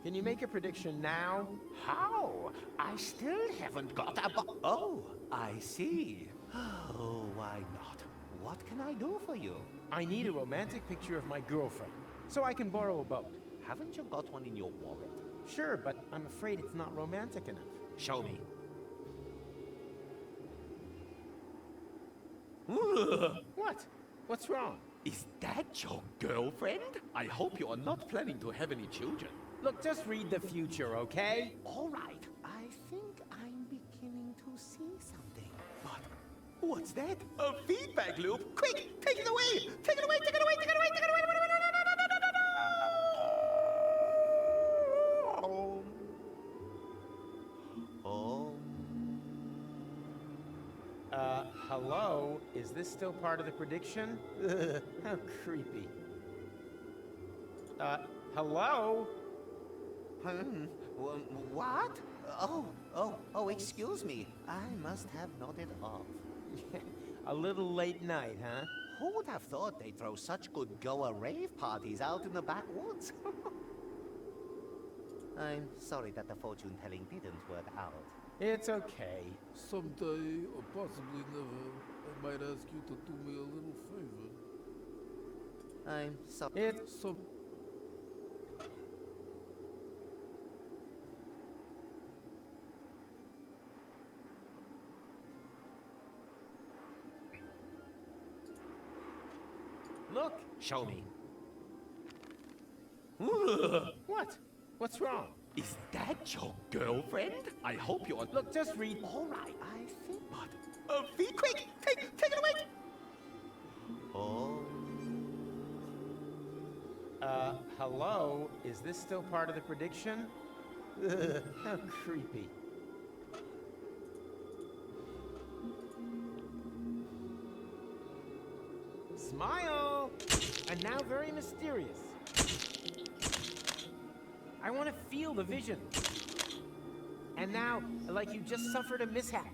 Can you make a prediction now? How? I still haven't got a Oh, I see. Oh, why not? What can I do for you? I need a romantic picture of my girlfriend, so I can borrow a boat. Haven't you got one in your wallet? Sure, but I'm afraid it's not romantic enough. Show me. What? What's wrong? Is that your girlfriend? I hope you are not planning to have any children. Look, just read the future, okay? All right. I think I'm beginning to see something. But what's that? A feedback loop? Quick, take it away! Take it away, take it away, take it away, take it away! Hello? Is this still part of the prediction? How creepy. Hello? What? Oh, excuse me. I must have nodded off. A little late night, huh? Who would have thought they'd throw such good goer rave parties out in the backwoods? I'm sorry that the fortune telling didn't work out. It's okay. Someday, or possibly never, I might ask you to do me a little favor. I'm sorry. It's so... Look! Show me. What? What's wrong? Is that your girlfriend? I hope you are... Look, just read... All right, I think... But... feet, quick! Take it away! Oh... Hello? Is this still part of the prediction? How creepy. Smile! And now very mysterious. I want to feel the vision. And now, like you just suffered a mishap.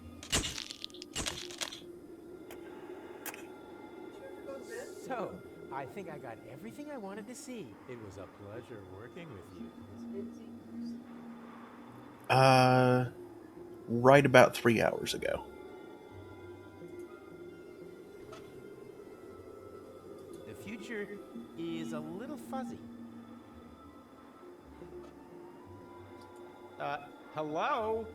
So, I think I got everything I wanted to see. It was a pleasure working with you. Right about 3 hours ago. The future is a little fuzzy. Hello?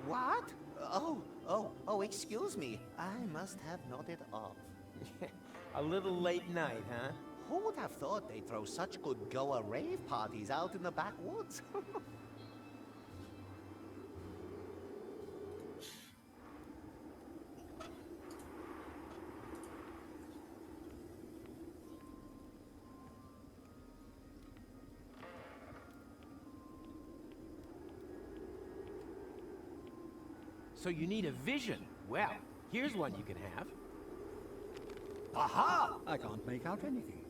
What? Oh, excuse me. I must have nodded off. A little late night, huh? Who would have thought they'd throw such good goer rave parties out in the backwoods? So you need a vision. Well, here's one you can have. Aha! I can't make out anything.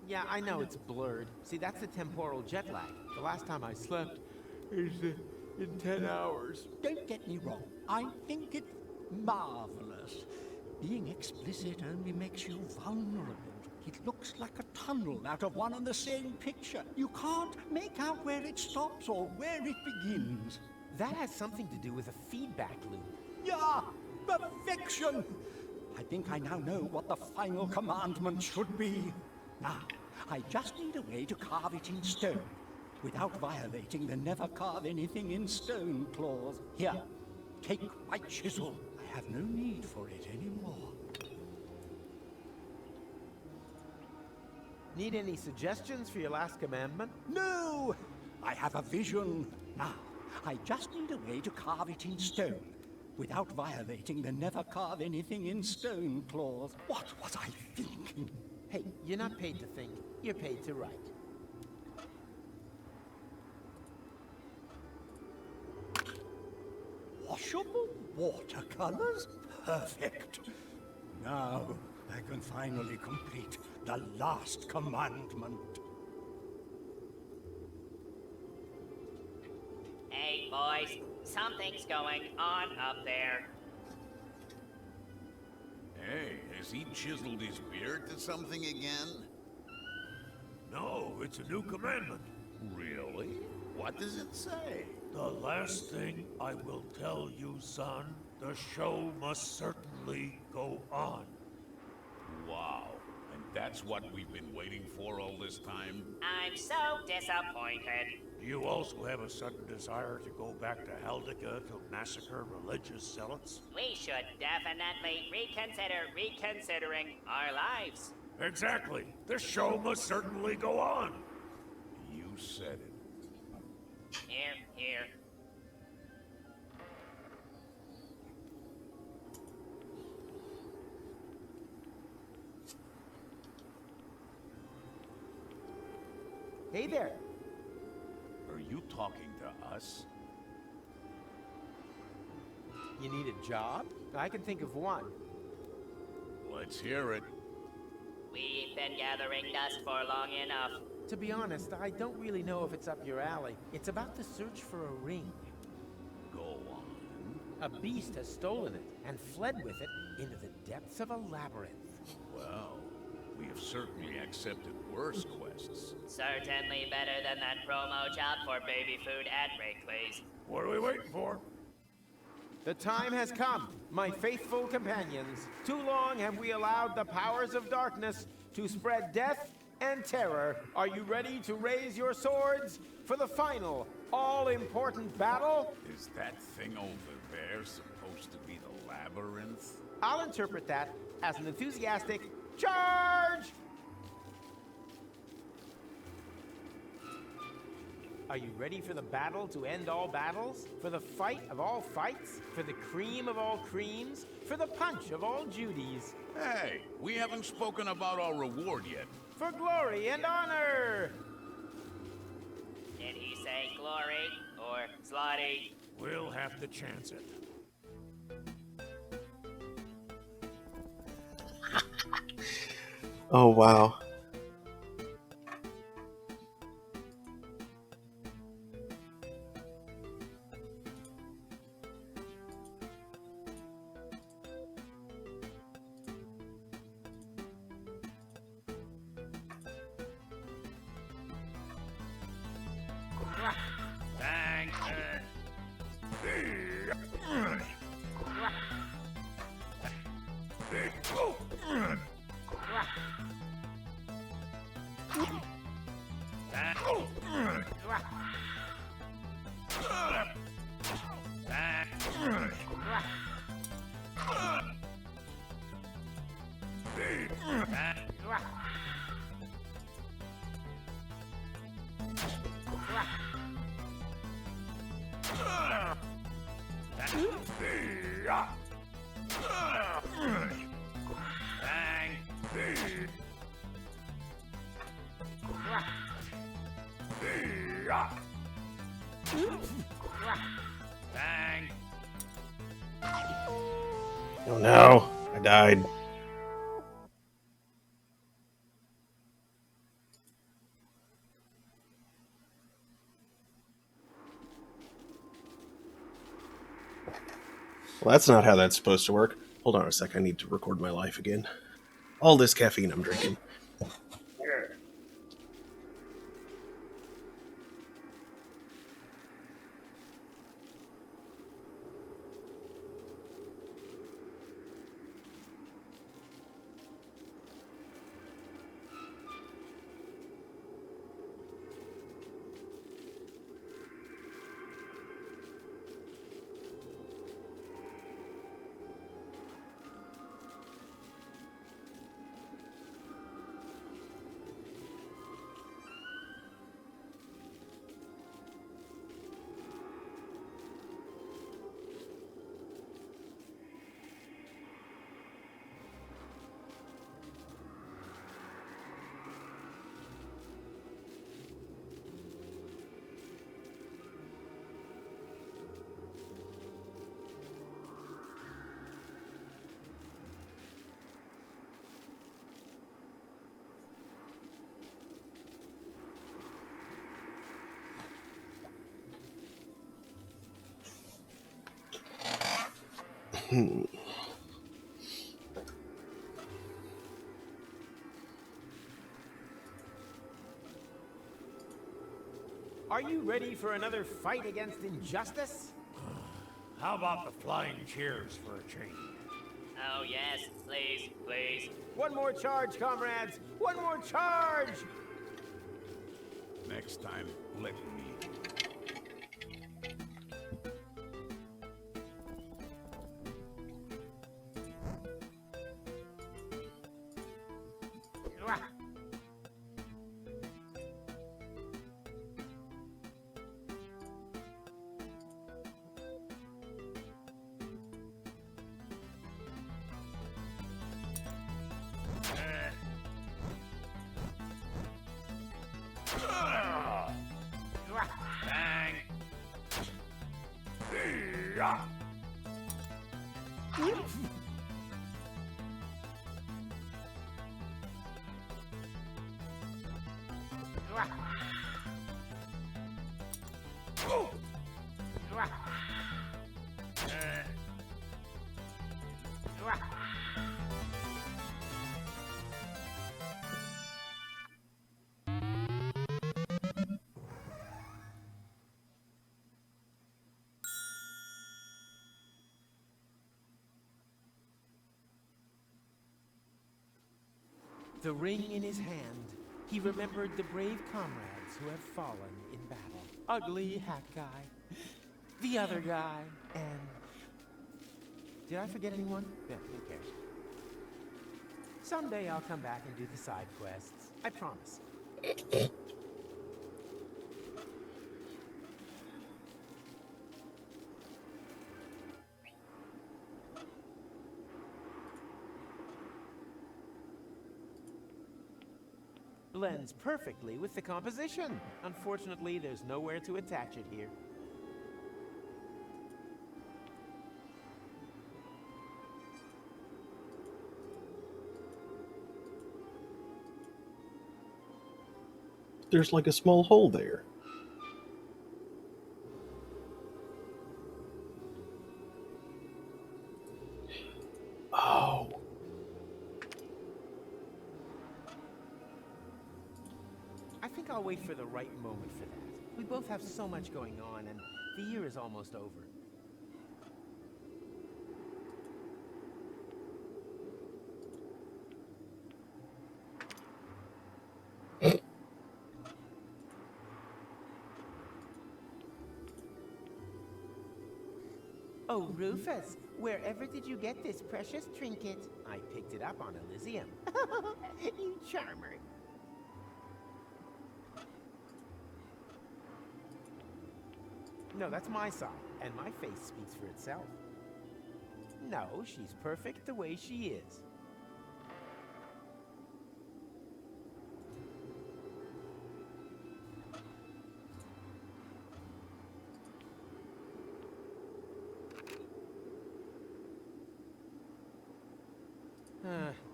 Yeah, I know it's blurred. See, that's the temporal jet lag. The last time I slept is in 10 hours. Don't get me wrong. I think it's marvelous. Being explicit only makes you vulnerable to It looks like a tunnel out of one and the same picture. You can't make out where it stops or where it begins. That has something to do with a feedback loop. Yeah, perfection! I think I now know what the final commandment should be. Now, I just need a way to carve it in stone, without violating the never carve anything in stone clause. Here, take my chisel. I have no need for it anymore. Need any suggestions for your last commandment? No! I have a vision. Now, I just need a way to carve it in stone, without violating the never carve anything in stone clause. What was I thinking? Hey, you're not paid to think, you're paid to write. Washable watercolors? Perfect. Now, I can finally complete the last commandment. Hey, boys, something's going on up there. Hey, has he chiseled his beard to something again? No, it's a new commandment. Really? What does it say? The last thing I will tell you, son, the show must certainly go on. Wow. And that's what we've been waiting for all this time? I'm so disappointed. Do you also have a sudden desire to go back to Haldika to massacre religious zealots? We should definitely reconsider reconsidering our lives. Exactly. The show must certainly go on. You said it. Here, here. Hey there. Are you talking to us? You need a job? I can think of one. Let's hear it. We've been gathering dust for long enough. To be honest, I don't really know if it's up your alley. It's about the search for a ring. Go on. A beast has stolen it and fled with it into the depths of a labyrinth. Well, we have certainly accepted worse quests. Certainly better than that promo job for baby food at Wrigley's. What are we waiting for? The time has come, my faithful companions. Too long have we allowed the powers of darkness to spread death and terror. Are you ready to raise your swords for the final, all-important battle? Is that thing over there supposed to be the labyrinth? I'll interpret that as an enthusiastic charge! Are you ready for the battle to end all battles? For the fight of all fights? For the cream of all creams? For the punch of all Judies? Hey, we haven't spoken about our reward yet. For glory and honor! Did he say glory or slotty? We'll have to chance it. Oh, wow. Thank Oh no, I died. Well, that's not how that's supposed to work. Hold on a sec, I need to record my life again. All this caffeine I'm drinking. Are you ready for another fight against injustice? How about the flying chairs for a change? Oh, yes. Please, please. One more charge, comrades! One more charge! Next time, let me. Bang! The ring in his hand, he remembered the brave comrades who have fallen in battle. Ugly hat guy, the other guy, and... Did I forget anyone? Yeah, who cares? Someday I'll come back and do the side quests. I promise. Blends perfectly with the composition. Unfortunately, there's nowhere to attach it here. There's like a small hole there. Oh. I think I'll wait for the right moment for that. We both have so much going on, and the year is almost over. Oh, Rufus, wherever did you get this precious trinket? I picked it up on Elysium. You charmer. No, that's my side, and my face speaks for itself. No, she's perfect the way she is.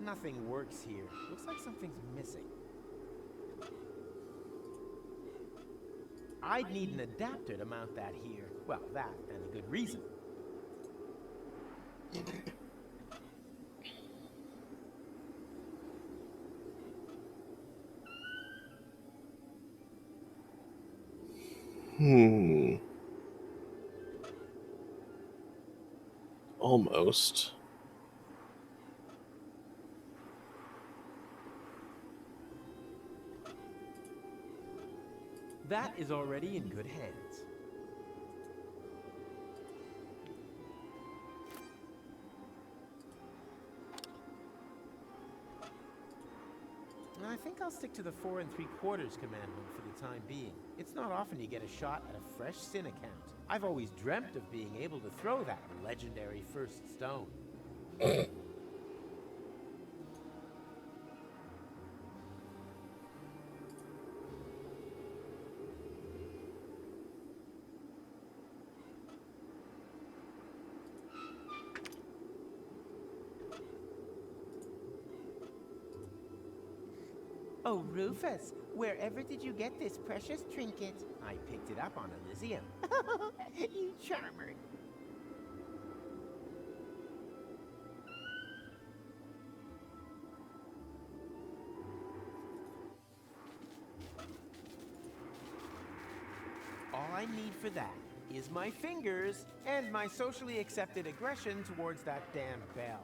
Nothing works here. Looks like something's missing. I'd need an adapter to mount that here. Well, that, and a good reason. Almost. That is already in good hands. I think I'll stick to the 4 3/4 commandment for the time being. It's not often you get a shot at a fresh sin account. I've always dreamt of being able to throw that legendary first stone. Oh, Rufus, wherever did you get this precious trinket? I picked it up on Elysium. You charmer. I need for that is my fingers and my socially accepted aggression towards that damn bell.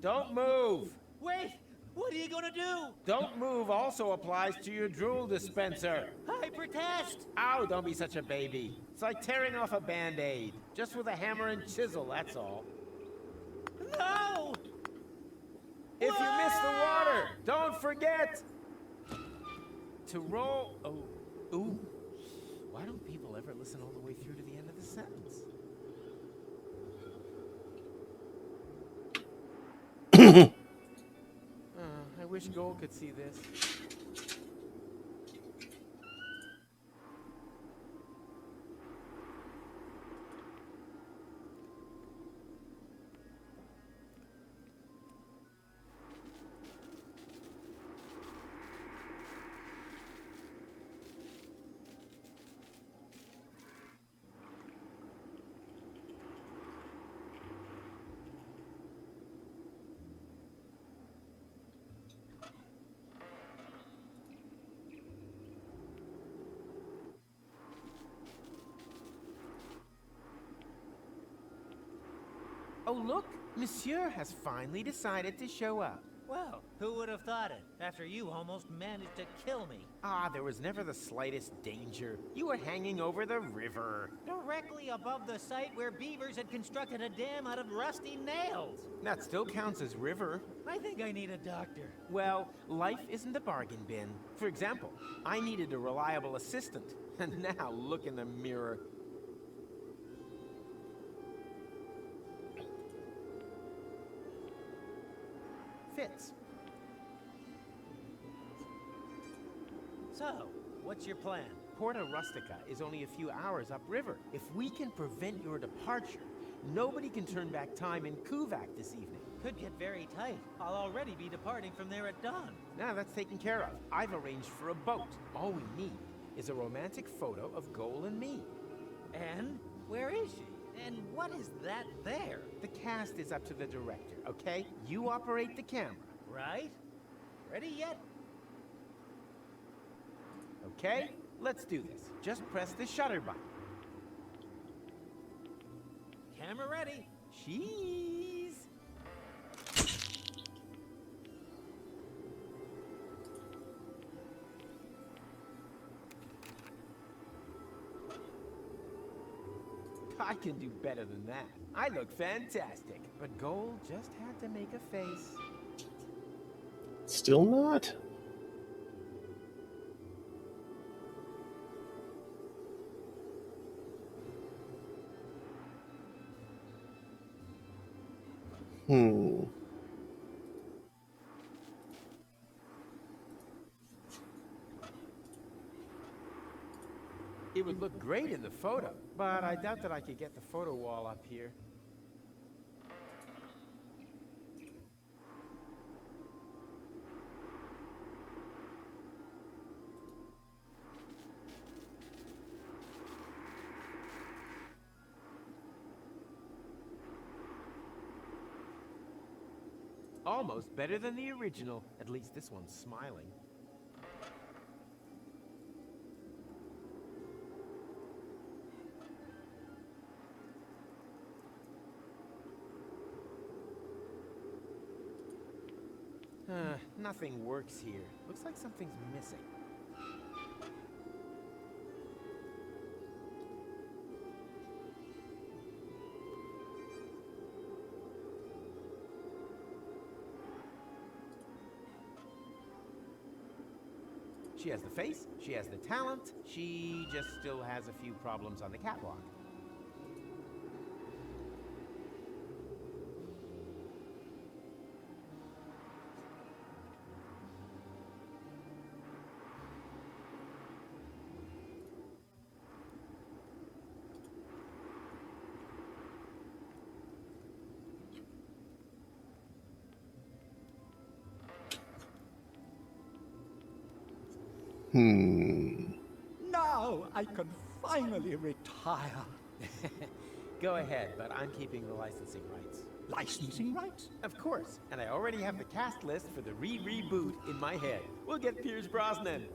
Don't move! Wait! What are you gonna do? Don't move also applies to your drool dispenser. I protest! Ow, don't be such a baby. It's like tearing off a Band-Aid. Just with a hammer and chisel, that's all. No! If you miss the water, don't forget to roll... Oh, ooh. Why don't people ever listen all the way through to the end of the sentence? I wish Gold could see this. Oh, look! Monsieur has finally decided to show up. Well, who would have thought it, after you almost managed to kill me? Ah, there was never the slightest danger. You were hanging over the river. Directly above the site where beavers had constructed a dam out of rusty nails. That still counts as river. I think I need a doctor. Well, life isn't a bargain bin. For example, I needed a reliable assistant. And now look in the mirror. Fits. So, what's your plan? Porta Rustica is only a few hours upriver. If we can prevent your departure, nobody can turn back time in Kuvak this evening. Could get very tight. I'll already be departing from there at dawn. Now that's taken care of. I've arranged for a boat. All we need is a romantic photo of Goal and me. And where is she? And what is that there? The cast is up to the director, okay? You operate the camera. Right? Ready yet? Okay, let's do this. Just press the shutter button. Camera ready. Cheese! I can do better than that. I look fantastic. But Gold just had to make a face. Still not? It would look great in the photo, but I doubt that I could get the photo wall up here. Almost better than the original. At least this one's smiling. Nothing works here. Looks like something's missing. She has the face, she has the talent, she just still has a few problems on the catwalk. Now I can finally retire. Go ahead, but I'm keeping the licensing rights. Licensing rights? Of course, and I already have the cast list for the reboot in my head. We'll get Pierce Brosnan.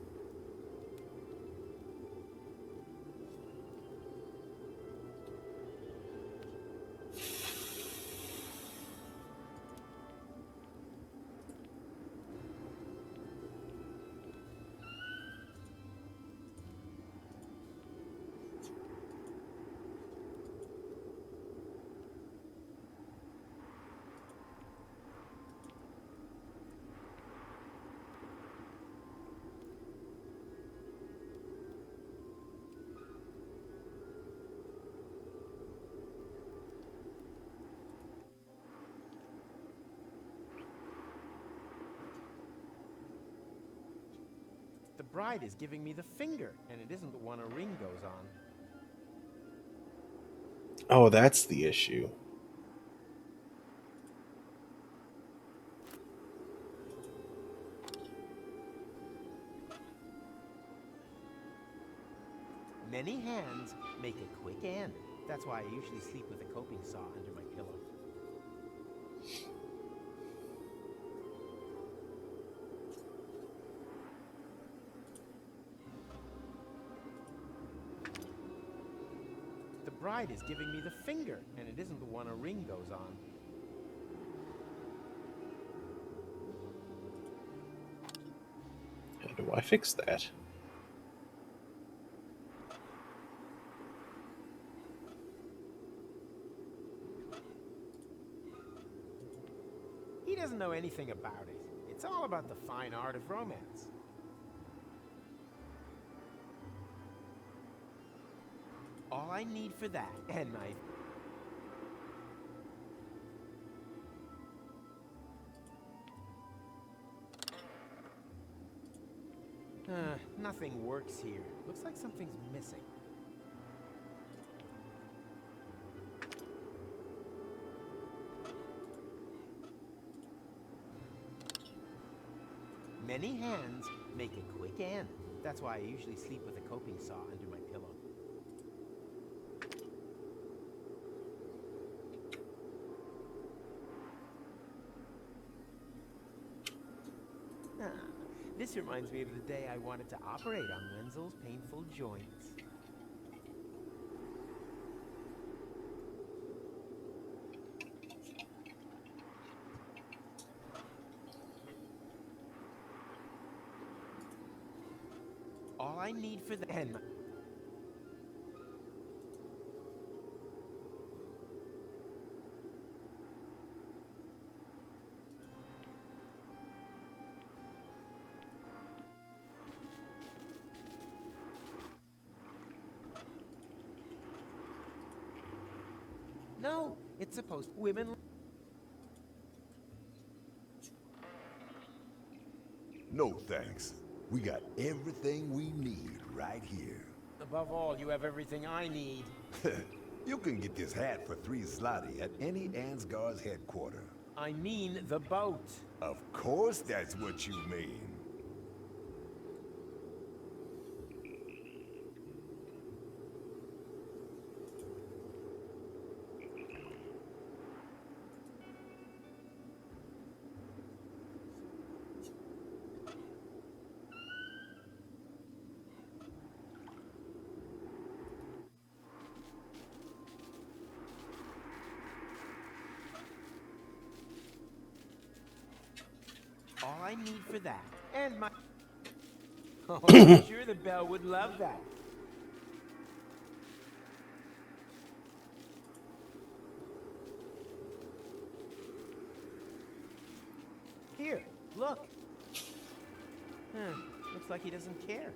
The bride is giving me the finger, and it isn't the one a ring goes on. Oh, that's the issue. Many hands make a quick end. That's why I usually sleep with a coping saw under my pillow. The bride is giving me the finger, and it isn't the one a ring goes on. How do I fix that? He doesn't know anything about it. It's all about the fine art of romance. All I need for that, and my... Nothing works here. Looks like something's missing. Many hands make a quick end. That's why I usually sleep with a coping saw under my pillow. This reminds me of the day I wanted to operate on Wenzel's painful joints. All I need for the end. No, it's supposed women. No thanks. We got everything we need right here. Above all, you have everything I need. You can get this hat for 3 zloty at any Ansgar's headquarters. I mean the boat. Of course that's what you mean. All I need for that, and my... Oh, I'm sure the bell would love that. Here, look. Looks like he doesn't care.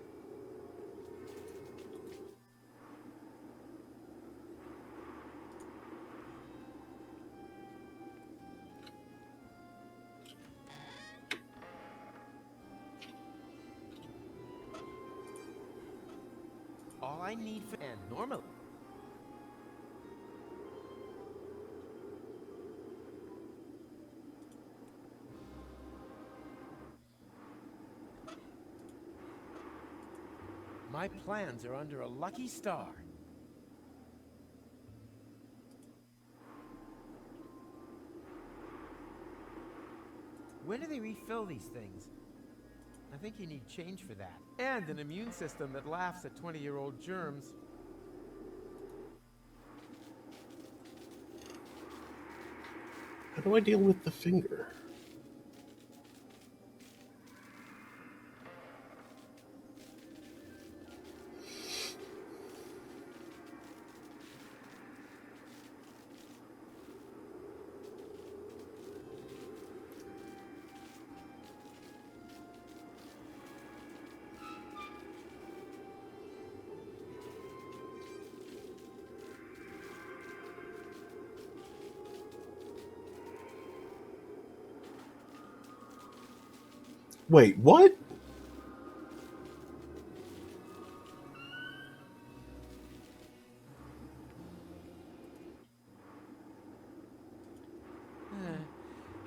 All I need for... And normally... My plans are under a lucky star. Where do they refill these things? I think you need change for that. And an immune system that laughs at 20-year-old germs. How do I deal with the finger? Wait, what?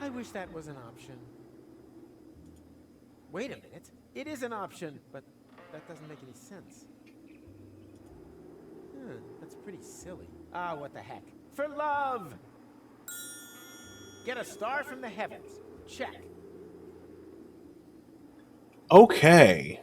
I wish that was an option. Wait a minute. It is an option, but that doesn't make any sense. That's pretty silly. Ah, what the heck. For love! Get a star from the heavens. Check. Okay.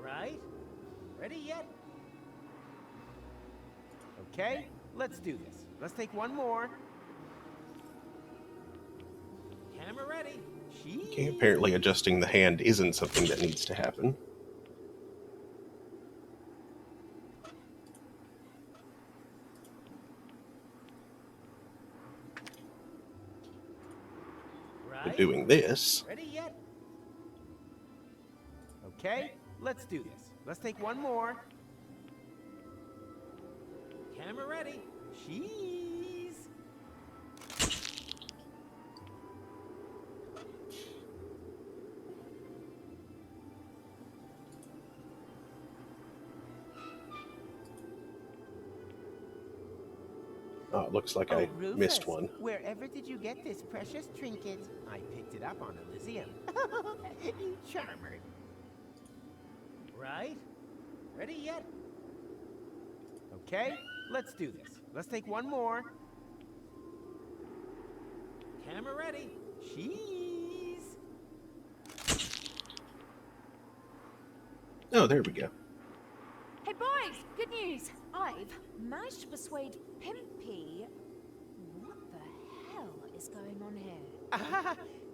Right? Ready yet? Okay, let's do this. Let's take one more. Camera ready. Okay, apparently adjusting the hand isn't something that needs to happen. But doing this... Ready yet? Okay, let's do this. Let's take one more. Camera ready. Cheese. Oh, it looks like I missed one. Wherever did you get this precious trinket? I picked it up on Elysium. You charmer. Right? Ready yet? Okay, let's do this. Let's take one more. Camera ready. Cheese. Oh, there we go. Hey boys, good news. I've managed to persuade Pimpy. What the hell is going on here?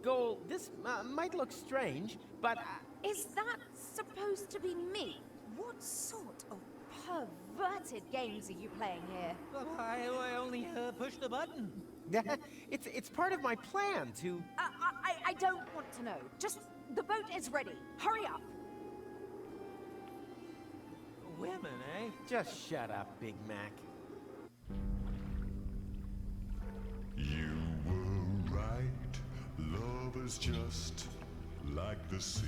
Goal, this might look strange, but... Is that supposed to be me? What sort of perverted games are you playing here? I only pushed the button. It's part of my plan to... I don't want to know. Just, the boat is ready. Hurry up. Women, eh? Just shut up, Big Mac. You were right. Love is just like the sea.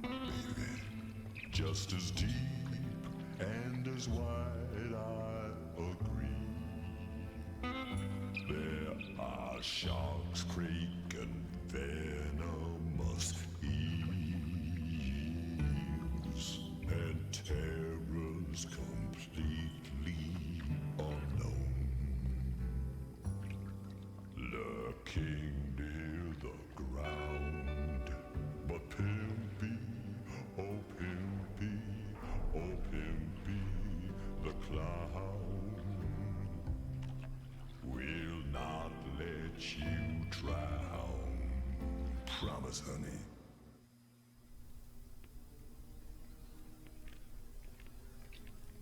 Baby, just as deep and as wide, I agree. There are sharks, crake, and venomous eels, and terrors completely unknown, lurking near the ground. But Pimpy, oh Pimpy, oh Pimpy, the clown will not let you yours, honey.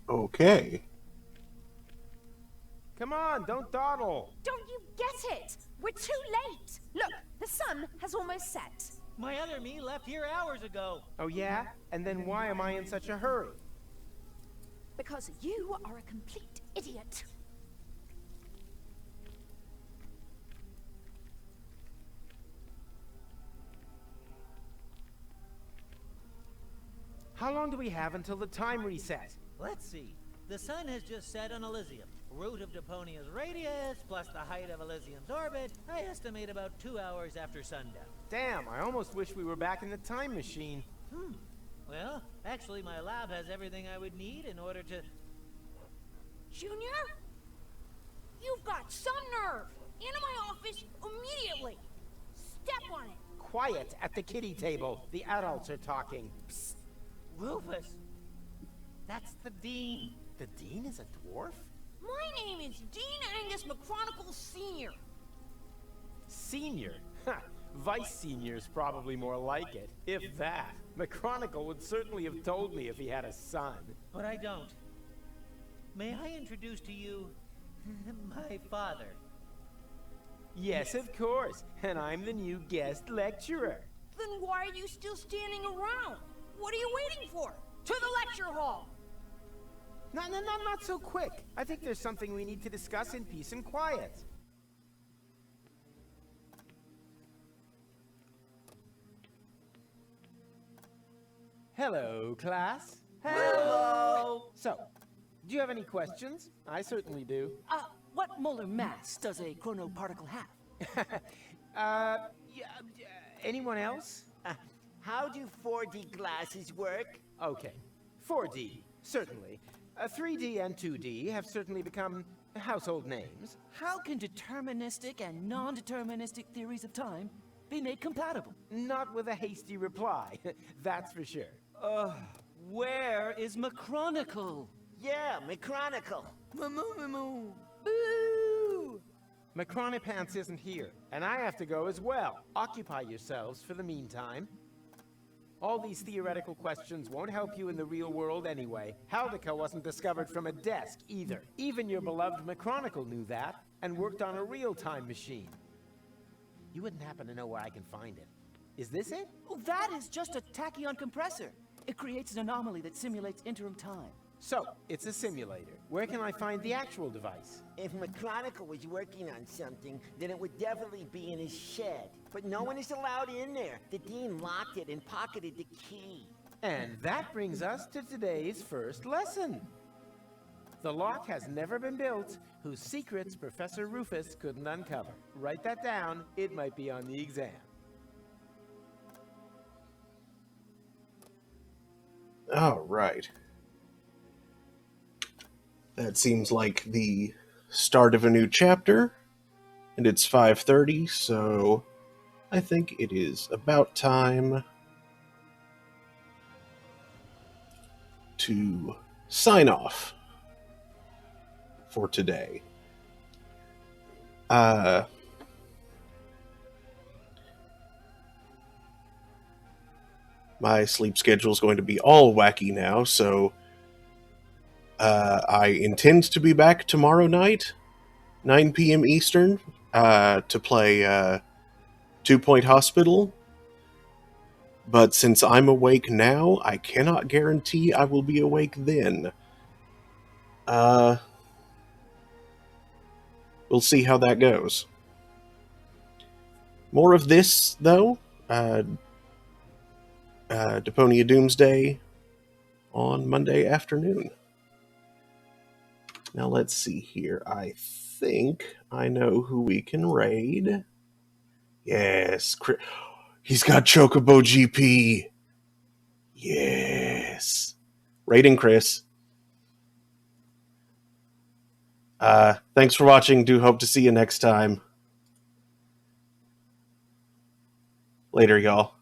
Okay. Come on, don't dawdle. Don't you get it? We're too late. Look, the sun has almost set. My other me left here hours ago. Oh yeah? And then why am I in such a hurry? Because you are a complete idiot. How long do we have until the time reset? Let's see. The sun has just set on Elysium. Root of Deponia's radius, plus the height of Elysium's orbit, I estimate about 2 hours after sundown. Damn, I almost wish we were back in the time machine. Well, actually my lab has everything I would need in order to... Junior? You've got some nerve! Into my office immediately! Step on it! Quiet at the kiddie table. The adults are talking. Psst. Rufus! That's the Dean. The Dean is a dwarf? My name is Dean Angus McChronicle Sr. Senior? Ha! Vice Senior's probably more like it. If that. McChronicle would certainly have told me if he had a son. But I don't. May I introduce to you my father? Yes, of course. And I'm the new guest lecturer. Then why are you still standing around? What are you waiting for? To the lecture hall! No, not so quick. I think there's something we need to discuss in peace and quiet. Hello, class. Hello! So, do you have any questions? I certainly do. What molar mass does a chronoparticle have? Anyone else? How do 4D glasses work? Okay. 4D, certainly. 3D and 2D have certainly become household names. How can deterministic and non-deterministic theories of time be made compatible? Not with a hasty reply, that's for sure. Where is McChronicle? Yeah, McChronicle. Moo. Boo! McChronipants isn't here, and I have to go as well. Occupy yourselves for the meantime. All these theoretical questions won't help you in the real world anyway. Haldica wasn't discovered from a desk, either. Even your beloved McChronicle knew that, and worked on a real time machine. You wouldn't happen to know where I can find it. Is this it? Oh, that is just a tachyon compressor. It creates an anomaly that simulates interim time. So, it's a simulator. Where can I find the actual device? If McChronicle was working on something, then it would definitely be in his shed. But no one is allowed in there. The Dean locked it and pocketed the key. And that brings us to today's first lesson. The lock has never been built whose secrets Professor Rufus couldn't uncover. Write that down. It might be on the exam. All right. That seems like the start of a new chapter, and it's 5:30, so I think it is about time to sign off for today. My sleep schedule is going to be all wacky now, so I intend to be back tomorrow night, 9 p.m. Eastern, to play 2 Point Hospital. But since I'm awake now, I cannot guarantee I will be awake then. We'll see how that goes. More of this, though. Deponia Doomsday on Monday afternoon. Now let's see here. I think I know who we can raid. Yes, he's got Chocobo GP. Yes. Raiding Chris. Thanks for watching. Do hope to see you next time. Later, y'all.